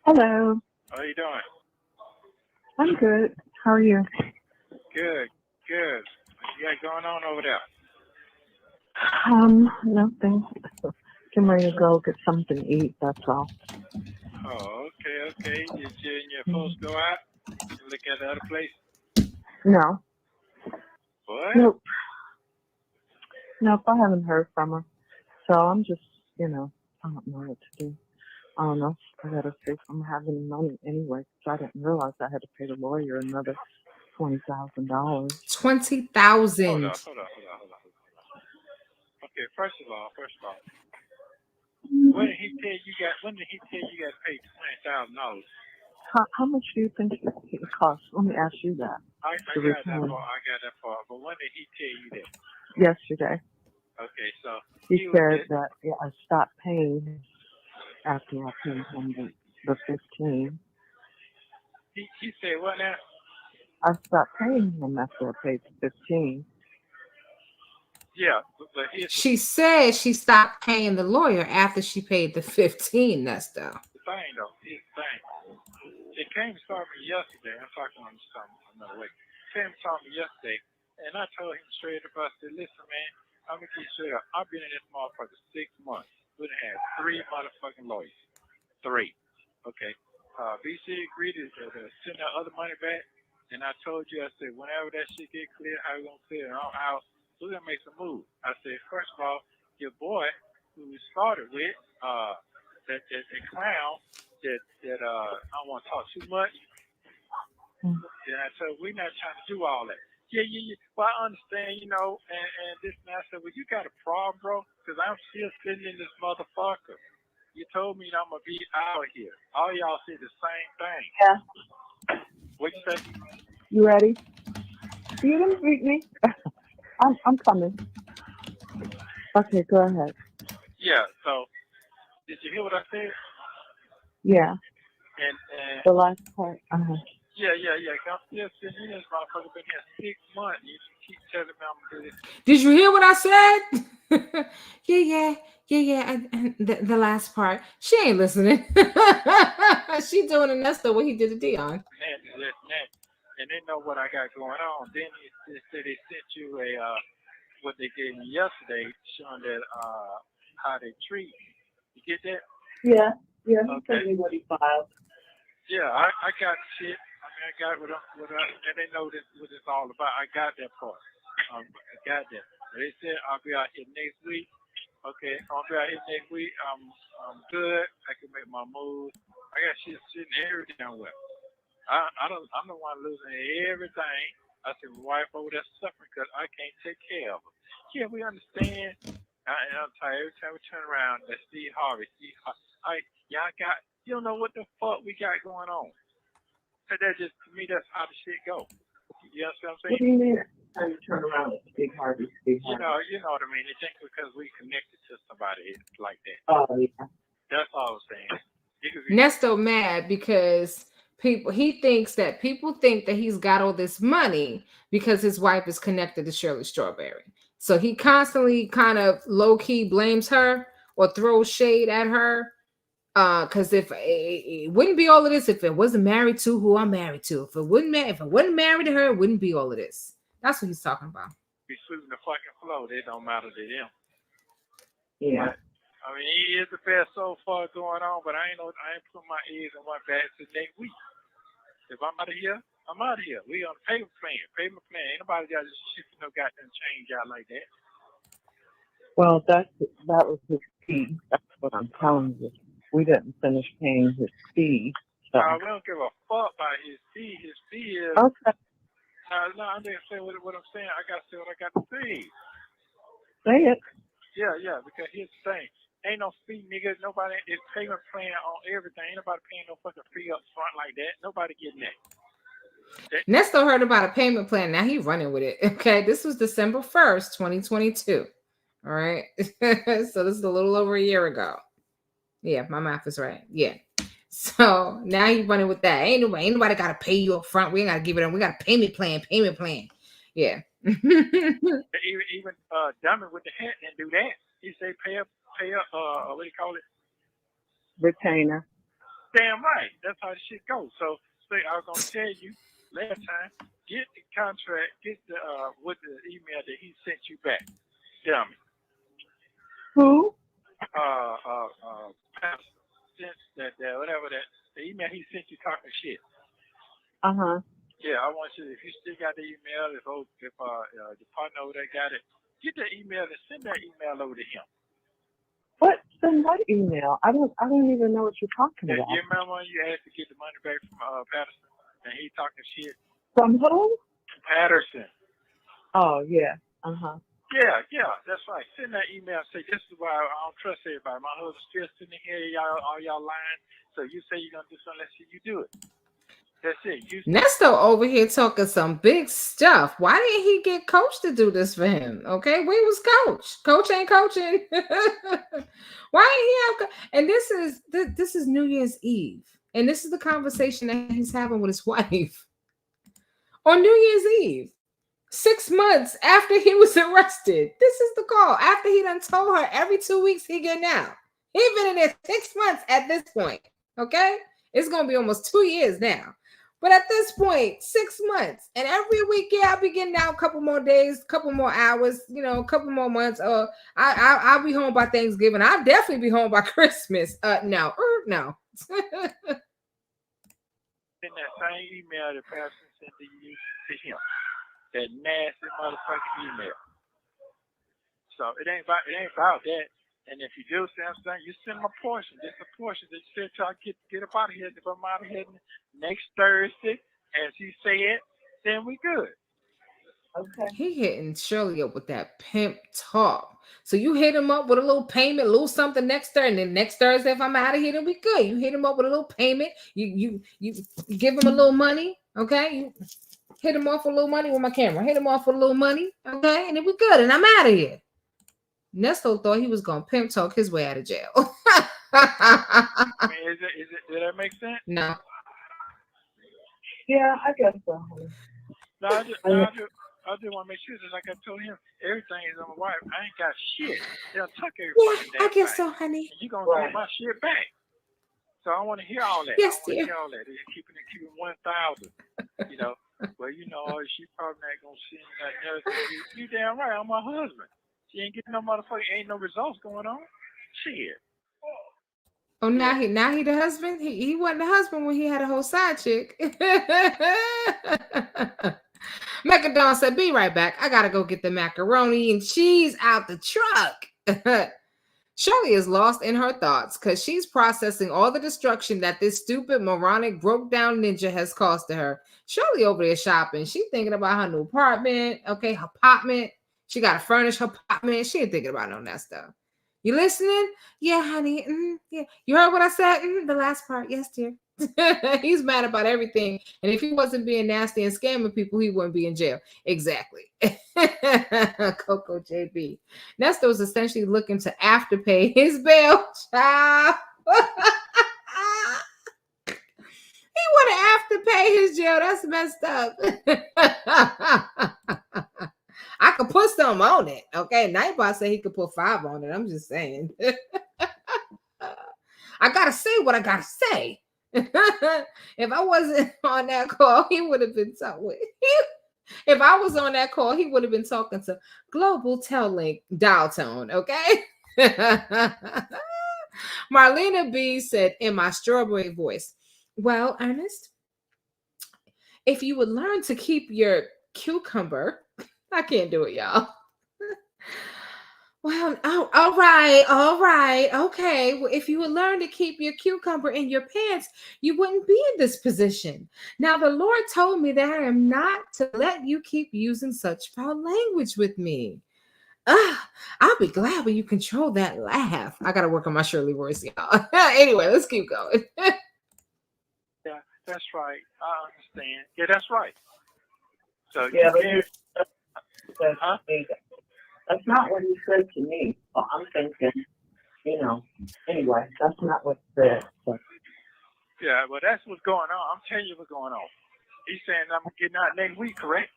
[SPEAKER 3] Hello.
[SPEAKER 4] How you doing?
[SPEAKER 3] I'm good. How are you?
[SPEAKER 4] Good. What you got going on over there?
[SPEAKER 3] Nothing. Getting ready to go get something to eat, that's all.
[SPEAKER 4] Oh, okay. Did you and your folks go out and look at the other place?
[SPEAKER 3] No.
[SPEAKER 4] What?
[SPEAKER 3] Nope, I haven't heard from her. So I'm just, I don't know what to do. I don't know. I gotta see if I'm having money anyway, because I didn't realize I had to pay the lawyer another $20,000.
[SPEAKER 1] $20,000.
[SPEAKER 4] Hold on. Okay, first of all, when did he tell you got to pay $20,000?
[SPEAKER 3] How much do you think it costs? Let me ask you that.
[SPEAKER 4] I got that part. But when did he tell you that?
[SPEAKER 3] Yesterday.
[SPEAKER 4] Okay, so
[SPEAKER 3] he said that I stopped paying after I paid him the 15.
[SPEAKER 4] He said what now?
[SPEAKER 3] I stopped paying him after I paid the 15.
[SPEAKER 4] Yeah, but
[SPEAKER 1] she said she stopped paying the lawyer after she paid the 15. That's though.
[SPEAKER 4] Here's the thing. It came to start me yesterday. I'm talking on another way. It came to start me yesterday, and I told him straight up. I said, "Listen, man, I'm gonna keep straight up. I've been in this motherfucker 6 months. We done had 3 motherfucking lawyers. 3. Okay. BC agreed to send that other money back, and I told you, I said, whenever that shit get clear, how we gonna clear it out? We're gonna make some moves. I said, first of all, your boy who we started with, that clown that I don't want to talk too much. And I said, we're not trying to do all that. Yeah. Well, I understand, and this and that. I said, well, you got a problem, bro, because I'm still sitting in this motherfucker. You told me I'm gonna be out here. All y'all say the same thing.
[SPEAKER 3] Yeah.
[SPEAKER 4] What you say?
[SPEAKER 8] You ready? You didn't beat me. I'm coming. Okay, go ahead.
[SPEAKER 4] Yeah. So, did you hear what I said?
[SPEAKER 8] Yeah,
[SPEAKER 4] And
[SPEAKER 8] the last part.
[SPEAKER 4] yeah. I'm still sitting here. This motherfucker been here 6 months. You keep telling me I'm gonna do this.
[SPEAKER 1] Did you hear what I said? yeah. And the last part. She ain't listening. She doing a Neesto what he did to Dion.
[SPEAKER 4] And they know what I got going on. Then they said they sent you a what they gave me yesterday, showing that how they treat. You get that?
[SPEAKER 8] Yeah. He
[SPEAKER 4] Okay.
[SPEAKER 8] told me what he filed.
[SPEAKER 4] Yeah, I got shit. I mean, I got and they know this what it's all about. I got that part. I got that. They said I'll be out here next week. Okay, I'll be out here next week. I'm good. I can make my moves. I got shit sitting everything well. I'm the one losing everything. I said, my wife over there suffering because I can't take care of her. Yeah, we understand. And I'm tired. Every time we turn around, that's Steve Harvey. You don't know what the fuck we got going on. And that just, to me, that's how the shit go. You know what I'm saying?
[SPEAKER 8] What do you mean? How you turn around with Steve Harvey?
[SPEAKER 4] You know what I mean. They think because we connected to somebody like that.
[SPEAKER 8] Oh, yeah.
[SPEAKER 4] That's all I'm saying.
[SPEAKER 1] Neesto mad because he thinks that people think that he's got all this money because his wife is connected to Shirley Strawberry. So he constantly kind of low-key blames her or throws shade at her. Because if it wouldn't be all of this if it wasn't married to who I'm married to. If it wasn't married to her, it wouldn't be all of this. That's what he's talking about.
[SPEAKER 4] Be sweeping the fucking flow. It don't matter to them.
[SPEAKER 8] Yeah.
[SPEAKER 4] But, I mean, he is the best so far going on, but I ain't putting my eggs in one basket next week. If I'm out of here, I'm out of here. We on the payment plan. Ain't nobody got to shift no goddamn change out like that.
[SPEAKER 8] Well, that was his fee. That's what I'm telling you. We didn't finish paying his fee. So.
[SPEAKER 4] We don't give a fuck about his fee. His fee is.
[SPEAKER 8] Okay.
[SPEAKER 4] No, I'm just saying what I'm saying. I got to say what I got to say.
[SPEAKER 8] Say it.
[SPEAKER 4] Yeah, because here's the thing. Ain't no fee, nigga. Nobody is payment plan on everything. Ain't nobody paying no fucking fee up front like that. Nobody getting that.
[SPEAKER 1] Neesto heard about a payment plan. Now he running with it. Okay, this was December 1st, 2022. All right. So this is a little over a year ago. Yeah, my math is right. Yeah. So now he's running with that. Ain't nobody got to pay you up front. We ain't got to give it on. We got a payment plan. Yeah.
[SPEAKER 4] even Dummy with the hat didn't do that. He say pay up, what do you call it?
[SPEAKER 8] Retainer.
[SPEAKER 4] Damn right. That's how the shit goes. So I was gonna tell you last time, get the contract, get the with the email that he sent you back. Dummy.
[SPEAKER 8] Who?
[SPEAKER 4] Since that whatever that the email he sent you talking shit. Yeah, I want you, if you still got the email, if the partner over there got it, get the email and send that email over to him.
[SPEAKER 8] What? Send what email? I don't even know what you're talking about.
[SPEAKER 4] You remember when you asked to get the money back from Patterson and he talking shit?
[SPEAKER 8] From who?
[SPEAKER 4] Patterson.
[SPEAKER 8] Oh yeah.
[SPEAKER 4] Yeah, that's right. Send that email and say, this is why I don't trust everybody. My husband's still sitting here, all y'all lying. So you say you're going to do something, let's see you do it. That's it.
[SPEAKER 1] Neesto over here talking some big stuff. Why didn't he get Coach to do this for him? Okay, where was Coach? Coach ain't coaching. Why ain't he have? And this is New Year's Eve, and this is the conversation that he's having with his wife on New Year's Eve. 6 months after he was arrested. This is the call. After he done told her every 2 weeks he getting out. He been in there 6 months at this point. Okay? It's going to be almost 2 years now. But at this point, 6 months. And every week, yeah, I'll be getting out a couple more days, a couple more hours, a couple more months. I'll be home by Thanksgiving. I'll definitely be home by Christmas. No.
[SPEAKER 4] In that same email that Patterson sent to him. That nasty motherfucking email. So it ain't about that. And if you do something, you send them a portion. Just a portion. They said y'all get up out of here. If I'm out of here next Thursday, as he said, then we good.
[SPEAKER 8] Okay.
[SPEAKER 1] He hitting Shirley up with that pimp talk. So you hit him up with a little payment, a little something next Thursday. And then next Thursday, if I'm out of here, then we good. You hit him up with a little payment. You give him a little money. Okay, you hit him off with a little money with my camera. Hit him off with a little money. Okay, and it was good. And I'm out of here. Nesto thought he was gonna pimp talk his way out of jail.
[SPEAKER 4] I mean, did that make sense?
[SPEAKER 1] No.
[SPEAKER 8] Yeah, I guess so.
[SPEAKER 4] No, I just want to make sure that, like I told him, everything is on my wife. I ain't got shit. They'll tuck every fucking
[SPEAKER 1] Yeah, I
[SPEAKER 4] damn
[SPEAKER 1] guess
[SPEAKER 4] thing.
[SPEAKER 1] so, honey.
[SPEAKER 4] And you gonna get my shit back. So I want to hear all that.
[SPEAKER 1] Yes,
[SPEAKER 4] I want to
[SPEAKER 1] dear.
[SPEAKER 4] hear all that. They're keeping 1,000. You know, well, you know, she probably not gonna see like that. You damn right. I'm my husband. She ain't getting no motherfucking, ain't no results going on. Shit.
[SPEAKER 1] Oh, now he the husband. He wasn't the husband when he had a whole side chick. Macadon said, "Be right back. I gotta go get the macaroni and cheese out the truck." Shirley is lost in her thoughts because she's processing all the destruction that this stupid, moronic, broke-down ninja has caused to her. Shirley over there shopping. She thinking about her new apartment. Okay, her apartment. She got to furnish her apartment. She ain't thinking about none of that stuff. You listening? Yeah, honey. Yeah. You heard what I said? The last part. Yes, dear. He's mad about everything. And if he wasn't being nasty and scamming people, he wouldn't be in jail. Exactly. Coco JB. Nesto was essentially looking to afterpay his bail. Child. He want to afterpay his jail. That's messed up. I could put some on it. Okay. Nightbot said he could put 5 on it. I'm just saying. I gotta say what I gotta say. If I wasn't on that call, he would have been talking. If I was on that call, he would have been talking to Global Tellink dial tone. Okay. Marlena B said in my strawberry voice, "Well, Ernest, if you would learn to keep your cucumber," I can't do it, y'all. Well, oh, all right, okay. Well, if you would learn to keep your cucumber in your pants, you wouldn't be in this position. Now, the Lord told me that I am not to let you keep using such foul language with me. I'll be glad when you control that laugh. I got to work on my Shirley voice, y'all. Anyway, let's keep going.
[SPEAKER 4] Yeah, that's right. I understand. Yeah, that's right. So
[SPEAKER 8] Yeah,
[SPEAKER 4] you can't. Huh?
[SPEAKER 8] That's not what he said to me. Well, I'm thinking, anyway, that's not what he said. So.
[SPEAKER 4] Yeah, well, that's what's going on. I'm telling you what's going on. He's saying I'm getting out next week, correct?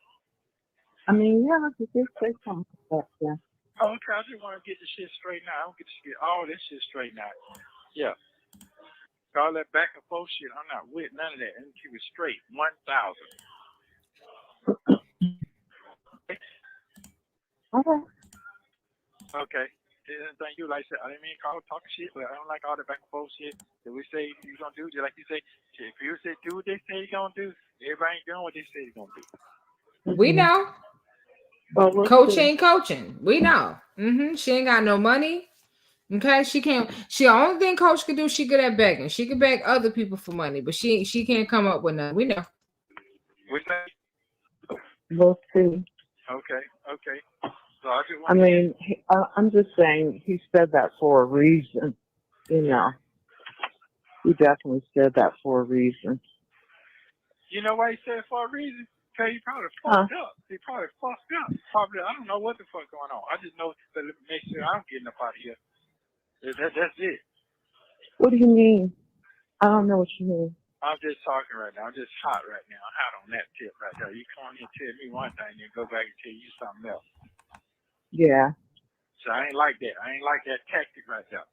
[SPEAKER 8] I mean, yeah, he did say something like that, yeah.
[SPEAKER 4] Oh, okay, I just want to get the shit straightened out. I don't get to get all this shit straightened out. Yeah. All that back and forth shit, I'm not with none of that. And keep it straight. 1,000.
[SPEAKER 8] Okay.
[SPEAKER 4] Okay. Anything you like said, I didn't mean call talking shit, but I don't like all the back and forth shit that we say you're gonna do. Just like you say, if you say do what they say you're gonna do, everybody ain't doing what they say they're gonna do.
[SPEAKER 1] We know.
[SPEAKER 8] Well,
[SPEAKER 1] Coach ain't coaching. We know. She ain't got no money. Okay, she can't. The only thing Coach could do, she good at begging. She could beg other people for money, but she can't come up with nothing. We know.
[SPEAKER 4] What's that?
[SPEAKER 8] We'll see.
[SPEAKER 4] Okay. So
[SPEAKER 8] I'm just saying he said that for a reason. He definitely said that for a reason.
[SPEAKER 4] You know why he said it for a reason? Because he probably fucked up. Probably, I don't know what the fuck going on. I just know to make sure I'm getting up out of here. That's it.
[SPEAKER 8] What do you mean? I don't know what you mean.
[SPEAKER 4] I'm just talking right now. I'm just hot right now. I'm hot on that tip right there. You come here and tell me one thing, then go back and tell you something else.
[SPEAKER 8] Yeah.
[SPEAKER 4] So I ain't like that. I ain't like that tactic right there.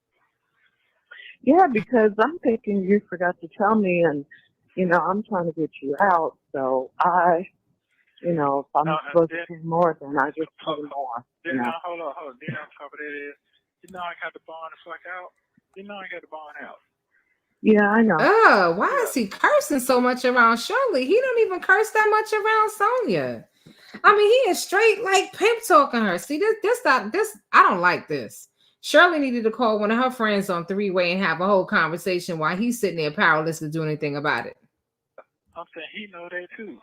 [SPEAKER 8] Yeah, because I'm thinking you forgot to tell me, and I'm trying to get you out. So if I'm supposed to do more, then I just do more.
[SPEAKER 4] Then hold on. Then on top of that is, I got the bond the fuck out. I got the bond out.
[SPEAKER 8] Yeah, I know.
[SPEAKER 1] Oh, why is he cursing so much around Shirley? He don't even curse that much around Sonia. I mean, he is straight like pimp talking her. See, this I don't like this. Shirley needed to call one of her friends on 3-way and have a whole conversation while he's sitting there powerless to do anything about it.
[SPEAKER 4] I'm saying he know that too.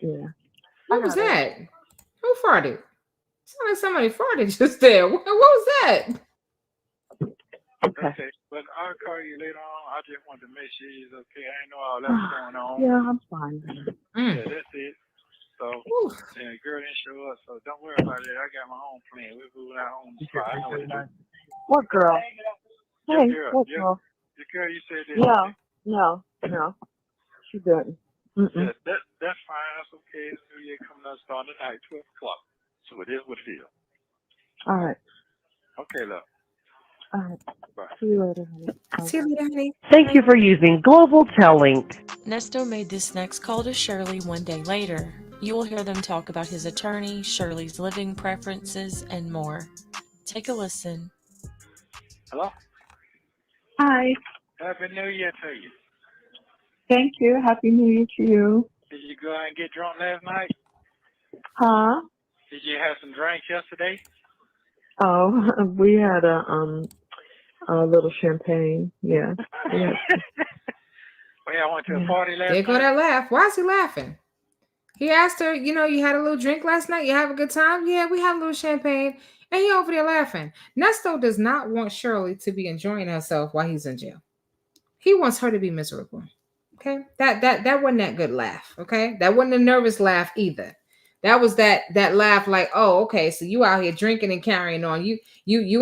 [SPEAKER 8] Yeah.
[SPEAKER 1] What was that? Who farted? Sounded like somebody farted just there. What was that?
[SPEAKER 8] Okay.
[SPEAKER 4] Okay, but I'll call you later on. I just wanted to make sure you're okay. I didn't know all that was going on.
[SPEAKER 8] Yeah, I'm fine.
[SPEAKER 4] Yeah, that's it. So,
[SPEAKER 1] Ooh.
[SPEAKER 4] and the girl didn't show up, so don't worry about it. I got my own plan. We're moving our own spot. I know what to do.
[SPEAKER 8] What girl?
[SPEAKER 4] Your
[SPEAKER 8] Hey,
[SPEAKER 4] girl,
[SPEAKER 8] what
[SPEAKER 4] your,
[SPEAKER 8] girl?
[SPEAKER 4] your girl, you said this.
[SPEAKER 8] No, she didn't.
[SPEAKER 4] Yeah, that's fine. That's okay. It's New Year coming up, starting tonight, 12 o'clock. So it is what it is.
[SPEAKER 8] All right.
[SPEAKER 4] Okay, love.
[SPEAKER 8] All right.
[SPEAKER 4] Bye.
[SPEAKER 8] See you later, honey. Bye.
[SPEAKER 1] See you, Daddy.
[SPEAKER 6] Thank you for using Global Telling.
[SPEAKER 2] Neesto made this next call to Shirley one day later. You will hear them talk about his attorney, Shirley's living preferences, and more. Take a listen.
[SPEAKER 4] Hello?
[SPEAKER 8] Hi.
[SPEAKER 4] Happy New Year to you.
[SPEAKER 8] Thank you. Happy New Year to you.
[SPEAKER 4] Did you go out and get drunk last night?
[SPEAKER 8] Huh?
[SPEAKER 4] Did you have some drinks yesterday?
[SPEAKER 8] Oh, we had a little champagne. Yeah. Yeah.
[SPEAKER 4] Well, I went to a party last
[SPEAKER 1] There go
[SPEAKER 4] night.
[SPEAKER 1] that laugh. Why is he laughing? He asked her, you know, you had a little drink last night. You have a good time? Yeah, we had a little champagne. And he over there laughing. Nesto does not want Shirley to be enjoying herself while he's in jail. He wants her to be miserable. Okay. That wasn't that good laugh. Okay. That wasn't a nervous laugh either. That was that laugh like, oh, okay, so you out here drinking and carrying on. You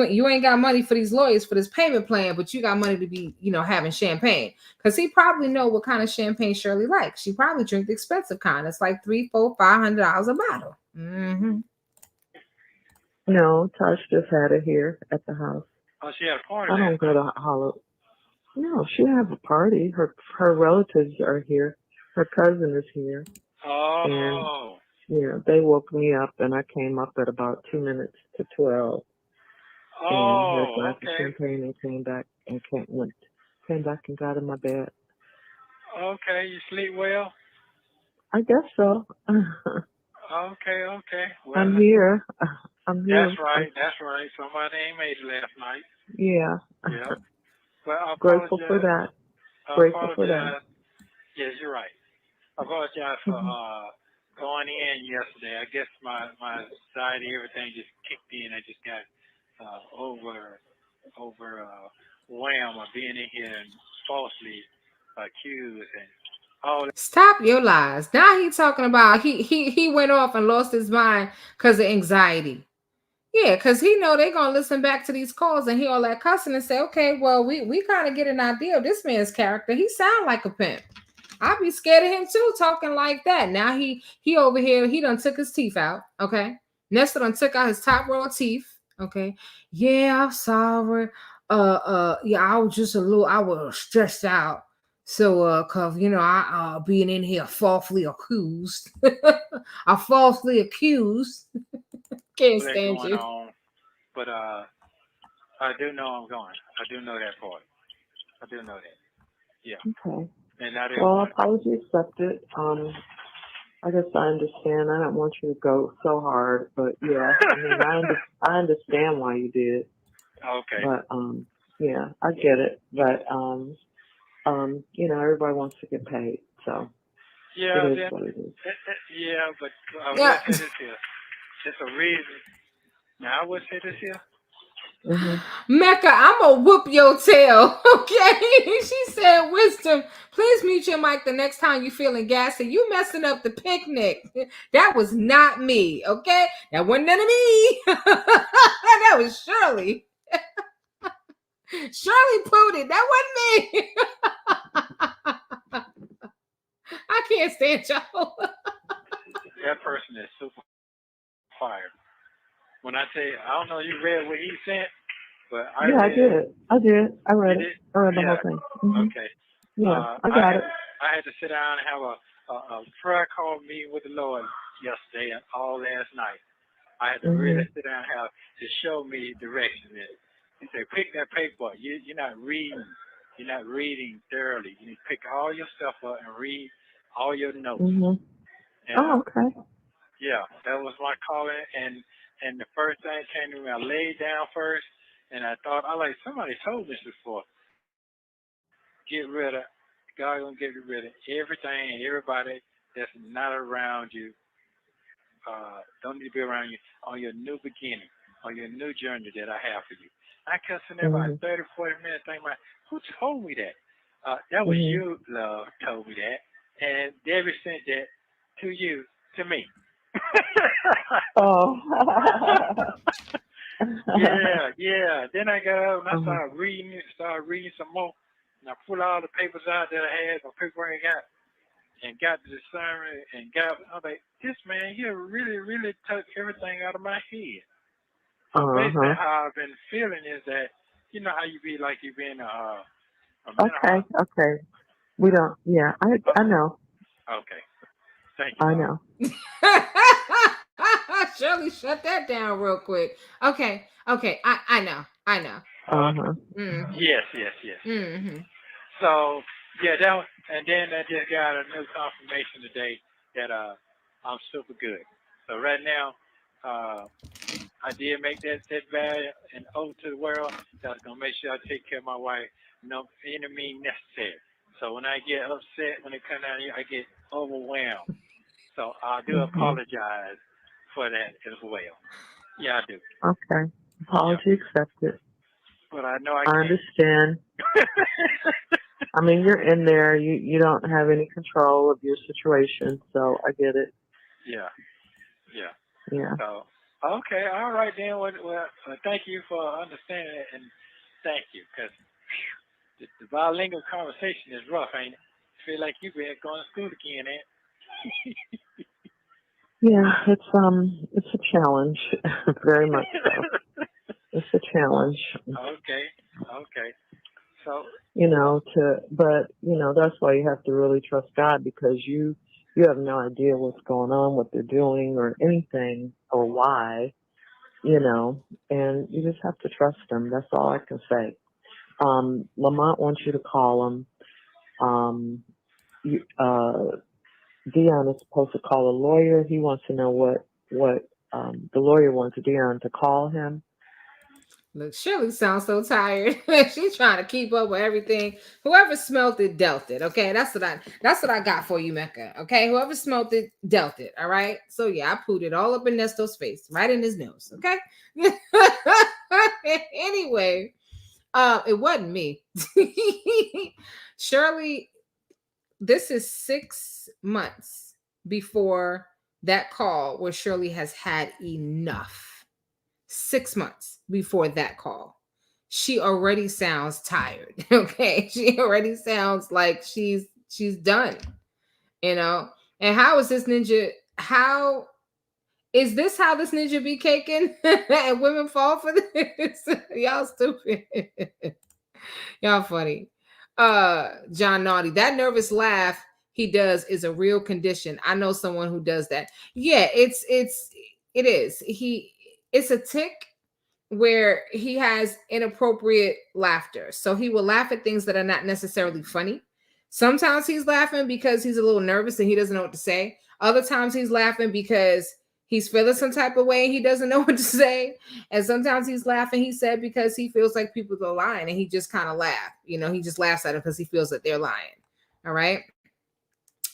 [SPEAKER 1] ain't got money for these lawyers for this payment plan, but you got money to be, you know, having champagne. Because he probably know what kind of champagne Shirley likes. She probably drink the expensive kind. It's like $300, $400, $500 a bottle. Mm-hmm.
[SPEAKER 8] No, Tosh just had it here at the house.
[SPEAKER 4] Oh, she had a party
[SPEAKER 8] I don't
[SPEAKER 4] last
[SPEAKER 8] go
[SPEAKER 4] night.
[SPEAKER 8] to Hollow. No, she have a party. Her relatives are here. Her cousin is here.
[SPEAKER 4] Oh.
[SPEAKER 8] Yeah, they woke me up, and I came up at about 2 minutes to 12, and had a glass of champagne, and came back and got in my bed.
[SPEAKER 4] Okay, you sleep well?
[SPEAKER 8] I guess so.
[SPEAKER 4] Okay. Well,
[SPEAKER 8] I'm here. I'm here.
[SPEAKER 4] That's right. Somebody ain't made it last night.
[SPEAKER 8] Yeah.
[SPEAKER 4] Yeah. Well, I
[SPEAKER 8] Grateful for
[SPEAKER 4] apologize.
[SPEAKER 8] that. Grateful for that.
[SPEAKER 4] Yes, you're right. I apologize for going in yesterday. I guess my anxiety, everything just kicked in. I just got overwhelmed of being in here and falsely accused and all that.
[SPEAKER 1] Stop your lies. Now he talking about he went off and lost his mind because of anxiety. Yeah, because he know they gonna listen back to these calls and hear all that cussing and say, okay, well, we kind of get an idea of this man's character. He sound like a pimp. I'd be scared of him too, talking like that. Now he over here, he done took his teeth out. Okay. Nestor done took out his top row of teeth. Okay. Yeah, I'm sorry. Yeah, I was stressed out. So cause you know, I being in here falsely accused. I falsely accused. Can't stand
[SPEAKER 4] going
[SPEAKER 1] you.
[SPEAKER 4] on, but I do know I'm going. I do know that part. I do know that. Yeah.
[SPEAKER 8] Okay.
[SPEAKER 4] And I
[SPEAKER 8] Well, apology accepted. I guess I understand. I don't want you to go so hard, but yeah, I mean, I understand why you did.
[SPEAKER 4] Okay.
[SPEAKER 8] But yeah, I get it. But you know, everybody wants to get paid, so
[SPEAKER 4] Yeah,
[SPEAKER 8] it is what it is.
[SPEAKER 4] Yeah, but I
[SPEAKER 1] Yeah.
[SPEAKER 4] would say this here. It's a reason. Now I would say this here.
[SPEAKER 1] Mecca, I'm gonna whoop your tail. Okay. She said, Wisdom, please mute your mic the next time you feeling gassy. You messing up the picnic. That was not me. Okay. That wasn't none of me. That was Shirley. Shirley pooted. That wasn't me. I can't stand y'all.
[SPEAKER 4] That person is super fired. When I tell you, I don't know if you read what he sent, but I did.
[SPEAKER 8] I did. I read
[SPEAKER 4] You
[SPEAKER 8] it.
[SPEAKER 4] did?
[SPEAKER 8] I read the
[SPEAKER 4] Yeah.
[SPEAKER 8] whole thing.
[SPEAKER 4] Okay.
[SPEAKER 8] Yeah, I got it.
[SPEAKER 4] I had to sit down and have a prayer call meeting with the Lord yesterday and all last night. I had to really sit down and have to show me direction. He said, pick that paper. You're not reading. You're not reading thoroughly. You need to pick all your stuff up and read all your notes. And,
[SPEAKER 8] Okay.
[SPEAKER 4] Yeah, that was my calling. And the first thing came to me, I laid down first, and I thought, somebody told me this before. God gonna get rid of everything and everybody that's not around you. Don't need to be around you on your new beginning, on your new journey that I have for you. I kept sitting there about 30, 40 minutes thinking about, who told me that? That was you, love, told me that. And Debbie sent that to you, to me.
[SPEAKER 8] Oh.
[SPEAKER 4] Yeah. Then I got up and I started reading some more. And I pulled all the papers out that I had, my paper I got, and got the discernment and I was like, this man here really, really took everything out of my head. So basically how I've been feeling is that, you know how you be like you being a
[SPEAKER 8] Okay. We don't, yeah, I know.
[SPEAKER 4] Okay. Thank you.
[SPEAKER 8] I know.
[SPEAKER 1] Shirley, shut that down real quick. Okay. I know.
[SPEAKER 4] Yes. So yeah, and then I just got a new confirmation today that I'm super good. So right now, I did make that vow and oath to the world that I was gonna make sure I take care of my wife, no any means necessary. So when I get upset when it comes down here, I get overwhelmed. So I do apologize for that as well. Yeah, I do.
[SPEAKER 8] Okay. Apology accepted.
[SPEAKER 4] But I know I
[SPEAKER 8] understand. I mean, you're in there. You don't have any control of your situation, so I get it.
[SPEAKER 4] Yeah.
[SPEAKER 8] Yeah.
[SPEAKER 4] So, okay, all right then. Well, thank you for understanding it, and thank you, because the bilingual conversation is rough, ain't it? Feel like you've been going to school again, ain't it?
[SPEAKER 8] Yeah, it's a challenge, very much so. It's a challenge.
[SPEAKER 4] Okay. So
[SPEAKER 8] that's why you have to really trust God, because you have no idea what's going on, what they're doing, or anything, or why, and you just have to trust them. That's all I can say. Lamont wants you to call him. Dion is supposed to call a lawyer. He wants to know what the lawyer wants Dion to call him.
[SPEAKER 1] Look, Shirley sounds so tired. She's trying to keep up with everything. Whoever smelt it, dealt it. Okay, that's what I got for you, Mecca. Okay, whoever smelt it, dealt it. All right. So yeah, I put it all up in Nesto's face, right in his nose. Okay. Anyway, it wasn't me. Shirley, this is 6 months before that call where Shirley has had enough. 6 months before that call. She already sounds tired. Okay. She already sounds like she's done. And how is this ninja? How is this how this ninja be caking? And women fall for this? Y'all stupid. Y'all funny. John Naughty, that nervous laugh he does is a real condition. I know someone who does that. Yeah, it is. It's a tick where he has inappropriate laughter. So he will laugh at things that are not necessarily funny. Sometimes he's laughing because he's a little nervous and he doesn't know what to say. Other times he's laughing because he's feeling some type of way and he doesn't know what to say. And sometimes he's laughing, he said, because he feels like people are lying and he just kind of laughs. He just laughs at them because he feels that they're lying. All right.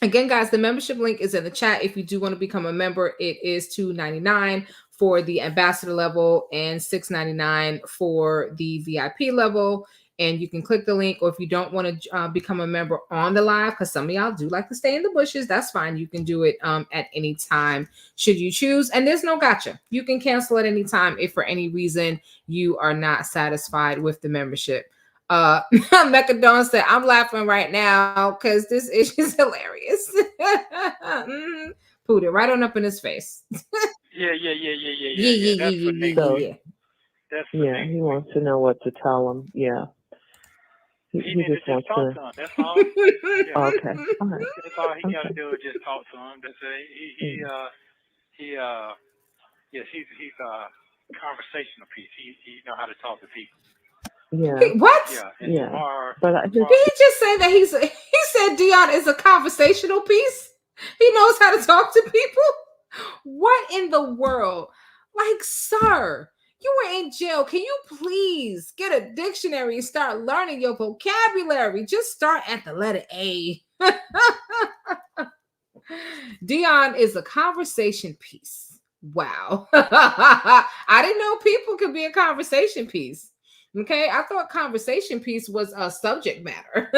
[SPEAKER 1] Again, guys, the membership link is in the chat. If you do want to become a member, it is $2.99 for the ambassador level and $6.99 for the VIP level. And you can click the link, or if you don't want to become a member on the live, because some of y'all do like to stay in the bushes, that's fine. You can do it at any time should you choose. And there's no gotcha. You can cancel at any time if for any reason you are not satisfied with the membership. Mecca Dawn said, I'm laughing right now because this is hilarious. Put it right on up in his face.
[SPEAKER 4] Yeah.
[SPEAKER 8] Yeah, he wants to know what to tell him. Yeah.
[SPEAKER 4] He just wants to talk to him. That's all. Yeah.
[SPEAKER 8] Okay. All right.
[SPEAKER 4] That's all he got to do is just talk to him. That's he's a conversational piece. He know how to talk to people.
[SPEAKER 8] Yeah.
[SPEAKER 1] What?
[SPEAKER 8] Yeah.
[SPEAKER 1] Did he just say that he said Dion is a conversational piece? He knows how to talk to people? What in the world? Like, sir, you were in jail. Can you please get a dictionary and start learning your vocabulary? Just start at the letter A. Dion is a conversation piece. Wow. I didn't know people could be a conversation piece. Okay, I thought conversation piece was a subject matter.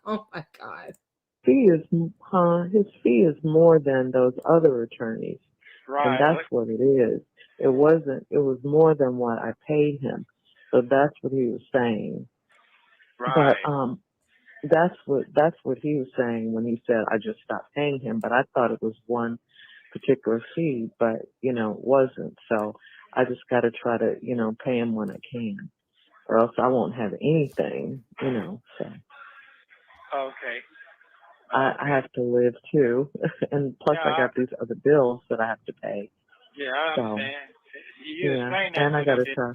[SPEAKER 1] Oh my God.
[SPEAKER 8] His fee is more than those other attorneys. And that's what it is. It was more than what I paid him. So that's what he was saying.
[SPEAKER 4] Right.
[SPEAKER 8] But that's what he was saying when he said I just stopped paying him. But I thought it was one particular fee, but it wasn't. So I just got to try to pay him when I can, or else I won't have anything. So
[SPEAKER 4] Okay.
[SPEAKER 8] I have to live too, and plus I got these other bills that I have to pay.
[SPEAKER 4] Yeah, I understand. You explained that
[SPEAKER 8] and I got to try.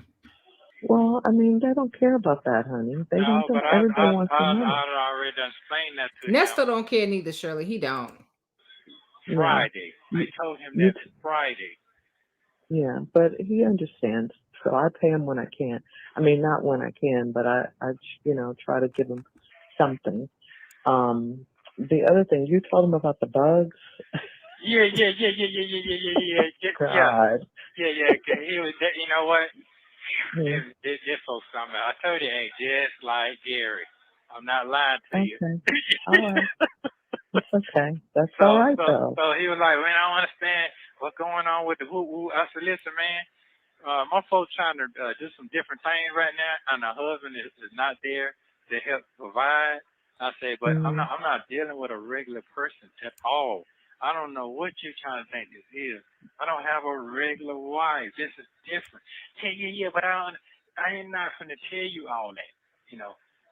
[SPEAKER 8] Well, I mean, they don't care about that, honey. They don't.
[SPEAKER 4] but
[SPEAKER 8] Everybody wants the money.
[SPEAKER 4] I already explained that to
[SPEAKER 1] Nesto
[SPEAKER 4] him.
[SPEAKER 1] don't care neither, Shirley. He don't.
[SPEAKER 4] Friday. I told him that Friday.
[SPEAKER 8] Yeah, but he understands. So I pay him when I can. I mean, not when I can, but I try to give him something. The other thing, you told him about the bugs.
[SPEAKER 4] Yeah.
[SPEAKER 8] God.
[SPEAKER 4] Yeah. He was, you know what? This folks something. I told you, ain't just like Gary. I'm not lying to you.
[SPEAKER 8] All right. It's okay. That's all right, though.
[SPEAKER 4] So he was like, man, I don't understand what's going on with the woo-woo. I said, listen, man, my folks trying to do some different things right now, and the husband is not there to help provide. I say, but I'm not dealing with a regular person at all. I don't know what you're trying to think this is. I don't have a regular wife. This is different. Yeah, but I ain't not going to tell you all that.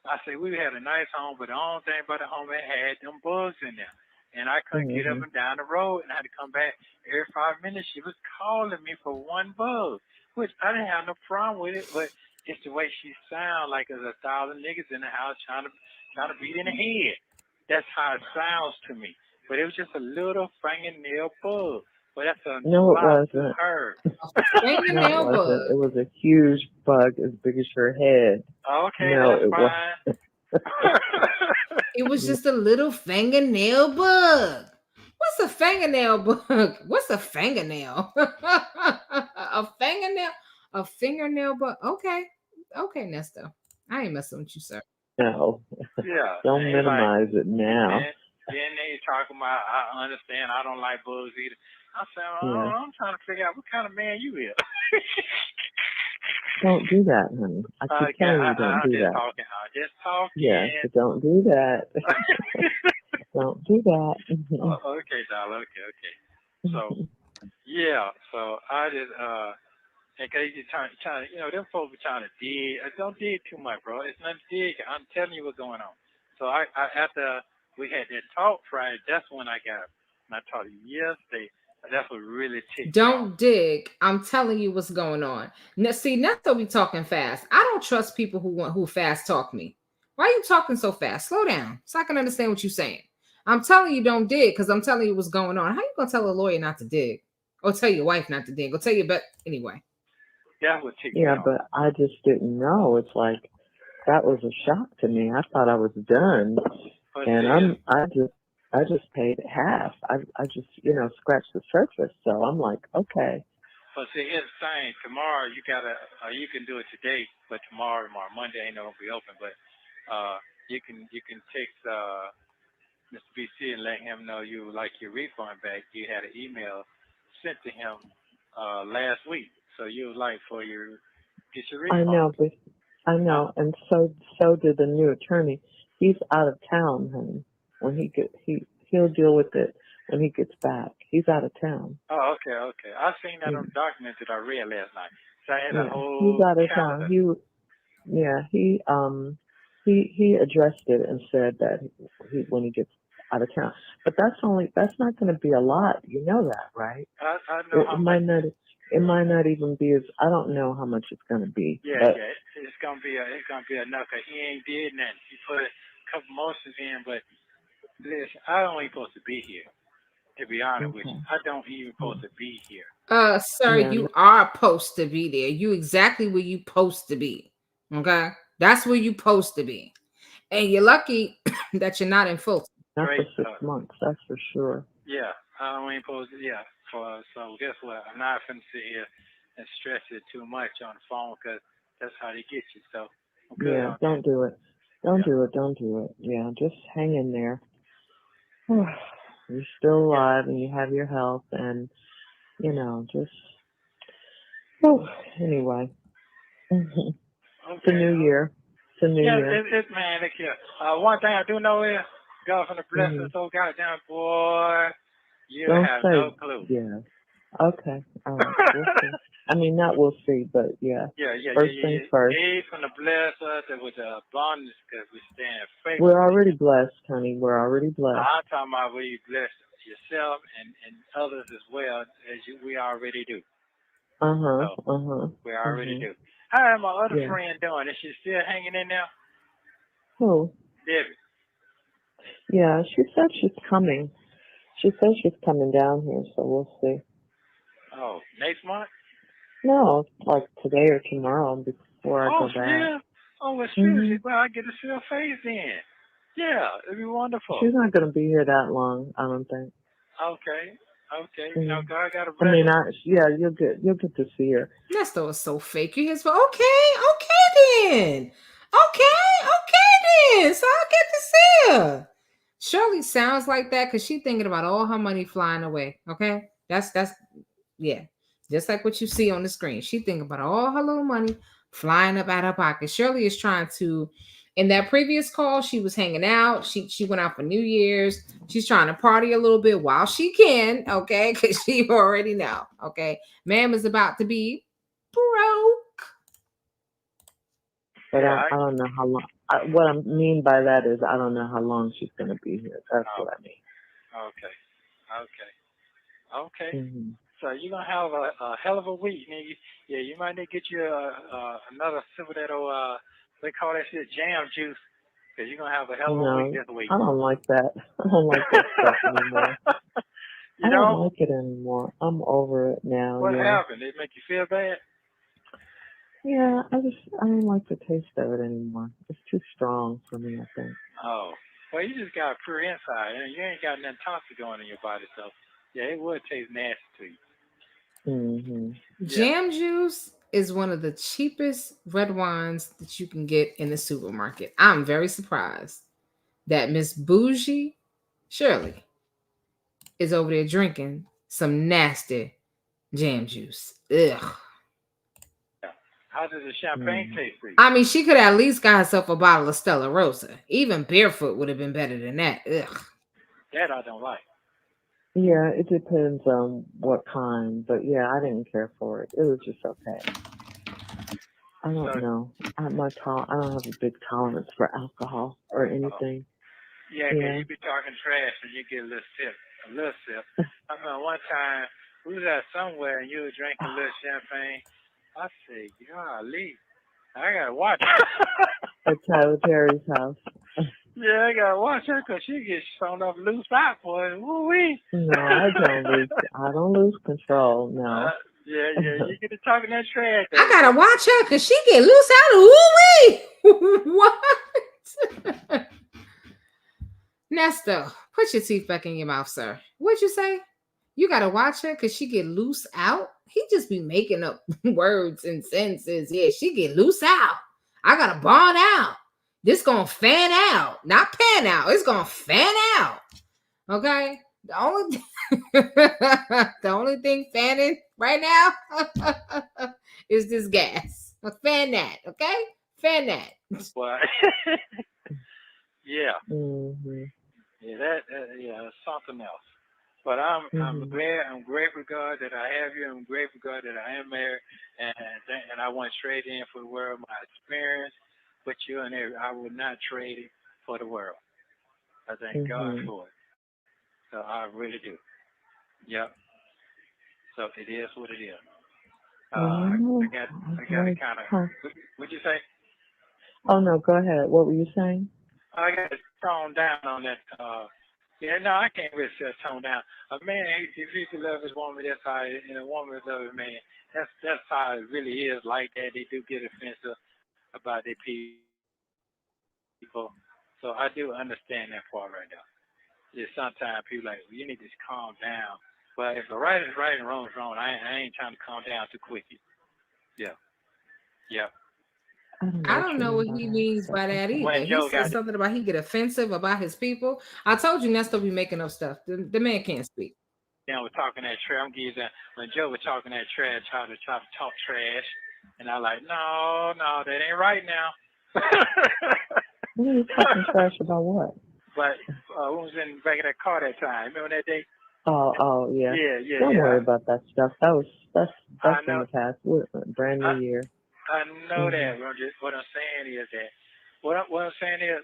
[SPEAKER 4] I say, we had a nice home, but the only thing about the home, it had them bugs in there. And I couldn't get up and down the road, and I had to come back every 5 minutes. She was calling me for one bug, which I didn't have no problem with it, but it's the way she sounds like there's 1,000 niggas in the house trying to beat in the head. That's how it sounds to me. But it was just a little fingernail bug. But that's a lot to her.
[SPEAKER 1] Fingernail bug.
[SPEAKER 8] It was a huge bug as big as your head.
[SPEAKER 4] Okay, that's fine.
[SPEAKER 1] It was just a little fingernail bug. What's a fingernail bug? What's a fingernail? A fingernail? A fingernail bug? Okay, Nesto. I ain't messing with you, sir.
[SPEAKER 8] No.
[SPEAKER 4] Yeah.
[SPEAKER 8] Don't minimize it now.
[SPEAKER 4] Then they talking about, I understand, I don't like bugs either. I said, I'm trying to figure out what kind of man you is.
[SPEAKER 8] Don't do that, honey. I keep telling you, don't do that.
[SPEAKER 4] I'm just talking.
[SPEAKER 8] Yeah, but don't do that. Don't do that.
[SPEAKER 4] Okay, darling. Okay. So, yeah. So I just, and cause you trying to, them folks be trying to dig. Don't dig too much, bro. It's nothing to dig. I'm telling you what's going on. So I after we had that talk Friday, that's when I got. And I told you yesterday. That's what really ticked.
[SPEAKER 1] Don't dig. I'm telling you what's going on. Now, see, Nesto be talking fast. I don't trust people who fast talk me. Why are you talking so fast? Slow down, so I can understand what you're saying. I'm telling you, don't dig, because I'm telling you what's going on. How you gonna tell a lawyer not to dig, or tell your wife not to dig, or tell your anyway?
[SPEAKER 4] That would tick.
[SPEAKER 8] Yeah, but I just didn't know. It's like that was a shock to me. I thought I was done, and I just paid half. I just scratched the surface. So I'm like, okay.
[SPEAKER 4] But see, here's the thing. Tomorrow you gotta, you can do it today, but tomorrow Monday ain't gonna be open. But you can text Mr. BC and let him know you like your refund back. You had an email sent to him last week, so you would like for get your refund.
[SPEAKER 8] I know, and so did the new attorney. He's out of town, honey. When he'll deal with it when he gets back. He's out of town.
[SPEAKER 4] Oh, okay. I seen that on the document that I read last night. So I had a whole.
[SPEAKER 8] He's out of town. He addressed it and said that when he gets out of town. But that's not going to be a lot. You know that, right?
[SPEAKER 4] I know
[SPEAKER 8] it might not. It might not even be as. I don't know how much it's going to be.
[SPEAKER 4] Yeah. It's gonna be enough. Cause he ain't did nothing. He put a couple motions in, but listen, I don't even supposed to be here. To be honest with you, I don't even supposed to be here.
[SPEAKER 1] Sir, you are supposed to be there. You exactly where you supposed to be. Okay, that's where you supposed to be, and you're lucky that you're not in Fulton.
[SPEAKER 8] Not for 6 months, that's for sure.
[SPEAKER 4] Yeah, I don't even supposed to. Yeah, so guess what? I'm not finna sit here and stress it too much on the phone because that's how they get you. So I'm good
[SPEAKER 8] Yeah,
[SPEAKER 4] on
[SPEAKER 8] don't do it. Don't
[SPEAKER 4] Yeah.
[SPEAKER 8] do it. Don't do it. Yeah, just hang in there. You're still alive and you have your health, and just anyway. It's a new year. It's a new year.
[SPEAKER 4] It's man, look here. One thing I do know is God from the blessing, so goddamn boy, you
[SPEAKER 8] Don't
[SPEAKER 4] have
[SPEAKER 8] say
[SPEAKER 4] no clue.
[SPEAKER 8] yeah. Okay. All right. We'll see. I mean, not we'll see, but yeah. First things first.
[SPEAKER 4] He from the bless us with the abundance because we stand faithful.
[SPEAKER 8] We're already blessed, honey. We're already blessed.
[SPEAKER 4] I'm talking about we bless yourself and others as well as we already do. We already do. How am my other friend doing? Is she still hanging in there?
[SPEAKER 8] Who?
[SPEAKER 4] Debbie.
[SPEAKER 8] Yeah, she said she's coming. She says she's coming down here, so we'll see.
[SPEAKER 4] Oh, next month?
[SPEAKER 8] No, like today or tomorrow before I go back.
[SPEAKER 4] Yeah? Oh, it's true. Well, I get to see her face then. Yeah, it'd be wonderful.
[SPEAKER 8] She's not going to be here that long, I don't think.
[SPEAKER 4] Okay. God got a blessing.
[SPEAKER 8] You'll get to see her.
[SPEAKER 1] Neesto is so fake. You hear okay then. Okay then. So I'll get to see her. Shirley sounds like that because she's thinking about all her money flying away. Okay, that's just like what you see on the screen. She thinking about all her little money flying up out her pocket. Shirley is trying to. In that previous call, she was hanging out. She went out for New Year's. She's trying to party a little bit while she can. Okay, because she already know. Okay, ma'am is about to be broke.
[SPEAKER 8] But I don't know how long. What I mean by that is I don't know how long she's going to be here. That's what I mean.
[SPEAKER 4] Okay. Mm-hmm. So you're going to have a hell of a week, nigga. Yeah, you might need to get you another sip of that old, they call that shit jam juice, because you're going to have a hell of a week this week.
[SPEAKER 8] I don't like that. I don't like that stuff anymore. I don't like it anymore. I'm over it now.
[SPEAKER 4] What happened? Did it make you feel bad?
[SPEAKER 8] Yeah, I don't like the taste of it anymore. It's too strong for me, I think.
[SPEAKER 4] Oh. Well, you just got a pure inside, and you ain't got nothing toxic going in your body, so yeah, it would taste nasty to you.
[SPEAKER 1] Jam juice is one of the cheapest red wines that you can get in the supermarket. I'm very surprised that Miss Bougie Shirley is over there drinking some nasty jam juice. Ugh.
[SPEAKER 4] How does the champagne taste for you?
[SPEAKER 1] I mean, she could at least got herself a bottle of Stella Rosa. Even barefoot would have been better than that. Ugh.
[SPEAKER 4] That I don't like.
[SPEAKER 8] Yeah, it depends on what kind, but yeah, I didn't care for it. It was just okay. I don't know. I don't have a big tolerance for alcohol or anything.
[SPEAKER 4] Yeah, because you be talking trash and you get a little sip. I remember one time we was at somewhere and you were drinking a little champagne. I said, golly, I gotta watch her.
[SPEAKER 8] At Tyler Terry's house.
[SPEAKER 4] Yeah, I gotta watch her because she gets thrown off loose out, boy. Woo-wee.
[SPEAKER 8] No, I don't lose control. No.
[SPEAKER 4] Yeah, you get to talking that trash.
[SPEAKER 1] I gotta watch her because she get loose out of woo-wee. What? Neesto, put your teeth back in your mouth, sir. What'd you say? You gotta watch her because she get loose out? He just be making up words and sentences. Yeah, she get loose out. I gotta bond out. This gonna fan out, not pan out. It's gonna fan out. Okay? The only thing fanning right now is this gas. Fan that, okay? Fan that.
[SPEAKER 4] What? Yeah.
[SPEAKER 8] Mm-hmm.
[SPEAKER 4] Yeah, that's something else. But I'm grateful God that I have you. I'm grateful God that I am married, and I went straight in for the world. My experience with you and I would not trade it for the world. I thank God for it. So I really do. Yep. So it is what it is. I got to kind of. What'd you say?
[SPEAKER 8] Oh no, go ahead. What were you saying?
[SPEAKER 4] I got to tone down on that. I can't really say tone down. A man, if he can love his woman, that's how. And a woman love a man. That's how it really is. Like that, they do get offensive about their people. So I do understand that part right now. Yeah, sometimes people like, well, you need to just calm down. But if the right is right and wrong is wrong, I ain't trying to calm down too quickly. Yeah.
[SPEAKER 1] I don't know what he means by that either.
[SPEAKER 4] When
[SPEAKER 1] He
[SPEAKER 4] Joe
[SPEAKER 1] said
[SPEAKER 4] got
[SPEAKER 1] something about he get offensive about his people. I told you Nesto be making up stuff. The man can't speak.
[SPEAKER 4] Deon was talking that trash. I'm giving that when Joe was talking that trash, try to talk trash, and I like, no, that ain't right now.
[SPEAKER 8] What are you talking trash about? What?
[SPEAKER 4] But who was in the back of that car that time? Remember that day?
[SPEAKER 8] Oh, yeah.
[SPEAKER 4] Yeah.
[SPEAKER 8] Don't worry about that stuff. That's
[SPEAKER 4] I
[SPEAKER 8] in
[SPEAKER 4] know.
[SPEAKER 8] the past. We're brand new year.
[SPEAKER 4] I know that. What I'm saying is that what I'm saying is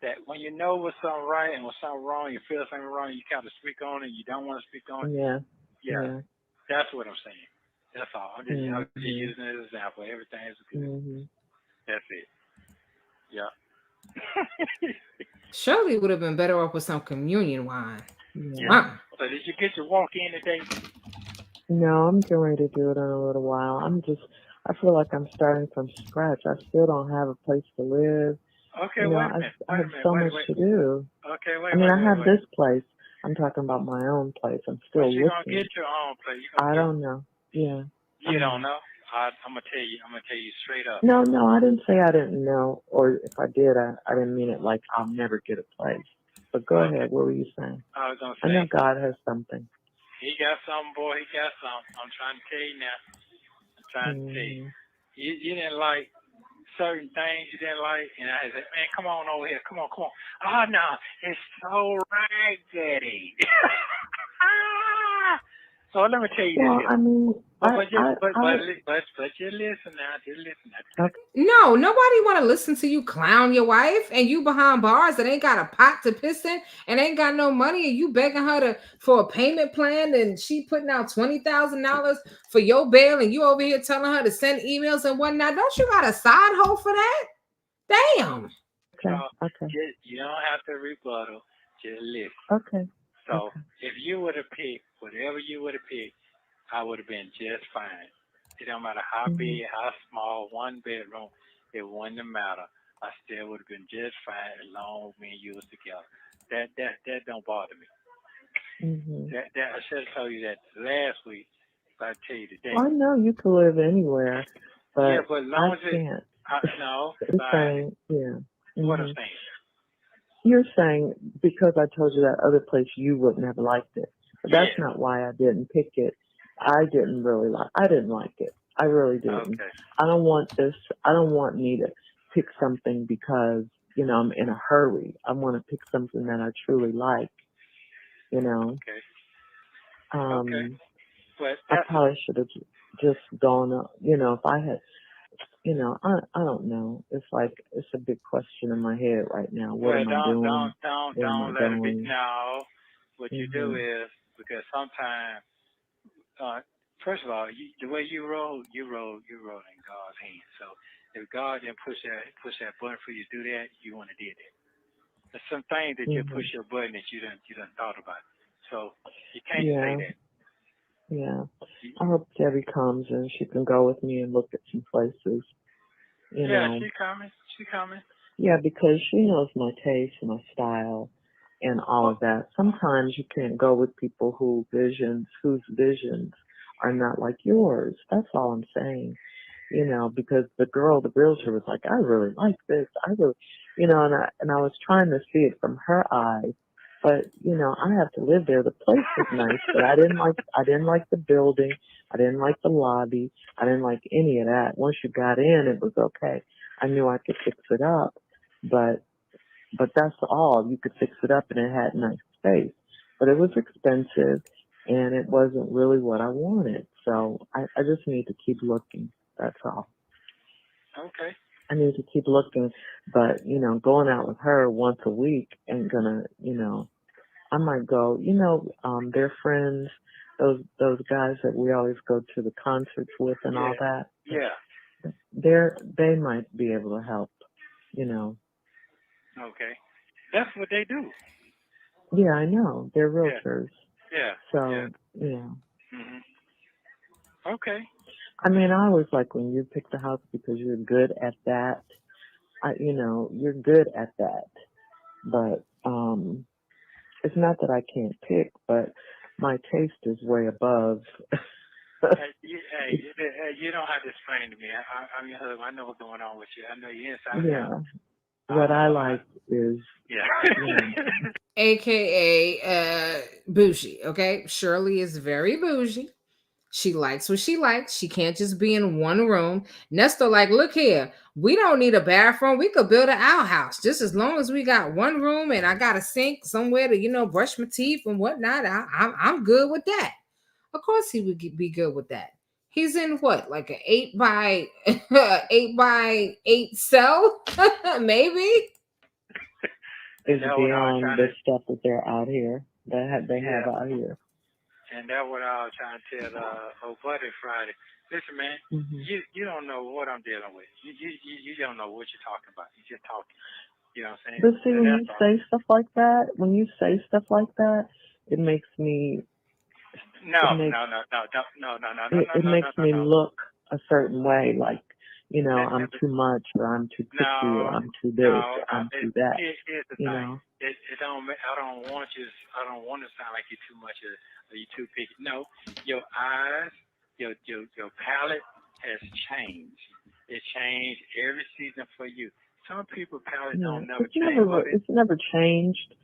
[SPEAKER 4] that when you know what's something right and what's something wrong, you feel something wrong, you kind of speak on it. You don't want to speak on it. Yeah. That's what I'm saying. That's all. I'm just using it as an example. Everything is good. That's it. Yeah.
[SPEAKER 1] Shirley would have been better off with some communion wine.
[SPEAKER 4] Yeah. So did you get your walk in today?
[SPEAKER 8] No, I'm getting ready to do it in a little while. I feel like I'm starting from scratch. I still don't have a place to live.
[SPEAKER 4] Okay, wait a minute.
[SPEAKER 8] I have so much to do.
[SPEAKER 4] Okay, wait.
[SPEAKER 8] I have this place. I'm talking about my own place. I'm still looking.
[SPEAKER 4] You're gonna get your own place.
[SPEAKER 8] I don't know. Yeah.
[SPEAKER 4] You don't know? I'm gonna tell you straight up.
[SPEAKER 8] No, I didn't say I didn't know, or if I did, I didn't mean it like I'll never get a place. But go ahead. What were you saying?
[SPEAKER 4] I was gonna say.
[SPEAKER 8] I know God has something.
[SPEAKER 4] He got something, boy. He got something. I'm trying to tell you now. I'm trying to tell you. You didn't like certain things you didn't like, and I said, man, come on over here. Come on. Oh, no, it's so right, Daddy. So let me tell you this.
[SPEAKER 8] I mean,
[SPEAKER 4] but you listen now. Just listen now.
[SPEAKER 8] Okay.
[SPEAKER 1] No, nobody want to listen to you clown your wife, and you behind bars that ain't got a pot to piss in and ain't got no money, and you begging her for a payment plan, and she putting out $20,000 for your bail, and you over here telling her to send emails and whatnot. Don't you got a side hoe for that? Damn.
[SPEAKER 8] Okay.
[SPEAKER 4] You don't have to rebuttal. Just listen.
[SPEAKER 8] Okay.
[SPEAKER 4] So if you would have picked whatever you would have picked, I would have been just fine. It don't matter how big, how small, one bedroom, it wouldn't matter. I still would have been just fine as long as me and you was together. That don't bother me. That I should have told you that last week, but I tell you today.
[SPEAKER 8] I know you can live anywhere, but
[SPEAKER 4] but as long
[SPEAKER 8] I can't.
[SPEAKER 4] No,
[SPEAKER 8] You're saying,
[SPEAKER 4] what I'm saying.
[SPEAKER 8] You're saying because I told you that other place you wouldn't have liked it. But that's not why I didn't pick it. I didn't like it. I really didn't.
[SPEAKER 4] Okay.
[SPEAKER 8] I don't want me to pick something because, I'm in a hurry. I want to pick something that I truly like,
[SPEAKER 4] Okay. But
[SPEAKER 8] I probably should have just gone up, if I had, I don't know. It's like, it's a big question in my head right now. What am I doing?
[SPEAKER 4] Don't let it be. No. What you do is, because sometimes, first of all, the way you roll in God's hands. So if God didn't push that button for you to do that, you wouldn't have did it. There's some things that you push your button that you done thought about. So you can't say that.
[SPEAKER 8] Yeah. I hope Debbie comes and she can go with me and look at some places. You know.
[SPEAKER 4] She coming.
[SPEAKER 8] Yeah, because she knows my taste, my style, and all of that. Sometimes you can't go with people whose visions are not like yours. That's all I'm saying. Because the realtor was like, I really like this. And I was trying to see it from her eyes. But, I have to live there. The place was nice, but I didn't like the building. I didn't like the lobby. I didn't like any of that. Once you got in, it was okay. I knew I could fix it up, but that's all. You could fix it up and it had nice space, but it was expensive and it wasn't really what I wanted. So I just need to keep looking. That's all.
[SPEAKER 4] Okay.
[SPEAKER 8] I need to keep looking, but going out with her once a week ain't gonna, I might go, their friends, those guys that we always go to the concerts with and all that.
[SPEAKER 4] Yeah.
[SPEAKER 8] They might be able to help,
[SPEAKER 4] Okay. That's what they do.
[SPEAKER 8] Yeah, I know. They're realtors.
[SPEAKER 4] Yeah.
[SPEAKER 8] So,
[SPEAKER 4] Okay.
[SPEAKER 8] I mean, I always like when you pick the house because you're good at that. You're good at that. But it's not that I can't pick, but my taste is way above
[SPEAKER 4] You don't have to explain to me. I'm your husband. I know what's going on with you. I know you inside
[SPEAKER 8] Yeah.
[SPEAKER 4] out.
[SPEAKER 8] What I like is,
[SPEAKER 4] Yeah.
[SPEAKER 1] AKA bougie. Okay, Shirley is very bougie. She likes what she likes. She can't just be in one room. Neesto, like, look here, we don't need a bathroom. We could build an outhouse just as long as we got one room and I got a sink somewhere to, brush my teeth and whatnot. I'm good with that. Of course, he would be good with that. He's in what, like an 8x8 cell, maybe.
[SPEAKER 8] Is beyond the stuff that they're out here that they have out here.
[SPEAKER 4] And that's what I was trying to tell old buddy Friday. Listen, man, you don't know what I'm dealing with. You don't know what you're talking about. You're just talking. You know what I'm saying?
[SPEAKER 8] But see, when you say stuff like that, it makes me. It makes me look a certain way, like, I'm too much, or I'm too picky, or I'm too this, or I'm too that.
[SPEAKER 4] Here's the thing. I don't want to sound like you're too much or you're too picky. No, your eyes, your palate has changed. It changed every season for you. Some people palate don't never change.
[SPEAKER 8] It's never changed.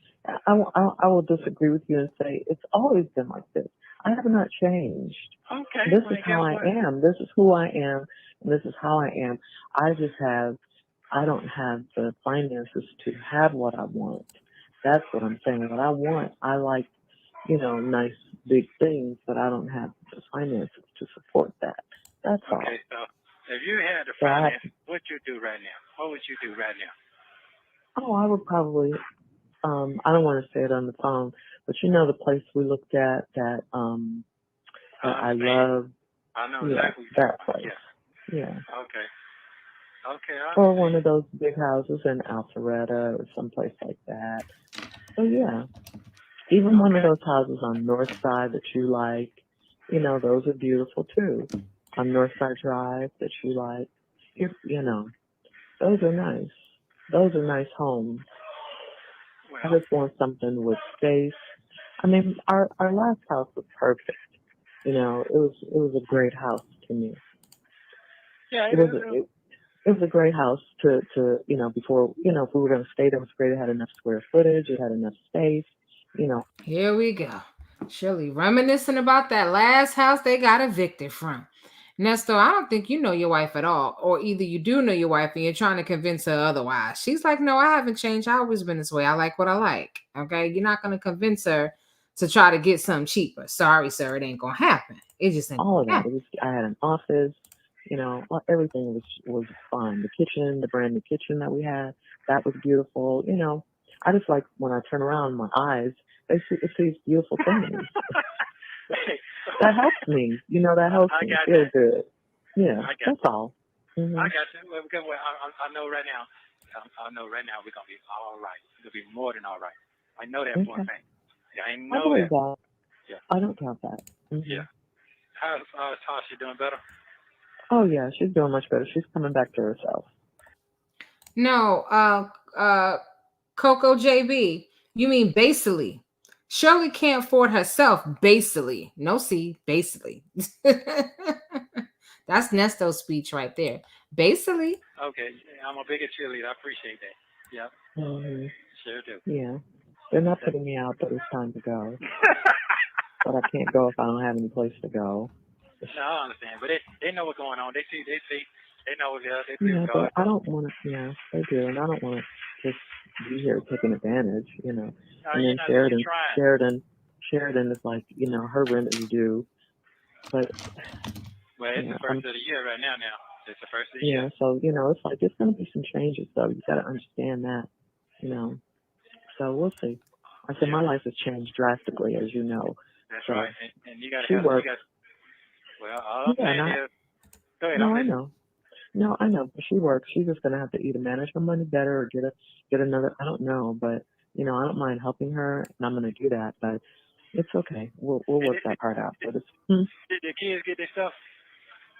[SPEAKER 8] I will disagree with you and say it's always been like this. I have not changed.
[SPEAKER 4] Okay.
[SPEAKER 8] This is how I am. This is who I am. And this is how I am. I don't have the finances to have what I want. That's what I'm saying. What I want, I like, nice big things, but I don't have the finances to support that. That's all.
[SPEAKER 4] Okay, so if you had the finances, what would you do right now? What would you do right now?
[SPEAKER 8] Oh, I would probably, I don't want to say it on the phone, but the place we looked at that I love.
[SPEAKER 4] I know exactly
[SPEAKER 8] that place. Yeah.
[SPEAKER 4] Okay.
[SPEAKER 8] Or one of those big houses in Alpharetta or someplace like that. So yeah. Even one of those houses on North Side that you like, those are beautiful too. On North Side Drive that you like. Those are nice. Those are nice homes. I just want something with space. I mean, our last house was perfect. It was a great house to me.
[SPEAKER 4] Yeah,
[SPEAKER 8] it was a great house to before, if we were going to stay there, it was great. It had enough square footage. It had enough space,
[SPEAKER 1] Here we go. Shirley reminiscing about that last house they got evicted from. Neesto, I don't think you know your wife at all. Or either you do know your wife and you're trying to convince her otherwise. She's like, no, I haven't changed. I've always been this way. I like what I like. Okay? You're not going to convince her to try to get something cheaper. Sorry, sir. It ain't going to happen. It just ain't
[SPEAKER 8] all of that.
[SPEAKER 1] happen.
[SPEAKER 8] I had an office. Everything was fine. The kitchen, the brand new kitchen that we had, that was beautiful. I just like when I turn around, my eyes, it sees beautiful things. That helps me. That helps me feel good. Yeah, that's all. Mm-hmm.
[SPEAKER 4] I got you. I know right now. I know right now we're gonna be all right. We're gonna be more than all right. I know that for a fact. Yeah, I know that. Yeah.
[SPEAKER 8] I don't doubt that. Mm-hmm.
[SPEAKER 4] Yeah. How's she doing better?
[SPEAKER 8] Oh yeah, she's doing much better. She's coming back to herself.
[SPEAKER 1] No, Coco JB, you mean basically. Shirley can't afford herself, basically. No, see, basically. That's Neesto's speech right there. Basically.
[SPEAKER 4] Okay, I'm a bigger cheerleader. I appreciate that. Yep.
[SPEAKER 8] Mm-hmm.
[SPEAKER 4] Sure do.
[SPEAKER 8] Yeah. They're not putting me out, but it's time to go. But I can't go if I don't have any place to go.
[SPEAKER 4] No, I understand. But they know what's going on. They see. They know they see.
[SPEAKER 8] Yeah, but I don't want to. Yeah, they do, and I don't want to just be here taking advantage.
[SPEAKER 4] No,
[SPEAKER 8] and then Sheridan is like, her rent is due, but.
[SPEAKER 4] Well, it's the first of the year right now. It's the first of the year.
[SPEAKER 8] Yeah, so it's like it's going to be some changes, though. You got to understand that. So we'll see. I said my life has changed drastically, as you know.
[SPEAKER 4] That's right, and you got to.
[SPEAKER 8] She works.
[SPEAKER 4] Well, all I'm saying is, go ahead.
[SPEAKER 8] No, I know. No, I know. But she works. She's just gonna have to either manage her money better or get another. I don't know, but I don't mind helping her, and I'm gonna do that. But it's okay. We'll work that part out. But
[SPEAKER 4] Did the kids get their stuff?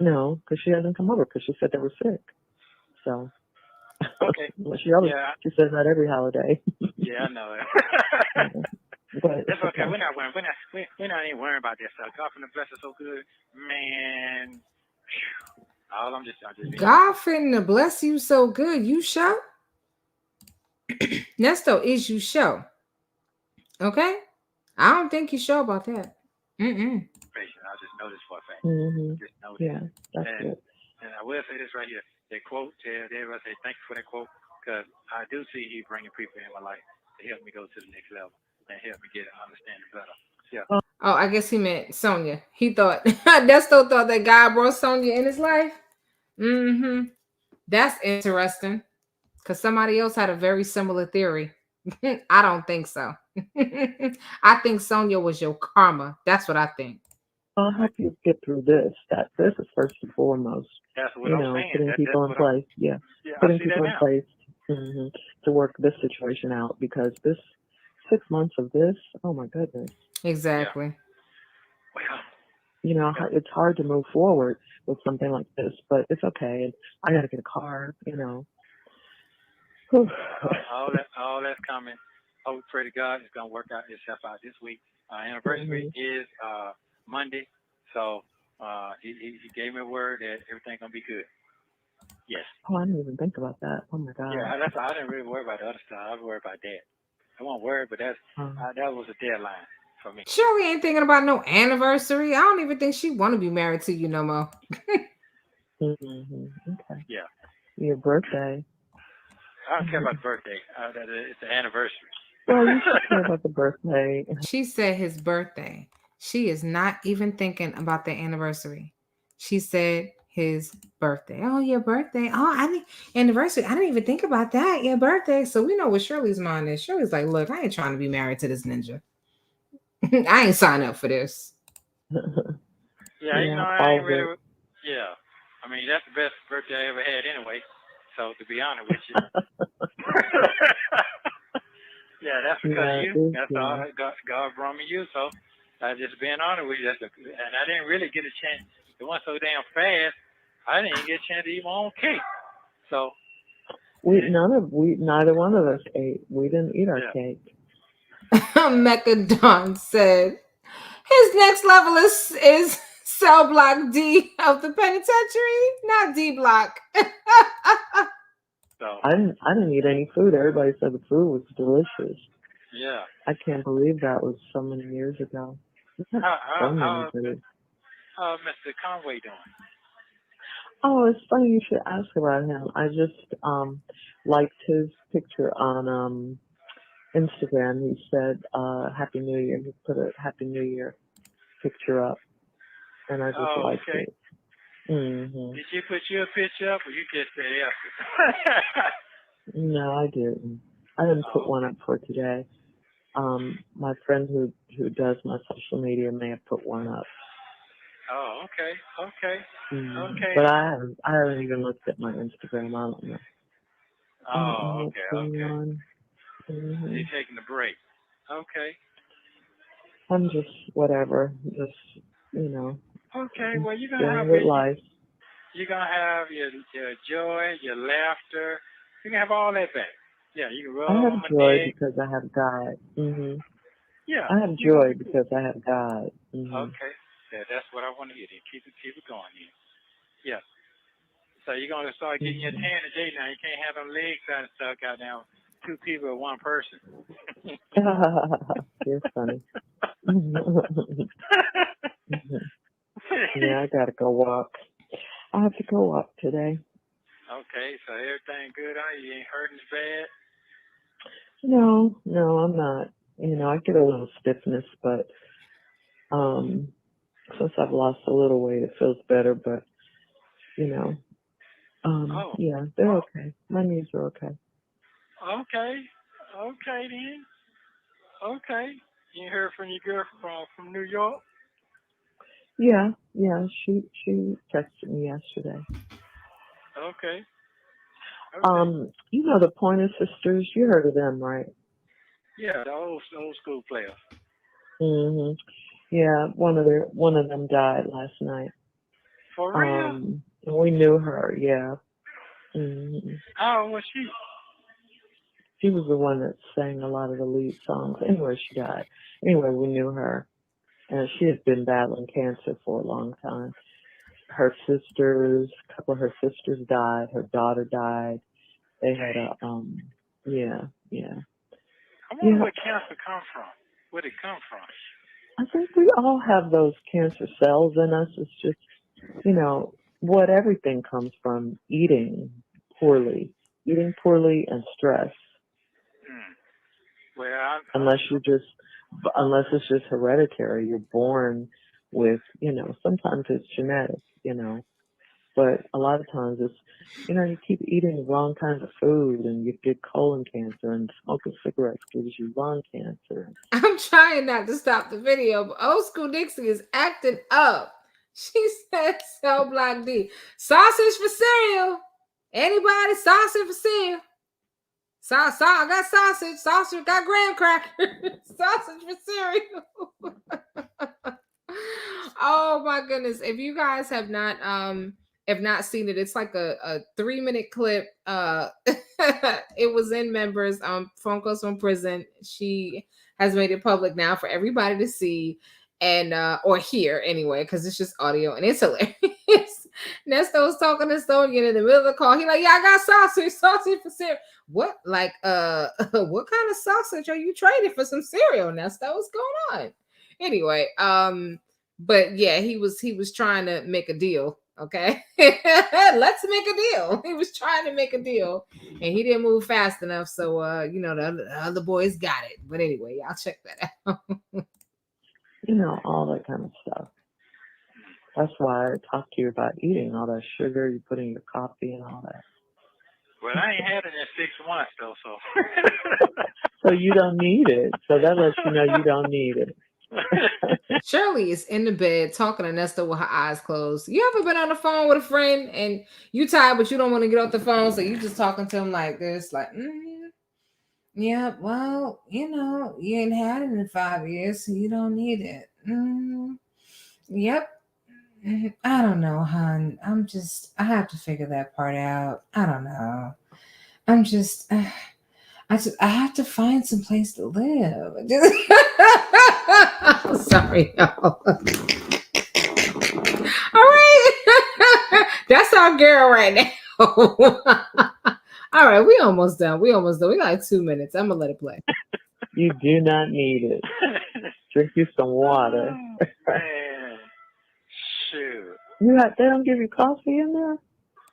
[SPEAKER 8] No, because she hasn't come over because she said they were sick. So.
[SPEAKER 4] Okay.
[SPEAKER 8] Well, she says that every holiday.
[SPEAKER 4] Yeah, I know it.
[SPEAKER 8] But
[SPEAKER 4] That's okay. We're not worrying. We're not even worrying about that stuff. God finna bless us so good, man. All I'm just
[SPEAKER 1] God finna bless you so good. You sure? Nesto, is you sure? Okay? I don't think you sure about that. Mm-mm.
[SPEAKER 4] I just know this for a fact. Just know
[SPEAKER 8] Yeah, that's good.
[SPEAKER 4] And I will say this right here. That quote, everybody say thank you for that quote, because I do see you bringing people in my life to help me go to the next level and help me get an understanding better. Yeah.
[SPEAKER 1] Oh, I guess he meant Sonia. He thought Nesto thought that God brought Sonia in his life. Mm-hmm. That's interesting. Because somebody else had a very similar theory. I don't think so. I think Sonia was your karma. That's what I think.
[SPEAKER 8] I'll help you get through this. This is first and foremost.
[SPEAKER 4] That's what I'm saying.
[SPEAKER 8] Putting people in place. Putting people in place to work this situation out, because this 6 months of this, oh my goodness.
[SPEAKER 1] Exactly.
[SPEAKER 4] Yeah.
[SPEAKER 8] It's hard to move forward with something like this, but it's okay. And I got to get a car,
[SPEAKER 4] all that's coming. Oh, pray to God it's gonna work out itself out this week. Our anniversary is Monday, so he gave me a word that everything's gonna be good. Yes.
[SPEAKER 8] Oh, I didn't even think about that. Oh my God.
[SPEAKER 4] Yeah, I didn't really worry about the other stuff. I was worried about that. I wasn't worried, but that was a deadline for me.
[SPEAKER 1] Shirley ain't thinking about no anniversary. I don't even think she want to be married to you no more.
[SPEAKER 8] Okay.
[SPEAKER 4] Yeah.
[SPEAKER 8] Your birthday.
[SPEAKER 4] I don't care about the birthday. It's the anniversary.
[SPEAKER 8] Well, you should care about the birthday.
[SPEAKER 1] She said his birthday. She is not even thinking about the anniversary. She said his birthday. Oh, your birthday. Oh, anniversary. I didn't even think about that. Your birthday. So we know what Shirley's mind is. Shirley's like, look, I ain't trying to be married to this ninja. I ain't signed up for this.
[SPEAKER 4] Yeah, I ain't really. Yeah. I mean, that's the best birthday I ever had anyway. So, to be honest with you. Yeah, that's because of you. That's all God brought me you. So, I just being honest with you. And I didn't really get a chance. It went so damn fast, I didn't even get a chance to eat my own cake. So.
[SPEAKER 8] Neither one of us ate. We didn't eat our cake.
[SPEAKER 1] Mecca Don said his next level is cell block D of the penitentiary, not D block.
[SPEAKER 4] So
[SPEAKER 8] I didn't eat any food. Everybody said the food was delicious.
[SPEAKER 4] Yeah.
[SPEAKER 8] I can't believe that was so many years ago.
[SPEAKER 4] How's Mr. Conway doing?
[SPEAKER 8] Oh, it's funny you should ask about him. I just liked his picture on Instagram. He said Happy New Year. He put a Happy New Year picture up, and I just liked it. Mm-hmm.
[SPEAKER 4] Did you put your picture up, or you just said yes?
[SPEAKER 8] No, I didn't. I didn't put one up for today. My friend who does my social media may have put one up.
[SPEAKER 4] Oh, okay. Okay.
[SPEAKER 8] But I haven't even looked at my Instagram. I don't know.
[SPEAKER 4] Oh,
[SPEAKER 8] what's going on.
[SPEAKER 4] You're taking a break. Okay.
[SPEAKER 8] I'm just whatever. Just
[SPEAKER 4] Okay. Well, you're gonna have
[SPEAKER 8] life.
[SPEAKER 4] You're gonna have your joy, your laughter. You can have all that back. Yeah, you can rub
[SPEAKER 8] I have
[SPEAKER 4] on my
[SPEAKER 8] joy
[SPEAKER 4] neck.
[SPEAKER 8] because I have God.
[SPEAKER 4] Yeah.
[SPEAKER 8] I have joy because I have God.
[SPEAKER 4] Okay. Yeah, that's what I want to hear. Keep it going here. Yeah. So you're gonna start getting your tan today now. You can't have them legs kind of stuck out now. Two people or one person.
[SPEAKER 8] You're funny. Yeah, I gotta go walk. I have to go walk today.
[SPEAKER 4] Okay, so everything good on you? You ain't hurting as bad?
[SPEAKER 8] No, I'm not. I get a little stiffness, but since I've lost a little weight, it feels better. But yeah, they're okay. My knees are okay.
[SPEAKER 4] Okay then. Okay. You heard from your girl from New York?
[SPEAKER 8] Yeah. She texted me yesterday.
[SPEAKER 4] Okay.
[SPEAKER 8] The Pointer Sisters. You heard of them, right?
[SPEAKER 4] Yeah, the old school players.
[SPEAKER 8] Yeah, one of them died last night.
[SPEAKER 4] For real?
[SPEAKER 8] And we knew her. Yeah.
[SPEAKER 4] How old was she?
[SPEAKER 8] She was the one that sang a lot of the lead songs. Anyway, she died. Anyway, we knew her, and she had been battling cancer for a long time. Her sisters, a couple of her sisters died. Her daughter died. They had a, yeah.
[SPEAKER 4] I wonder where cancer comes from. Where did it come from?
[SPEAKER 8] I think we all have those cancer cells in us. It's just, what everything comes from: eating poorly and stress.
[SPEAKER 4] Well,
[SPEAKER 8] unless it's just hereditary, you're born with, sometimes it's genetic, but a lot of times it's, you keep eating the wrong kinds of food and you get colon cancer, and smoking cigarettes gives you lung cancer.
[SPEAKER 1] I'm trying not to stop the video, but Old School Dixie is acting up. She said, "So Black D, sausage for cereal. Anybody sausage for cereal? I got sausage. Sausage got graham crackers. Sausage for cereal." Oh my goodness! If you guys have not seen it, it's like a 3-minute clip. It was in members phone calls from prison. She has made it public now for everybody to see and or hear anyway, because it's just audio and it's hilarious. Neesto was talking to Sonia in the middle of the call. He like, "Yeah, I got sausage for cereal." What, like, what kind of sausage are you trading for some cereal, Neesto? What's going on? Anyway, but yeah, he was trying to make a deal. Okay, let's make a deal. He was trying to make a deal, and he didn't move fast enough. So, the other boys got it. But anyway, y'all check that out.
[SPEAKER 8] All that kind of stuff. That's why I talk to you about eating all that sugar you put in your coffee and all that.
[SPEAKER 4] Well, I ain't had it in 6 months though, so.
[SPEAKER 8] So you don't need it. So that lets you know you don't need it.
[SPEAKER 1] Shirley is in the bed talking to Neesto with her eyes closed. You ever been on the phone with a friend and you tired, but you don't want to get off the phone, so you just talking to him like this, like, yeah, well, you ain't had it in 5 years, so you don't need it. Yep. I don't know, hon. I have to figure that part out. I don't know. I have to find some place to live. I'm sorry, y'all. All right. That's our girl right now. All right, we almost done. We got like 2 minutes. I'm gonna let it play.
[SPEAKER 8] You do not need it. Drink you some water.
[SPEAKER 4] Man, shoot.
[SPEAKER 8] They don't give you coffee in there?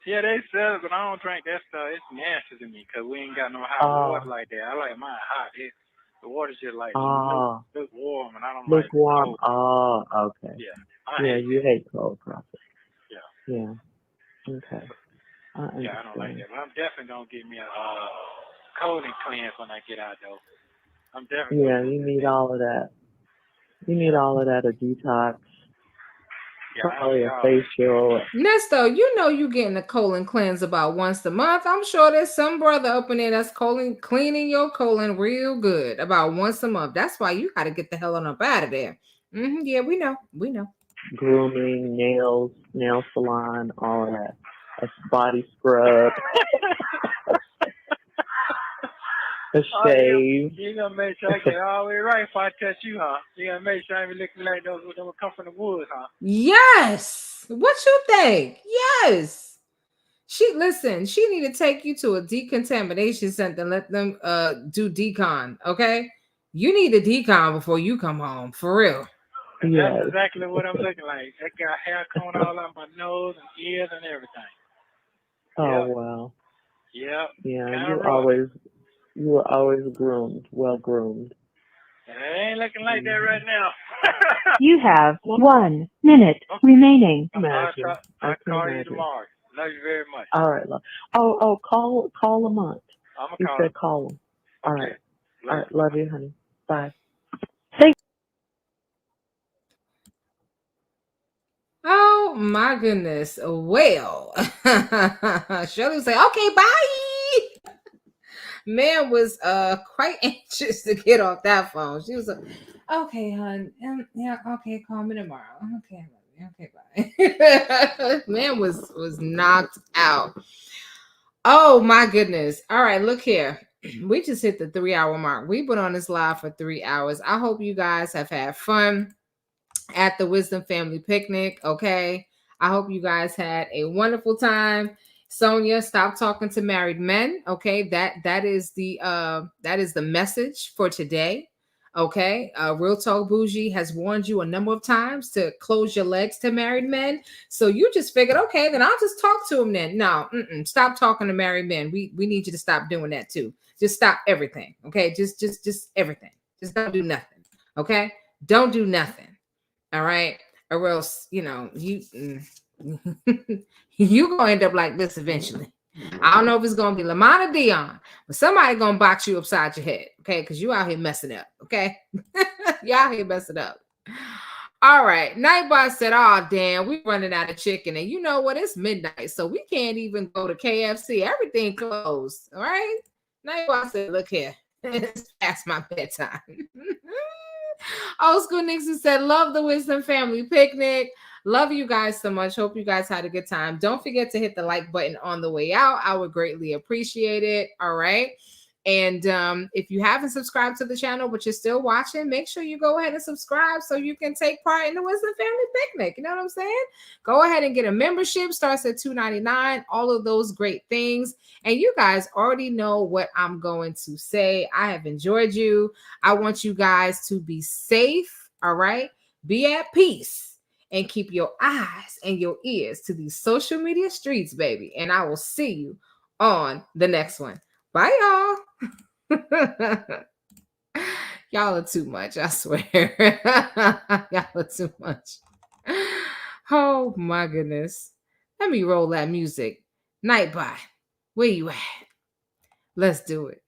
[SPEAKER 4] Yeah, they sell it, but I don't drink that stuff. It's nasty to me because we ain't got no hot water like that. I like mine hot. The water's just like lukewarm, and I don't like
[SPEAKER 8] lukewarm.
[SPEAKER 4] cold.
[SPEAKER 8] Oh, okay.
[SPEAKER 4] Yeah.
[SPEAKER 8] You hate cold coffee.
[SPEAKER 4] Yeah.
[SPEAKER 8] Okay.
[SPEAKER 4] I don't like that. But I'm definitely gonna get me a colon cleanse when I get out though. I'm definitely.
[SPEAKER 8] Yeah, you need all of that. You need all of that, a detox. Probably a facial.
[SPEAKER 1] Neesto, you getting a colon cleanse about once a month. I'm sure there's some brother up in there that's cleaning your colon real good about once a month. That's why you got to get the hell on up out of there. Yeah, we know.
[SPEAKER 8] Grooming, nails, nail salon, all of that. A body scrub. A shave.
[SPEAKER 4] You gonna make sure I get all the way right if I touch you, huh? You gonna make sure I ain't looking like those that will come from the woods, huh?
[SPEAKER 1] Yes. What you think? Yes. She need to take you to a decontamination center and let them do decon. Okay. You need a decon before you come home, for real.
[SPEAKER 4] And that's exactly what I'm looking like. I got hair coming all out my nose and ears and everything.
[SPEAKER 8] Oh wow.
[SPEAKER 4] Yep.
[SPEAKER 8] Yeah, you were always groomed, well groomed.
[SPEAKER 4] And it ain't looking like that right now.
[SPEAKER 3] You have 1 minute remaining.
[SPEAKER 4] I'll call you tomorrow. Love you very much.
[SPEAKER 8] All right, love. Oh, call a month.
[SPEAKER 4] I'm
[SPEAKER 8] You
[SPEAKER 4] gonna
[SPEAKER 8] said call him. All right. All right, love you, honey. Bye.
[SPEAKER 1] Oh my goodness. Well, Shirley was like, okay, bye. Man was quite anxious to get off that phone. She was like, okay, hon. Yeah, okay, call me tomorrow. Okay, bye. Man was knocked out. Oh my goodness. All right, look here. we just hit the 3-hour mark. We've been on this live for 3 hours. I hope you guys have had fun at the Wisdom Family Picnic. Okay. I hope you guys had a wonderful time. Sonia, stop talking to married men. Okay. That is the message for today. Okay. Real Talk Bougie has warned you a number of times to close your legs to married men. So you just figured, okay, then I'll just talk to him then. No, stop talking to married men. We need you to stop doing that too. Just stop everything. Okay. Just everything. Just don't do nothing. Okay. Don't do nothing. All right. Or else, you gonna end up like this eventually. I don't know if it's gonna be Lamont or Dion, but somebody gonna box you upside your head, okay? Because you out here messing up, okay? You out here messing up. All right. Nightbot said, oh, damn, we're running out of chicken. And you know what? It's midnight, so we can't even go to KFC. Everything closed. All right. Nightbot said, look here. It's past my bedtime. Old School Nixon said, love the Wisdom Family Picnic. Love you guys so much. Hope you guys had a good time. Don't forget to hit the like button on the way out. I would greatly appreciate it. All right. And if you haven't subscribed to the channel, but you're still watching, make sure you go ahead and subscribe so you can take part in the Wisdom Family Picnic. You know what I'm saying? Go ahead and get a membership. Starts at $2.99. All of those great things. And you guys already know what I'm going to say. I have enjoyed you. I want you guys to be safe. All right. Be at peace. And keep your eyes and your ears to these social media streets, baby. And I will see you on the next one. Bye, y'all. Y'all are too much, I swear. Y'all are too much. Oh, my goodness. Let me roll that music. Nightbot, where you at? Let's do it.